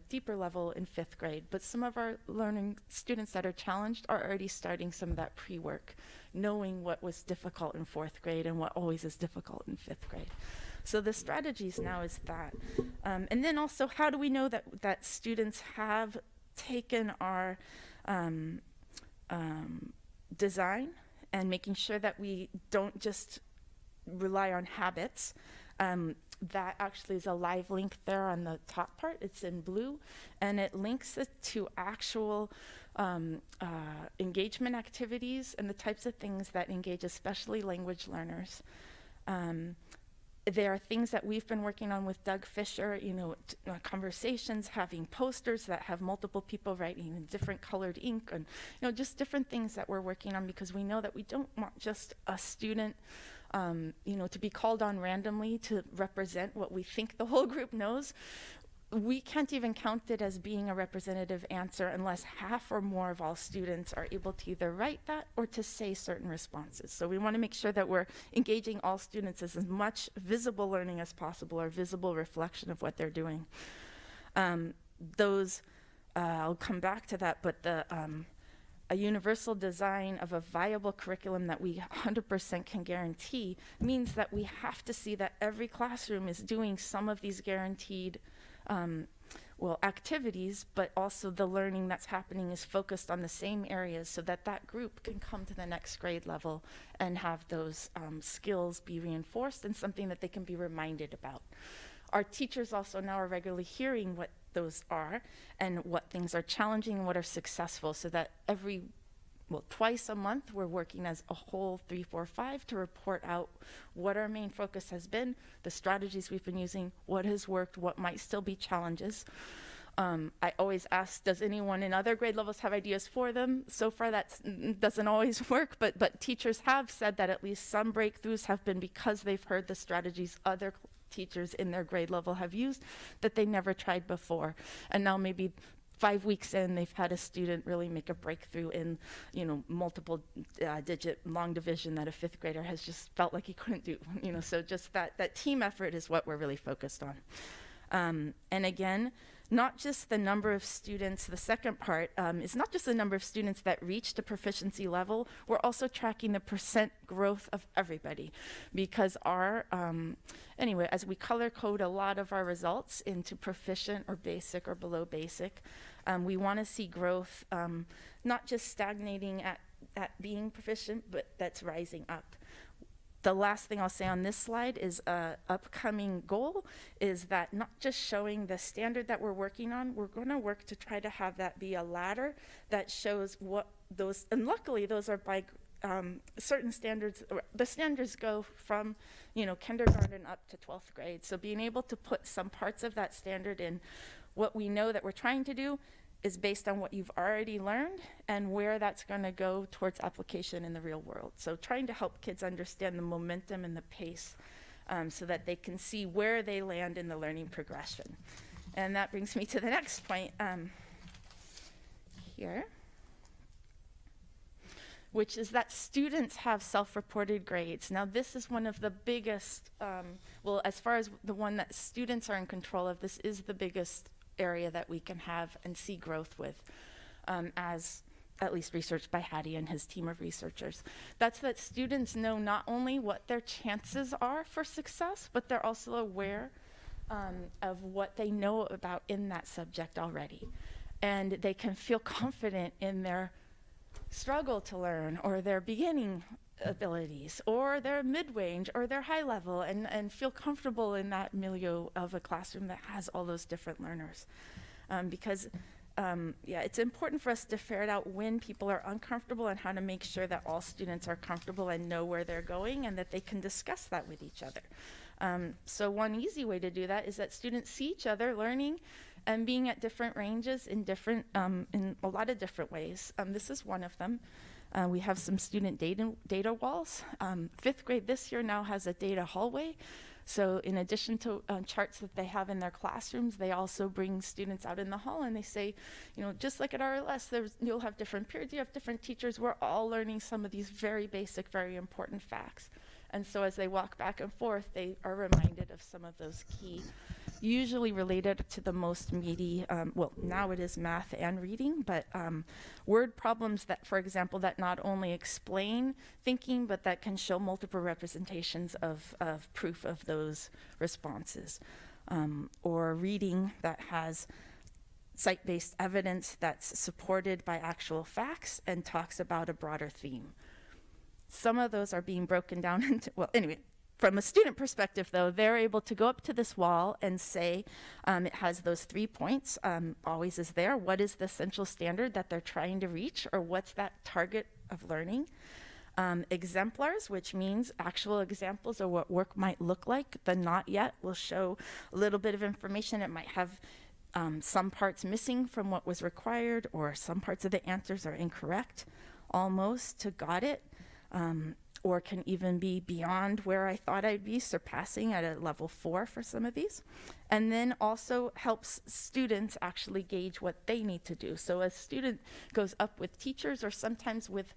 deeper level in 5th grade, but some of our learning students that are challenged are already starting some of that pre-work, knowing what was difficult in 4th grade and what always is difficult in 5th grade. So the strategies now is that. And then also, how do we know that students have taken our design and making sure that we don't just rely on habits? That actually is a live link there on the top part. It's in blue, and it links it to actual engagement activities and the types of things that engage especially language learners. There are things that we've been working on with Doug Fisher, conversations, having posters that have multiple people writing in different colored ink, and just different things that we're working on, because we know that we don't want just a student to be called on randomly to represent what we think the whole group knows. We can't even count it as being a representative answer unless half or more of all students are able to either write that or to say certain responses. So we want to make sure that we're engaging all students as much visible learning as possible, or visible reflection of what they're doing. I'll come back to that, but a universal design of a viable curriculum that we 100% can guarantee means that we have to see that every classroom is doing some of these guaranteed activities, but also the learning that's happening is focused on the same areas, so that that group can come to the next grade level and have those skills be reinforced and something that they can be reminded about. Our teachers also now are regularly hearing what those are and what things are challenging and what are successful, so that twice a month we're working as a whole 3, 4, 5 to report out what our main focus has been, the strategies we've been using, what has worked, what might still be challenges. I always ask, does anyone in other grade levels have ideas for them? So far that doesn't always work, but teachers have said that at least some breakthroughs have been because they've heard the strategies other teachers in their grade level have used that they never tried before. And now maybe 5 weeks in, they've had a student really make a breakthrough in, multiple digit long division that a 5th grader has just felt like he couldn't do. So just that team effort is what we're really focused on. And again, not just the number of students, the second part is not just the number of students that reached a proficiency level, we're also tracking the percent growth of everybody, because as we color code a lot of our results into proficient or basic or below basic, we want to see growth, not just stagnating at being proficient, but that's rising up. The last thing I'll say on this slide is upcoming goal is that not just showing the standard that we're working on, we're going to work to try to have that be a ladder that shows what those, and luckily those are by certain standards. The standards go from kindergarten up to 12th grade. So being able to put some parts of that standard in what we know that we're trying to do is based on what you've already learned and where that's going to go towards application in the real world. So trying to help kids understand the momentum and the pace so that they can see where they land in the learning progression. And that brings me to the next point here, which is that students have self-reported grades. Now, this is one of the biggest, well, as far as the one that students are in control of, this is the biggest area that we can have and see growth with, as at least researched by Hattie and his team of researchers. That's that students know not only what their chances are for success, but they're also aware of what they know about in that subject already. And they can feel confident in their struggle to learn, or their beginning abilities, or their mid-range, or their high level, and feel comfortable in that milieu of a classroom that has all those different learners. Because it's important for us to ferret out when people are uncomfortable and how to make sure that all students are comfortable and know where they're going and that they can discuss that with each other. So one easy way to do that is that students see each other learning and being at different ranges in different, in a lot of different ways. This is one of them. We have some student data walls. 5th grade this year now has a data hallway. So in addition to charts that they have in their classrooms, they also bring students out in the hall and they say, you know, just like at RLS, you'll have different periods, you have different teachers. We're all learning some of these very basic, very important facts. And so as they walk back and forth, they are reminded of some of those key, usually related to the most meaty, well, now it is math and reading, but word problems that, for example, that not only explain thinking, but that can show multiple representations of proof of those responses. Or reading that has site-based evidence that's supported by actual facts and talks about a broader theme. Some of those are being broken down into, well, anyway, from a student perspective, though, they're able to go up to this wall and say, it has those 3 points, always is there. What is the essential standard that they're trying to reach, or what's that target of learning? Exemplars, which means actual examples of what work might look like. The not yet will show a little bit of information. It might have some parts missing from what was required, or some parts of the answers are incorrect, almost to got it. Or can even be beyond where I thought I'd be, surpassing at a level 4 for some of these. And then also helps students actually gauge what they need to do. So a student goes up with teachers, or sometimes with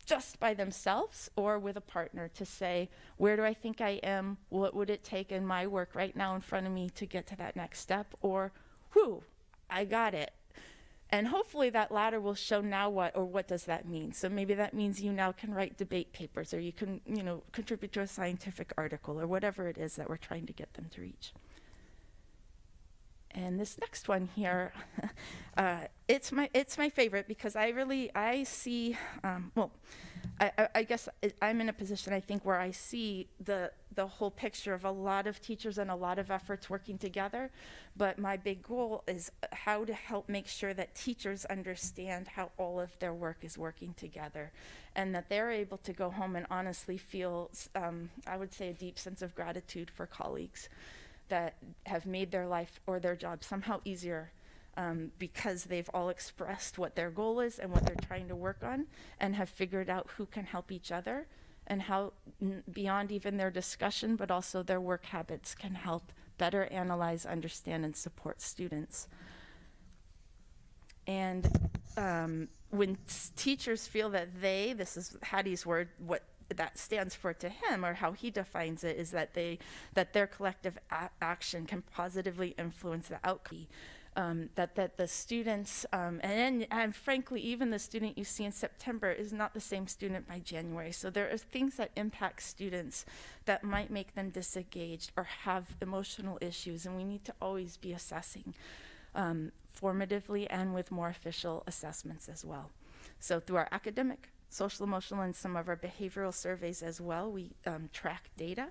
just by themselves or with a partner, to say, where do I think I am? What would it take in my work right now in front of me to get to that next step? Or, whew, I got it. And hopefully that latter will show now what does that mean. So maybe that means you now can write debate papers, or you can, you know, contribute to a scientific article, or whatever it is that we're trying to get them to reach. And this next one here, it's my favorite, because I see, I guess I'm in a position, I think, where I see the whole picture of a lot of teachers and a lot of efforts working together. But my big goal is how to help make sure that teachers understand how all of their work is working together, and that they're able to go home and honestly feel, I would say, a deep sense of gratitude for colleagues that have made their life or their job somehow easier, because they've all expressed what their goal is and what they're trying to work on, and have figured out who can help each other, and how beyond even their discussion, but also their work habits, can help better analyze, understand, and support students. And when teachers feel that this is Hattie's word, what that stands for to him, or how he defines it, is that their collective action can positively influence the outcome. That the students, and frankly, even the student you see in September is not the same student by January. So there are things that impact students that might make them disengaged or have emotional issues, and we need to always be assessing formatively and with more official assessments as well. So through our academic, social, emotional, and some of our behavioral surveys as well, we track data.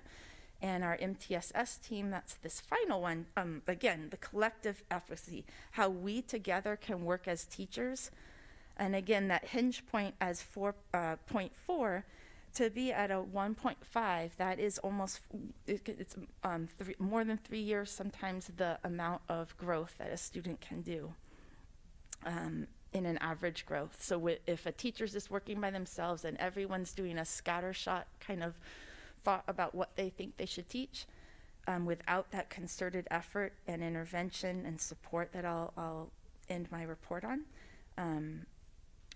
And our MTSS team, that's this final one, again, the collective efficacy, how we together can work as teachers. And again, that hinge point as 4.4, to be at a 1.5, that is almost, it's more than 3 years, sometimes the amount of growth that a student can do in an average growth. So if a teacher's just working by themselves and everyone's doing a scattershot kind of thought about what they think they should teach, without that concerted effort and intervention and support that I'll end my report on.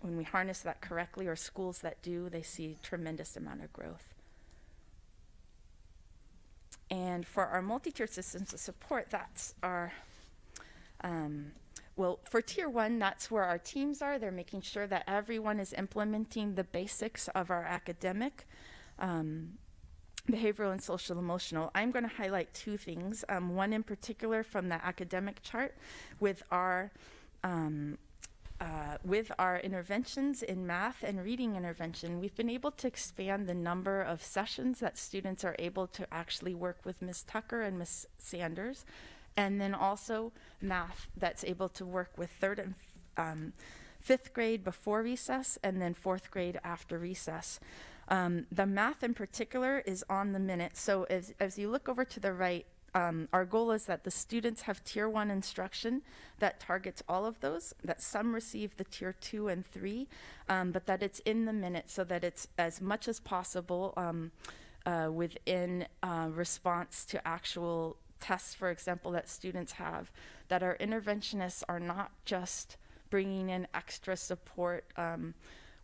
When we harness that correctly, or schools that do, they see a tremendous amount of growth. And for our multi-tiered systems of support, that's our, well, for tier 1, that's where our teams are. They're making sure that everyone is implementing the basics of our academic, behavioral, and social emotional. I'm going to highlight 2 things. One in particular from the academic chart with our interventions in math and reading intervention. We've been able to expand the number of sessions that students are able to actually work with Ms. Tucker and Ms. Sanders, and then also math that's able to work with 3rd and 5th grade before recess, and then 4th grade after recess. The math in particular is on the minute. So as you look over to the right, our goal is that the students have tier 1 instruction that targets all of those, that some receive the tier 2 and 3, but that it's in the minute so that it's as much as possible within response to actual tests, for example, that students have, that our interventionists are not just bringing in extra support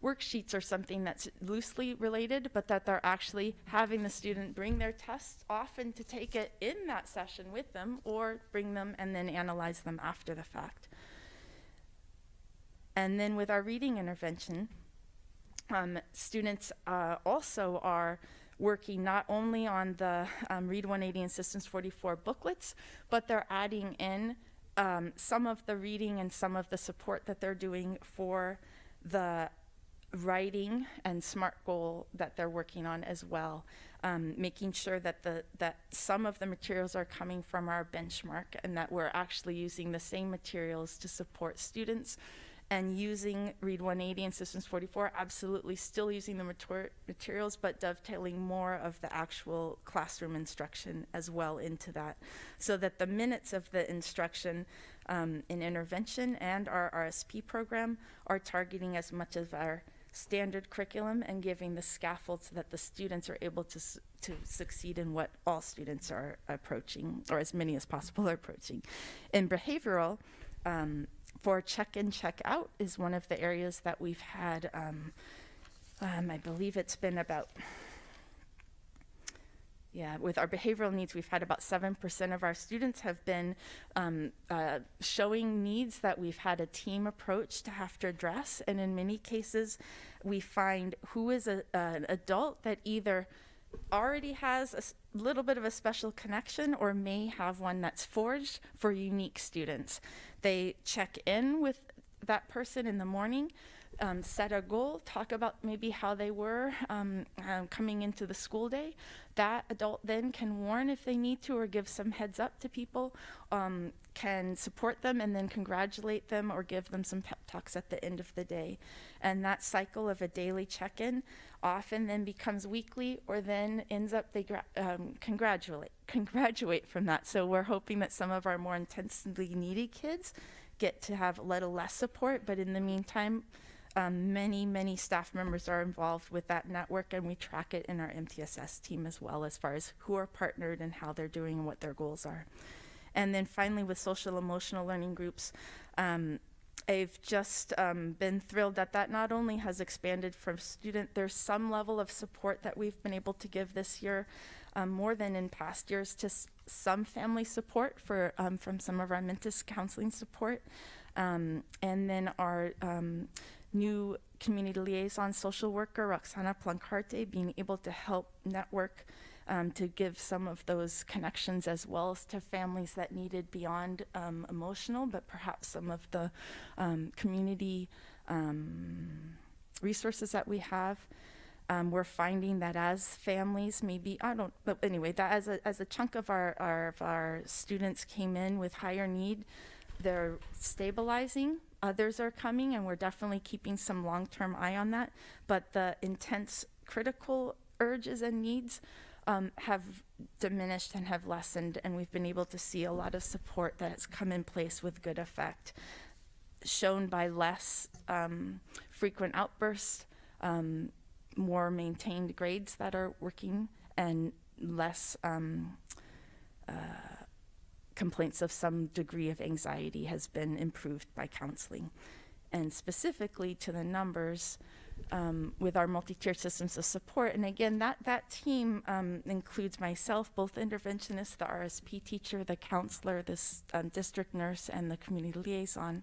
worksheets or something that's loosely related, but that they're actually having the student bring their tests, often to take it in that session with them, or bring them and then analyze them after the fact. And then with our reading intervention, students also are working not only on the Read 180 and Systems 44 booklets, but they're adding in some of the reading and some of the support that they're doing for the writing and SMART goal that they're working on as well, making sure that that some of the materials are coming from our benchmark, and that we're actually using the same materials to support students, and using Read 180 and Systems 44, absolutely still using the materials, but dovetailing more of the actual classroom instruction as well into that, so that the minutes of the instruction in intervention and our RSP program are targeting as much of our standard curriculum and giving the scaffold so that the students are able to succeed in what all students are approaching, or as many as possible are approaching. In behavioral, for check-in, check-out is one of the areas that we've had, I believe it's been about, with our behavioral needs, we've had about 7% of our students have been showing needs that we've had a team approach to have to address. And in many cases, we find who is an adult that either already has a little bit of a special connection or may have one that's forged for unique students. They check in with that person in the morning, set a goal, talk about maybe how they were coming into the school day. That adult then can warn if they need to, or give some heads up to people, can support them and then congratulate them or give them some pep talks at the end of the day. And that cycle of a daily check-in often then becomes weekly, or then ends up they congratulate from that. So we're hoping that some of our more intensely needy kids get to have a little less support, but in the meantime, many staff members are involved with that network, and we track it in our MTSS team as well, as far as who are partnered and how they're doing and what their goals are. And then finally, with social emotional learning groups, I've just been thrilled that not only has expanded from there's some level of support that we've been able to give this year, more than in past years, to some family support for from some of our Mentis counseling support, and then our new community liaison social worker, Roxana Plancarte, being able to help network to give some of those connections as well as to families that needed beyond emotional, but perhaps some of the community resources that we have. We're finding that as families, that as a chunk of our students came in with higher need, they're stabilizing. Others are coming, and we're definitely keeping some long-term eye on that. But the intense critical urges and needs have diminished and have lessened, and we've been able to see a lot of support that has come in place with good effect, shown by less frequent outbursts, more maintained grades that are working and less complaints of some degree of anxiety has been improved by counseling. And specifically to the numbers, with our multi-tiered systems of support. And again, that team includes myself, both interventionists, the RSP teacher, the counselor, this district nurse, and the community liaison.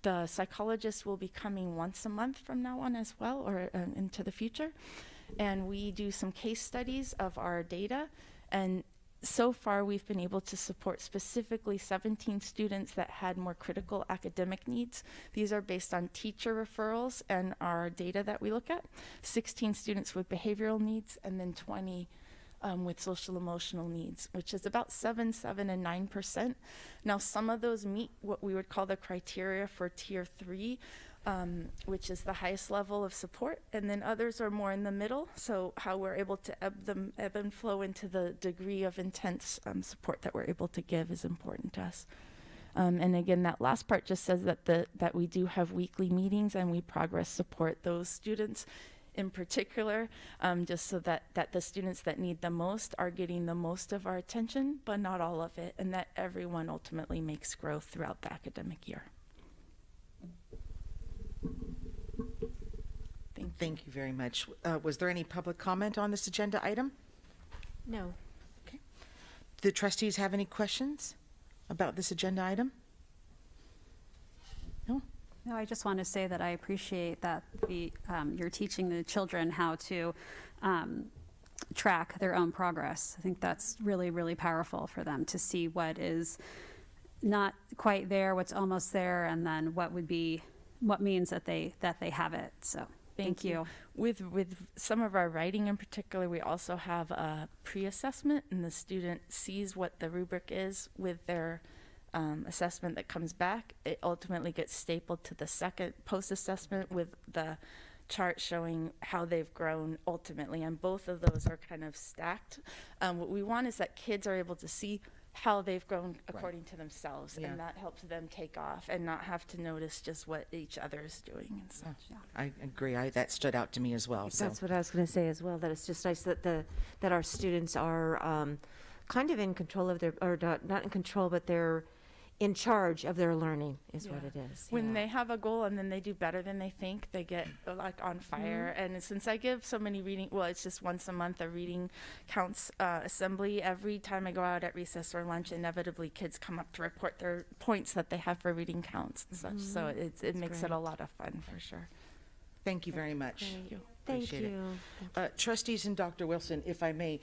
The psychologist will be coming once a month from now on as well, or into the future. And we do some case studies of our data. And so far, we've been able to support specifically 17 students that had more critical academic needs. These are based on teacher referrals and our data that we look at. 16 students with behavioral needs, and then 20 with social emotional needs, which is about 7%, and 9%. Now, some of those meet what we would call the criteria for Tier 3, which is the highest level of support, and then others are more in the middle. So how we're able to ebb and flow into the degree of intense support that we're able to give is important to us. And again, that last part just says that we do have weekly meetings and we progress support those students in particular, just so that the students that need the most are getting the most of our attention, but not all of it, and that everyone ultimately makes growth throughout the academic year.
Thank you very much. Was there any public comment on this agenda item?
No.
Okay. Do the trustees have any questions about this agenda item? No?
No, I just want to say that I appreciate that you're teaching the children how to track their own progress. I think that's really, really powerful for them to see what is not quite there, what's almost there, and then what means that they have it. So thank you.
With some of our writing in particular, we also have a pre-assessment, and the student sees what the rubric is with their assessment that comes back. It ultimately gets stapled to the second post-assessment with the chart showing how they've grown ultimately, and both of those are kind of stacked. What we want is that kids are able to see how they've grown according to themselves, and that helps them take off and not have to notice just what each other is doing and such.
I agree. That stood out to me as well.
That's what I was going to say as well, that it's just nice that our students are kind of in control of not in control, but they're in charge of their learning is what it is.
When they have a goal and then they do better than they think, they get like on fire. And since I give so many it's just once a month a reading counts assembly. Every time I go out at recess or lunch, inevitably kids come up to report their points that they have for reading counts and such. So it makes it a lot of fun for sure.
Thank you very much.
Thank you.
Thank you.
Trustees and Dr. Wilson, if I may,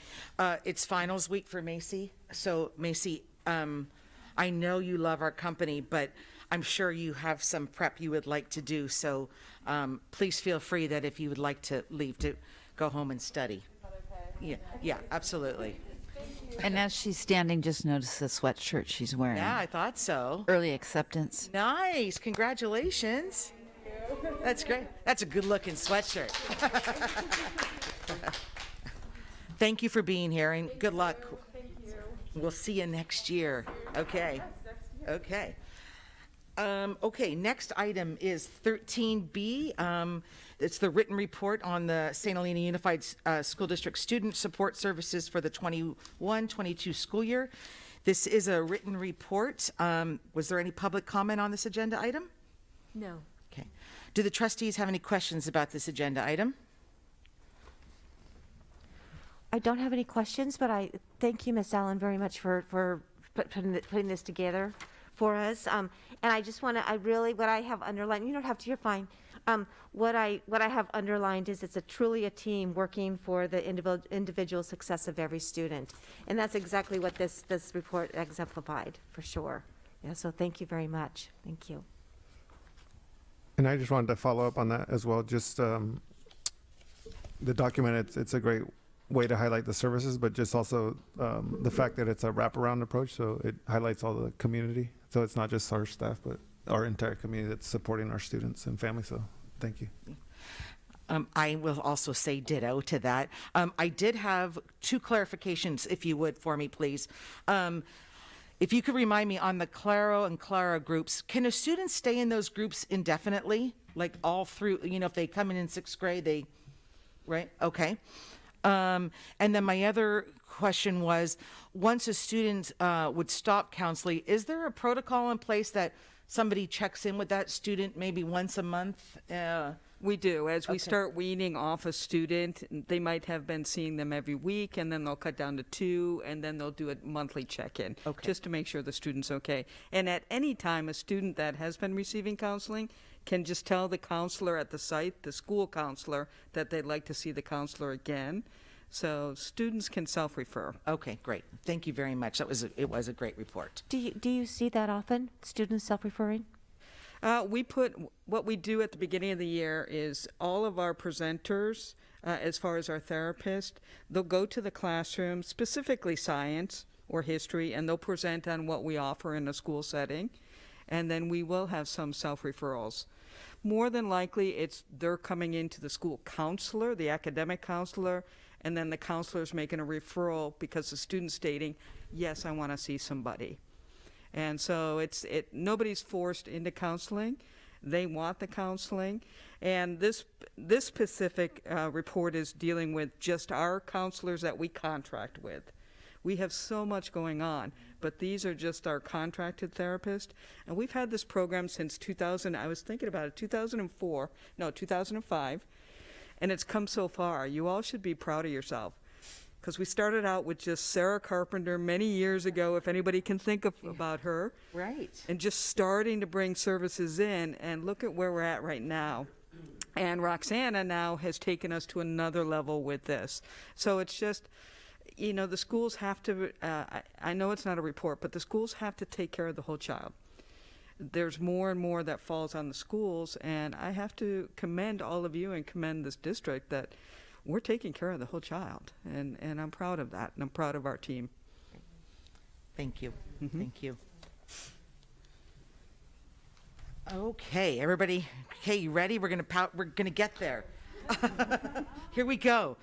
it's finals week for Macy. So Macy, I know you love our company, but I'm sure you have some prep you would like to do. So please feel free that if you would like to leave to go home and study. Yeah, absolutely.
And as she's standing, just notice the sweatshirt she's wearing.
Yeah, I thought so.
Early acceptance.
Nice. Congratulations. That's great. That's a good looking sweatshirt. Thank you for being here and good luck. We'll see you next year. Okay. Okay. Okay, next item is 13B. It's the written report on the St. Helena Unified School District Student Support Services for the 21-22 school year. This is a written report. Was there any public comment on this agenda item?
No.
Okay. Do the trustees have any questions about this agenda item?
I don't have any questions, but I thank you, Ms. Allen, very much for putting this together for us. And I just want to, what I have underlined, you don't have to, you're fine. What I have underlined is it's truly a team working for the individual success of every student. And that's exactly what this report exemplified, for sure. Yeah, so thank you very much. Thank you.
And I just wanted to follow up on that as well. Just the document, it's a great way to highlight the services, but just also the fact that it's a wraparound approach, so it highlights all the community. So it's not just our staff, but our entire community that's supporting our students and families. So thank you.
I will also say ditto to that. I did have 2 clarifications, if you would, for me, please. If you could remind me on the Claro and Clara groups, can a student stay in those groups indefinitely? Like all through, if they come in 6th grade, right? Okay. And then my other question was, once a student would stop counseling, is there a protocol in place that somebody checks in with that student maybe once a month?
We do. As we
Okay.
start weaning off a student, they might have been seeing them every week, and then they'll cut down to 2, and then they'll do a monthly check-in, just to make sure the student's okay. And at any time, a student that has been receiving counseling can just tell the counselor at the site, the school counselor, that they'd like to see the counselor again. So students can self-refer.
Okay, great. Thank you very much. It was a great report.
Do you see that often, students self-referring?
What we do at the beginning of the year is all of our presenters, as far as our therapists, they'll go to the classroom, specifically science or history, and they'll present on what we offer in a school setting. And then we will have some self-referrals. More than likely, they're coming into the school counselor, the academic counselor, and then the counselor's making a referral because the student's stating, yes, I want to see somebody. And so nobody's forced into counseling. They want the counseling. And this specific report is dealing with just our counselors that we contract with. We have so much going on, but these are just our contracted therapists. And we've had this program since 2000. I was thinking about it, 2005. And it's come so far. You all should be proud of yourself. Because we started out with just Sarah Carpenter many years ago, if anybody can think about her.
Right.
And just starting to bring services in, and look at where we're at right now. And Roxana now has taken us to another level with this. So it's just, the schools have to, I know it's not a report, but the schools have to take care of the whole child. There's more and more that falls on the schools, and I have to commend all of you and commend this district that we're taking care of the whole child, and I'm proud of that, and I'm proud of our team.
Thank you. Thank you. Okay, everybody. Okay, you ready? We're gonna get there. Here we go.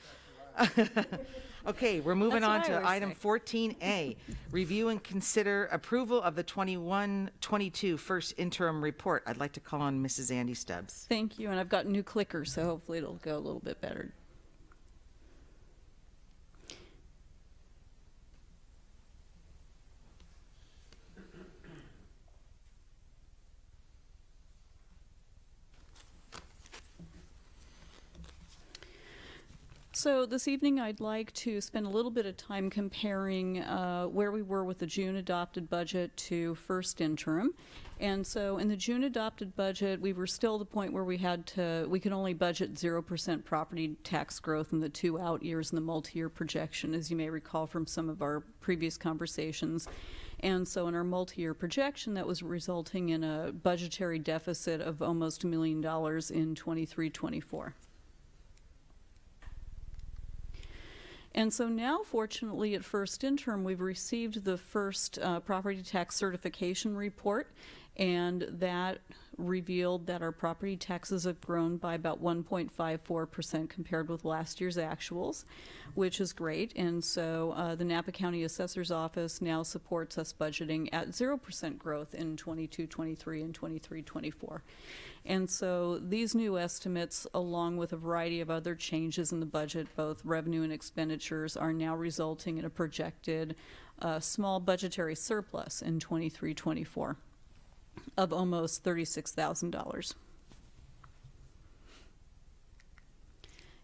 Okay, we're moving on to item 14A, review and consider approval of the 21-22 first interim report. I'd like to call on Mrs. Andy Stubbs.
Thank you, and I've got new clickers, so hopefully it'll go a little bit better. So this evening I'd like to spend a little bit of time comparing where we were with the June adopted budget to first interim. And so in the June adopted budget, we were still at the point where we could only budget 0% property tax growth in the 2 out years in the multi-year projection, as you may recall from some of our previous conversations. And so in our multi-year projection, that was resulting in a budgetary deficit of almost $1 million in 23-24. And so now, fortunately, at first interim, we've received the first property tax certification report, and that revealed that our property taxes have grown by about 1.54% compared with last year's actuals, which is great. And so the Napa County Assessor's Office now supports us budgeting at 0% growth in 22-23 and 23-24. And so these new estimates, along with a variety of other changes in the budget, both revenue and expenditures, are now resulting in a projected small budgetary surplus in 23-24 of almost $36,000.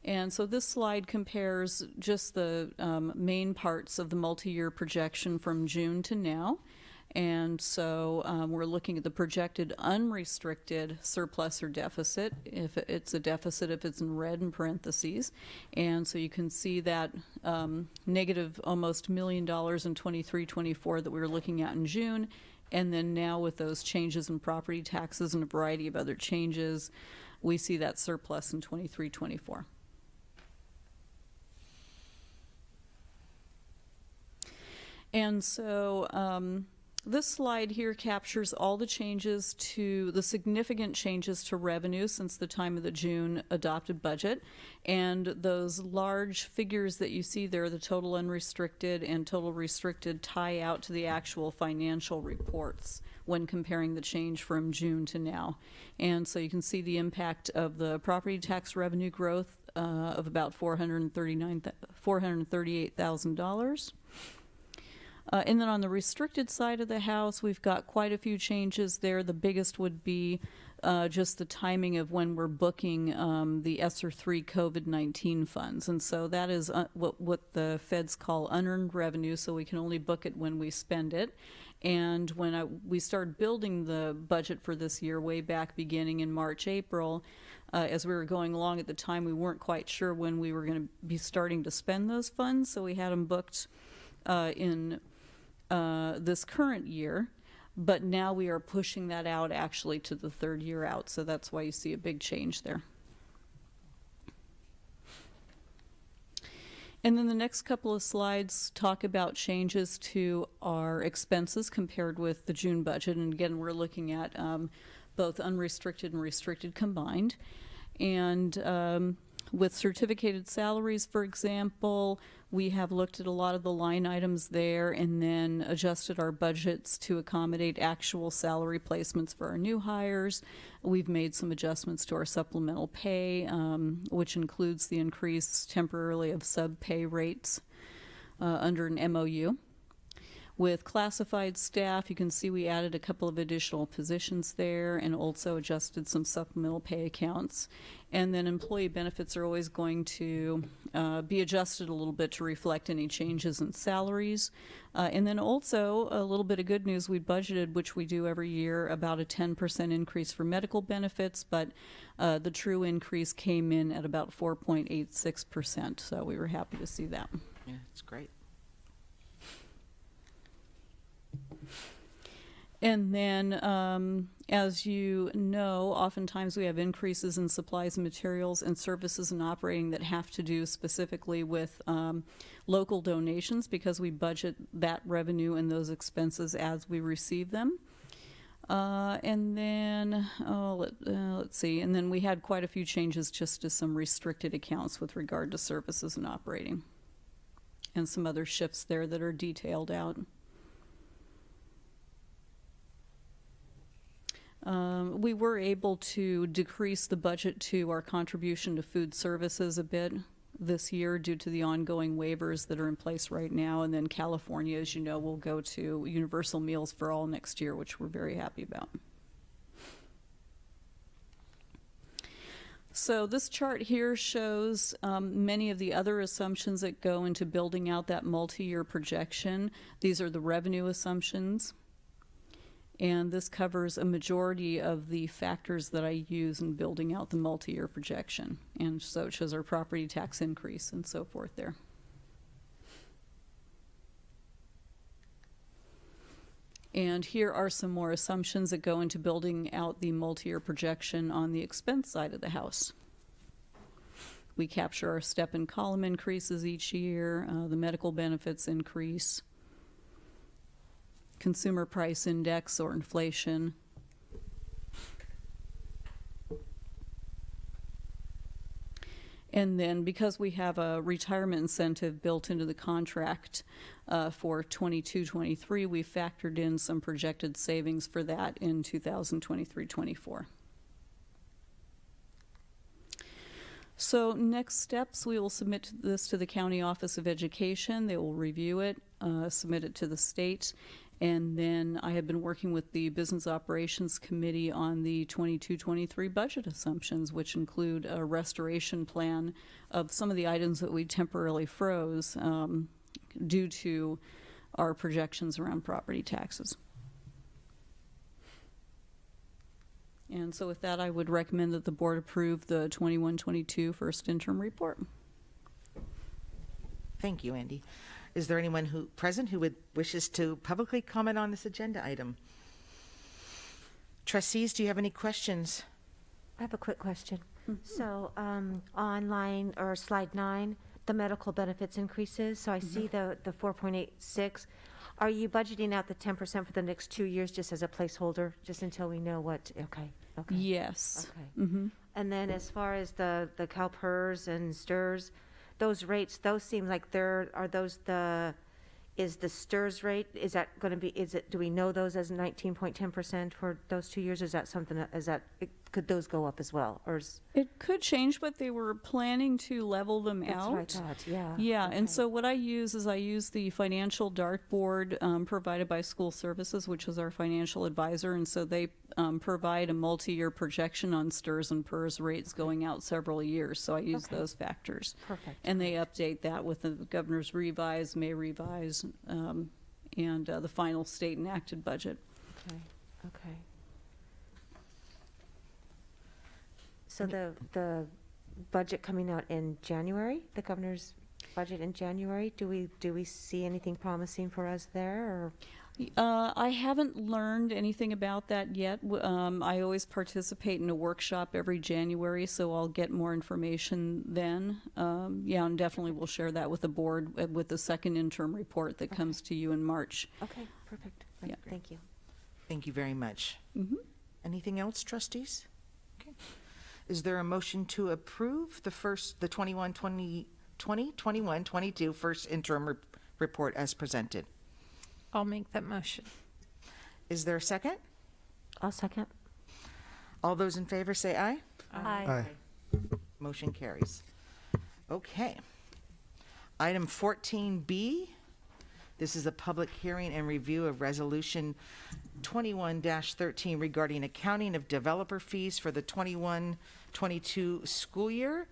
And so this slide compares just the main parts of the multi-year projection from June to now. And so we're looking at the projected unrestricted surplus or deficit, if it's a deficit, if it's in red in parentheses. And so you can see that negative almost $1 million in 23-24 that we were looking at in June. And then now with those changes in property taxes and a variety of other changes, we see that surplus in 23-24. And so This slide here captures all the changes to the significant changes to revenue since the time of the June adopted budget. And those large figures that you see there, the total unrestricted and total restricted, tie out to the actual financial reports when comparing the change from June to now. And so you can see the impact of the property tax revenue growth of about $438,000. And then on the restricted side of the house, we've got quite a few changes there. The biggest would be just the timing of when we're booking the ESSER 3 COVID-19 funds. And so that is what the feds call unearned revenue, so we can only book it when we spend it. And when we started building the budget for this year way back beginning in March, April, as we were going along at the time, we weren't quite sure when we were going to be starting to spend those funds, so we had them booked in this current year, but now we are pushing that out actually to the third year out, so that's why you see a big change there. And then the next couple of slides talk about changes to our expenses compared with the June budget, and again we're looking at both unrestricted and restricted combined. And with certificated salaries, for example, we have looked at a lot of the line items there and then adjusted our budgets to accommodate actual salary placements for our new hires. We've made some adjustments to our supplemental pay, which includes the increase temporarily of sub-pay rates under an MOU. With classified staff, you can see we added a couple of additional positions there and also adjusted some supplemental pay accounts. And then employee benefits are always going to be adjusted a little bit to reflect any changes in salaries. And then also a little bit of good news, we budgeted, which we do every year, about a 10% increase for medical benefits, but the true increase came in at about 4.86%. So we were happy to see that.
Yeah, it's great.
And then, as you know, oftentimes we have increases in supplies and materials and services and operating that have to do specifically with local donations because we budget that revenue and those expenses as we receive them. And then, let's see, and then we had quite a few changes just to some restricted accounts with regard to services and operating. And some other shifts there that are detailed out. We were able to decrease the budget to our contribution to food services a bit this year due to the ongoing waivers that are in place right now. And then California, as you know, will go to universal meals for all next year, which we're very happy about. So this chart here shows many of the other assumptions that go into building out that multi-year projection. These are the revenue assumptions. And this covers a majority of the factors that I use in building out the multi-year projection. And so it shows our property tax increase and so forth there. And here are some more assumptions that go into building out the multi-year projection on the expense side of the house. We capture our step and column increases each year, the medical benefits increase, consumer price index or inflation. And then because we have a retirement incentive built into the contract for 22-23, we factored in some projected savings for that in 2023-24. So next steps, we will submit this to the County Office of Education. They will review it, submit it to the state. And then I have been working with the Business Operations Committee on the 22-23 budget assumptions, which include a restoration plan of some of the items that we temporarily froze due to our projections around property taxes. And so with that, I would recommend that the board approve the 21-22 first interim report.
Thank you, Andy. Is there anyone present who wishes to publicly comment on this agenda item? Trustees, do you have any questions?
I have a quick question. So on line or slide 9, the medical benefits increases. So I see the 4.86. Are you budgeting out the 10% for the next 2 years just as a placeholder, just until we know what, okay, okay.
Yes.
Okay.
Mm-hmm.
And then as far as the CalPERS and STRS, those rates, those seem like is the STRS rate, is that going to be, do we know those as 19.10% for those 2 years? Is that something, could those go up as well? Or
It could change, but they were planning to level them
that's
out.
what I thought, yeah.
Yeah,
Okay.
and so what I use the financial dartboard provided by School Services, which is our financial advisor, and so they provide a multi-year projection on STRS and PERS rates going out several years, so I use those factors.
Perfect.
And they update that with the governor's revise, May revise, and the final state enacted budget.
Okay, okay. So the budget coming out in January, the governor's budget in January, do we see anything promising for us there, or?
I haven't learned anything about that yet. I always participate in a workshop every January, so I'll get more information then. Yeah, and definitely we'll share that with the board with the second interim report that comes to you in March.
Okay, perfect. Right,
Yeah.
thank you.
Thank you very much.
Mm-hmm.
Anything else, trustees? Okay. Is there a motion to approve the 2021-22 first interim report as presented?
I'll make that motion.
Is there a second?
I'll second.
All those in favor say aye.
Aye.
Motion carries. Okay. Item 14B. This is a public hearing and review of Resolution 21-13 regarding accounting of developer fees for the 21-22 school year.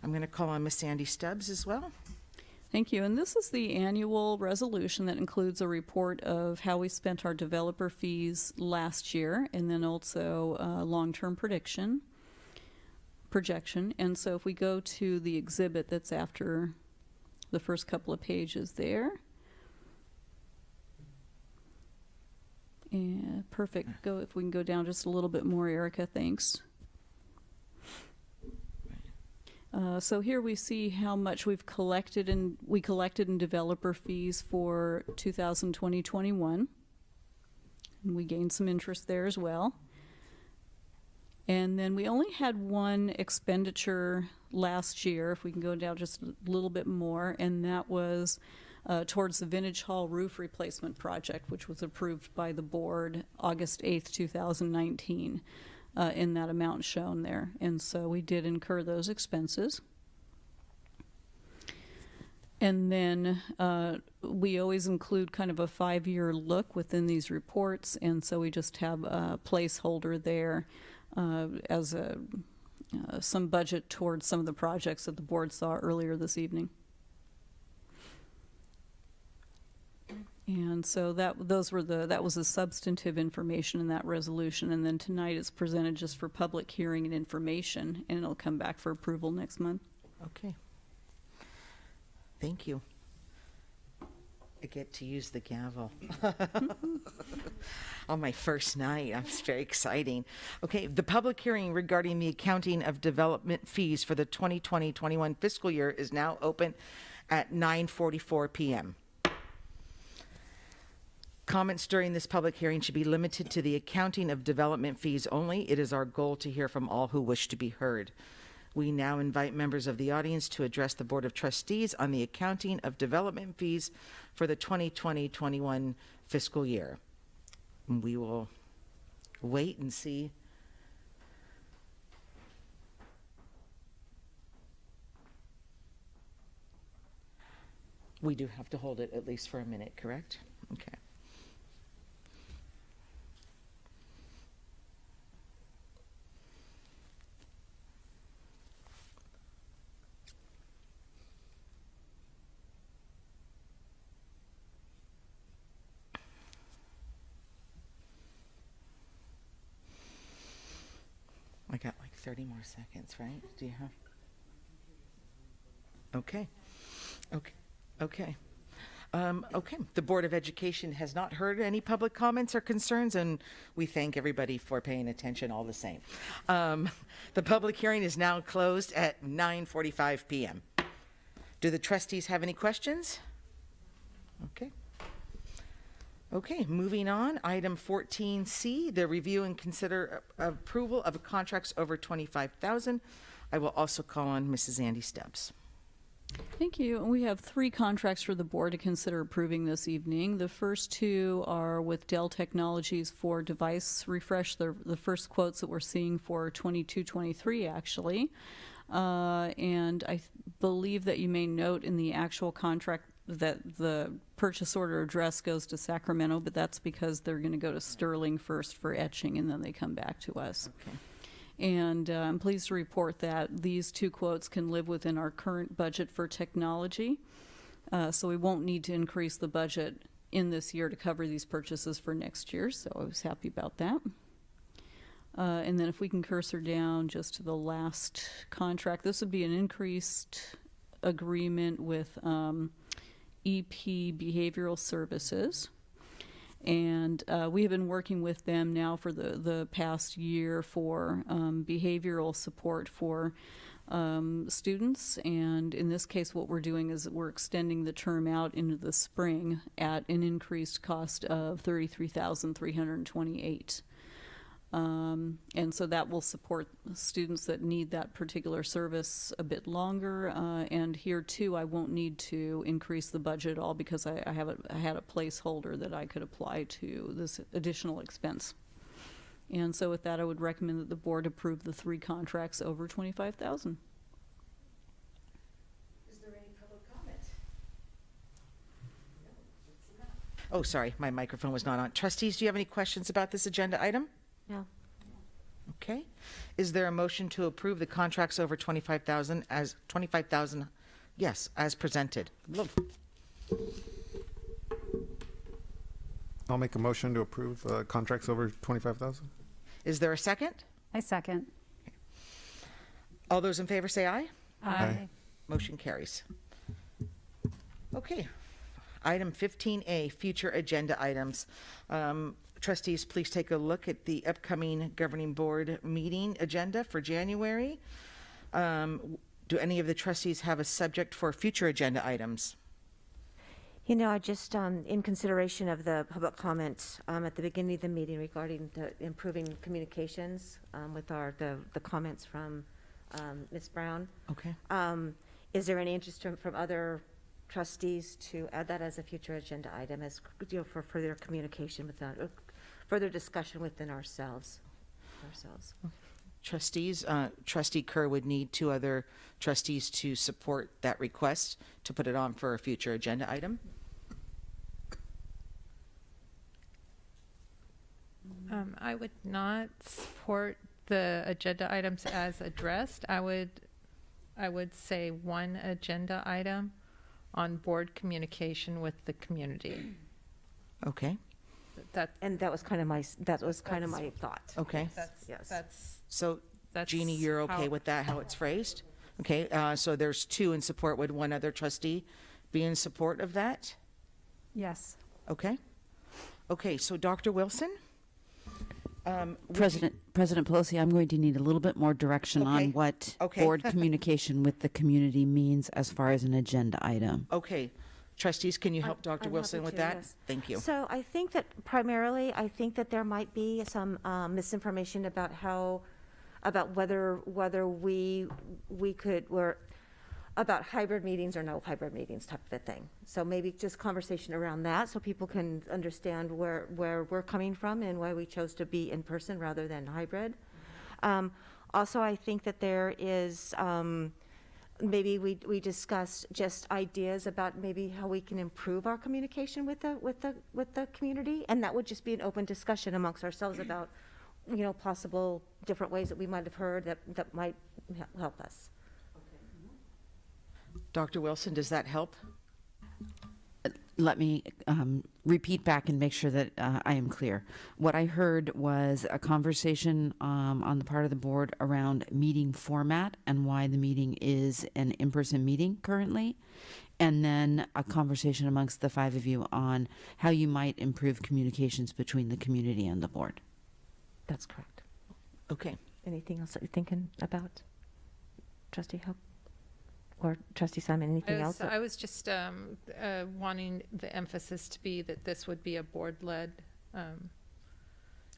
I'm going to call on Miss Sandy Stubbs as well.
Thank you. And this is the annual resolution that includes a report of how we spent our developer fees last year, and then also long-term projection. And so if we go to the exhibit that's after the first couple of pages there. And perfect. If we can go down just a little bit more, Erica, thanks. So here we see how much we collected in developer fees for 2020-21. And we gained some interest there as well. And then we only had one expenditure last year, if we can go down just a little bit more, and that was towards the Vintage Hall roof replacement project, which was approved by the board August 8th, 2019. In that amount shown there. And so we did incur those expenses. And then we always include kind of a 5-year look within these reports, and so we just have a placeholder there as some budget towards some of the projects that the board saw earlier this evening. And so that was the substantive information in that resolution, and then tonight it's presented just for public hearing and information, and it'll come back for approval next month.
Okay. Thank you. I get to use the gavel on my first night. It's very exciting. Okay, the public hearing regarding the accounting of development fees for the 2020-21 fiscal year is now open at 9:44 p.m. Comments during this public hearing should be limited to the accounting of development fees only. It is our goal to hear from all who wish to be heard. We now invite members of the audience to address the Board of Trustees on the accounting of development fees for the 2020-21 fiscal year. We will wait and see. We do have to hold it at least for a minute, correct? Okay. I got like 30 more seconds, right? Do you have? Okay. Okay. Okay. Okay. The Board of Education has not heard any public comments or concerns, and we thank everybody for paying attention all the same. The public hearing is now closed at 9:45 p.m. Do the trustees have any questions? Okay. Okay, moving on, item 14C, the review and consider approval of contracts over 25,000. I will also call on Mrs. Andy Stubbs.
Thank you. And we have 3 contracts for the board to consider approving this evening. The first 2 are with Dell Technologies for device refresh. They're the first quotes that we're seeing for 22-23, actually. And I believe that you may note in the actual contract that the purchase order address goes to Sacramento, but that's because they're going to go to Sterling first for etching, and then they come back to us.
Okay.
And I'm pleased to report that these 2 quotes can live within our current budget for technology. So we won't need to increase the budget in this year to cover these purchases for next year. So I was happy about that. And then if we can cursor down just to the last contract, this would be an increased agreement with EP Behavioral Services. And we have been working with them now for the past year for behavioral support for students. And in this case, what we're doing is we're extending the term out into the spring at an increased cost of $33,328. And so that will support students that need that particular service a bit longer. And here too, I won't need to increase the budget at all because I had a placeholder that I could apply to this additional expense. And so with that, I would recommend that the board approve the 3 contracts over $25,000.
Is there any public comment? Oh, sorry, my microphone was not on. Trustees, do you have any questions about this agenda item?
No.
Okay. Is there a motion to approve the contracts over 25,000 as 25,000? Yes, as presented. Look.
I'll make a motion to approve contracts over 25,000.
Is there a second?
I second.
All those in favor say aye.
Aye.
Motion carries. Okay. Item 15A, future agenda items. Trustees, please take a look at the upcoming governing board meeting agenda for January. Do any of the trustees have a subject for future agenda items?
You know, I just, in consideration of the public comments at the beginning of the meeting regarding the improving communications with the comments from Ms. Brown.
Okay.
Is there any interest from other trustees to add that as a future agenda item as, for further communication with that, further discussion within ourselves?
Trustees, Trustee Kerr would need 2 other trustees to support that request to put it on for a future agenda item.
I would not support the agenda items as addressed. I would say 1 agenda item on board communication with the community.
Okay.
That
was kind of my thought.
Okay.
Yes.
So, Jeannie, you're okay with that, how it's phrased? Okay, so there's 2 in support. Would 1 other trustee be in support of that?
Yes.
Okay. Okay, so Dr. Wilson?
President Pelosi, I'm going to need a little bit more direction on what board communication with the community means as far as an agenda item.
Okay. Trustees, can you help Dr.
I'm
Wilson
happy
with
to,
that?
yes.
Thank you.
So I think that primarily, there might be some misinformation about whether we could, about hybrid meetings or no hybrid meetings type of a thing. So maybe just conversation around that so people can understand where we're coming from and why we chose to be in person rather than hybrid. Also, I think that there is, maybe we discussed just ideas about maybe how we can improve our communication with the community, and that would just be an open discussion amongst ourselves about, possible different ways that we might have heard that might help us.
Dr. Wilson, does that help?
Let me repeat back and make sure that I am clear. What I heard was a conversation on the part of the board around meeting format and why the meeting is an in-person meeting currently, and then a conversation amongst the 5 of you on how you might improve communications between the community and the board.
That's correct.
Okay.
Anything else that you're thinking about, Trustee Hope? Or Trustee Simon, anything else?
I was just wanting the emphasis to be that this would be a board-led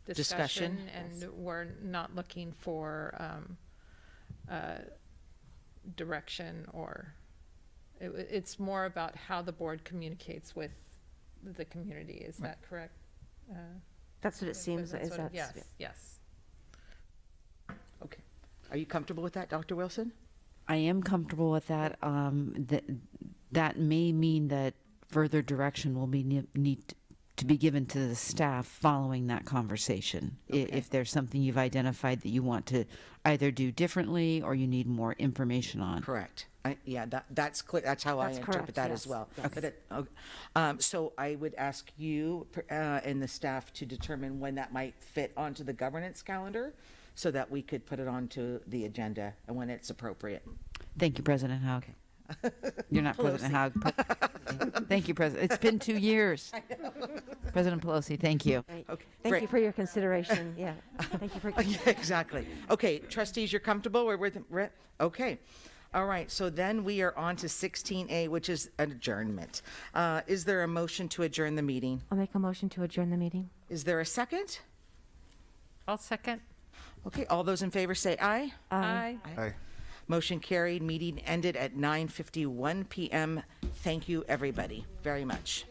discussion, and we're not looking for direction, or it's more about how the board communicates with the community. Is that correct?
That's what it seems.
That's
Is
what
that
yes.
Okay. Are you comfortable with that, Dr. Wilson?
I am comfortable with that. That may mean that further direction will be need to be given to the staff following that conversation. If there's something you've identified that you want to either do differently or you need more information on.
Correct. That's clear. That's how I interpret
correct,
that
yes.
as well.
Okay.
But so I would ask you and the staff to determine when that might fit onto the governance calendar, so that we could put it onto the agenda and when it's appropriate.
Thank you, President Haug. You're not President Haug. Thank you, President. It's been 2 years. President Pelosi, thank you.
Okay.
Thank you for your consideration. Yeah. Thank you for.
Yeah, exactly. Okay, trustees, you're comfortable? Okay. All right, so then we are on to 16A, which is an adjournment. Is there a motion to adjourn the meeting?
I'll make a motion to adjourn the meeting.
Is there a second?
I'll second.
Okay, all those in favor say aye.
Aye.
Aye.
Motion carried. Meeting ended at 9:51 p.m. Thank you, everybody, very much.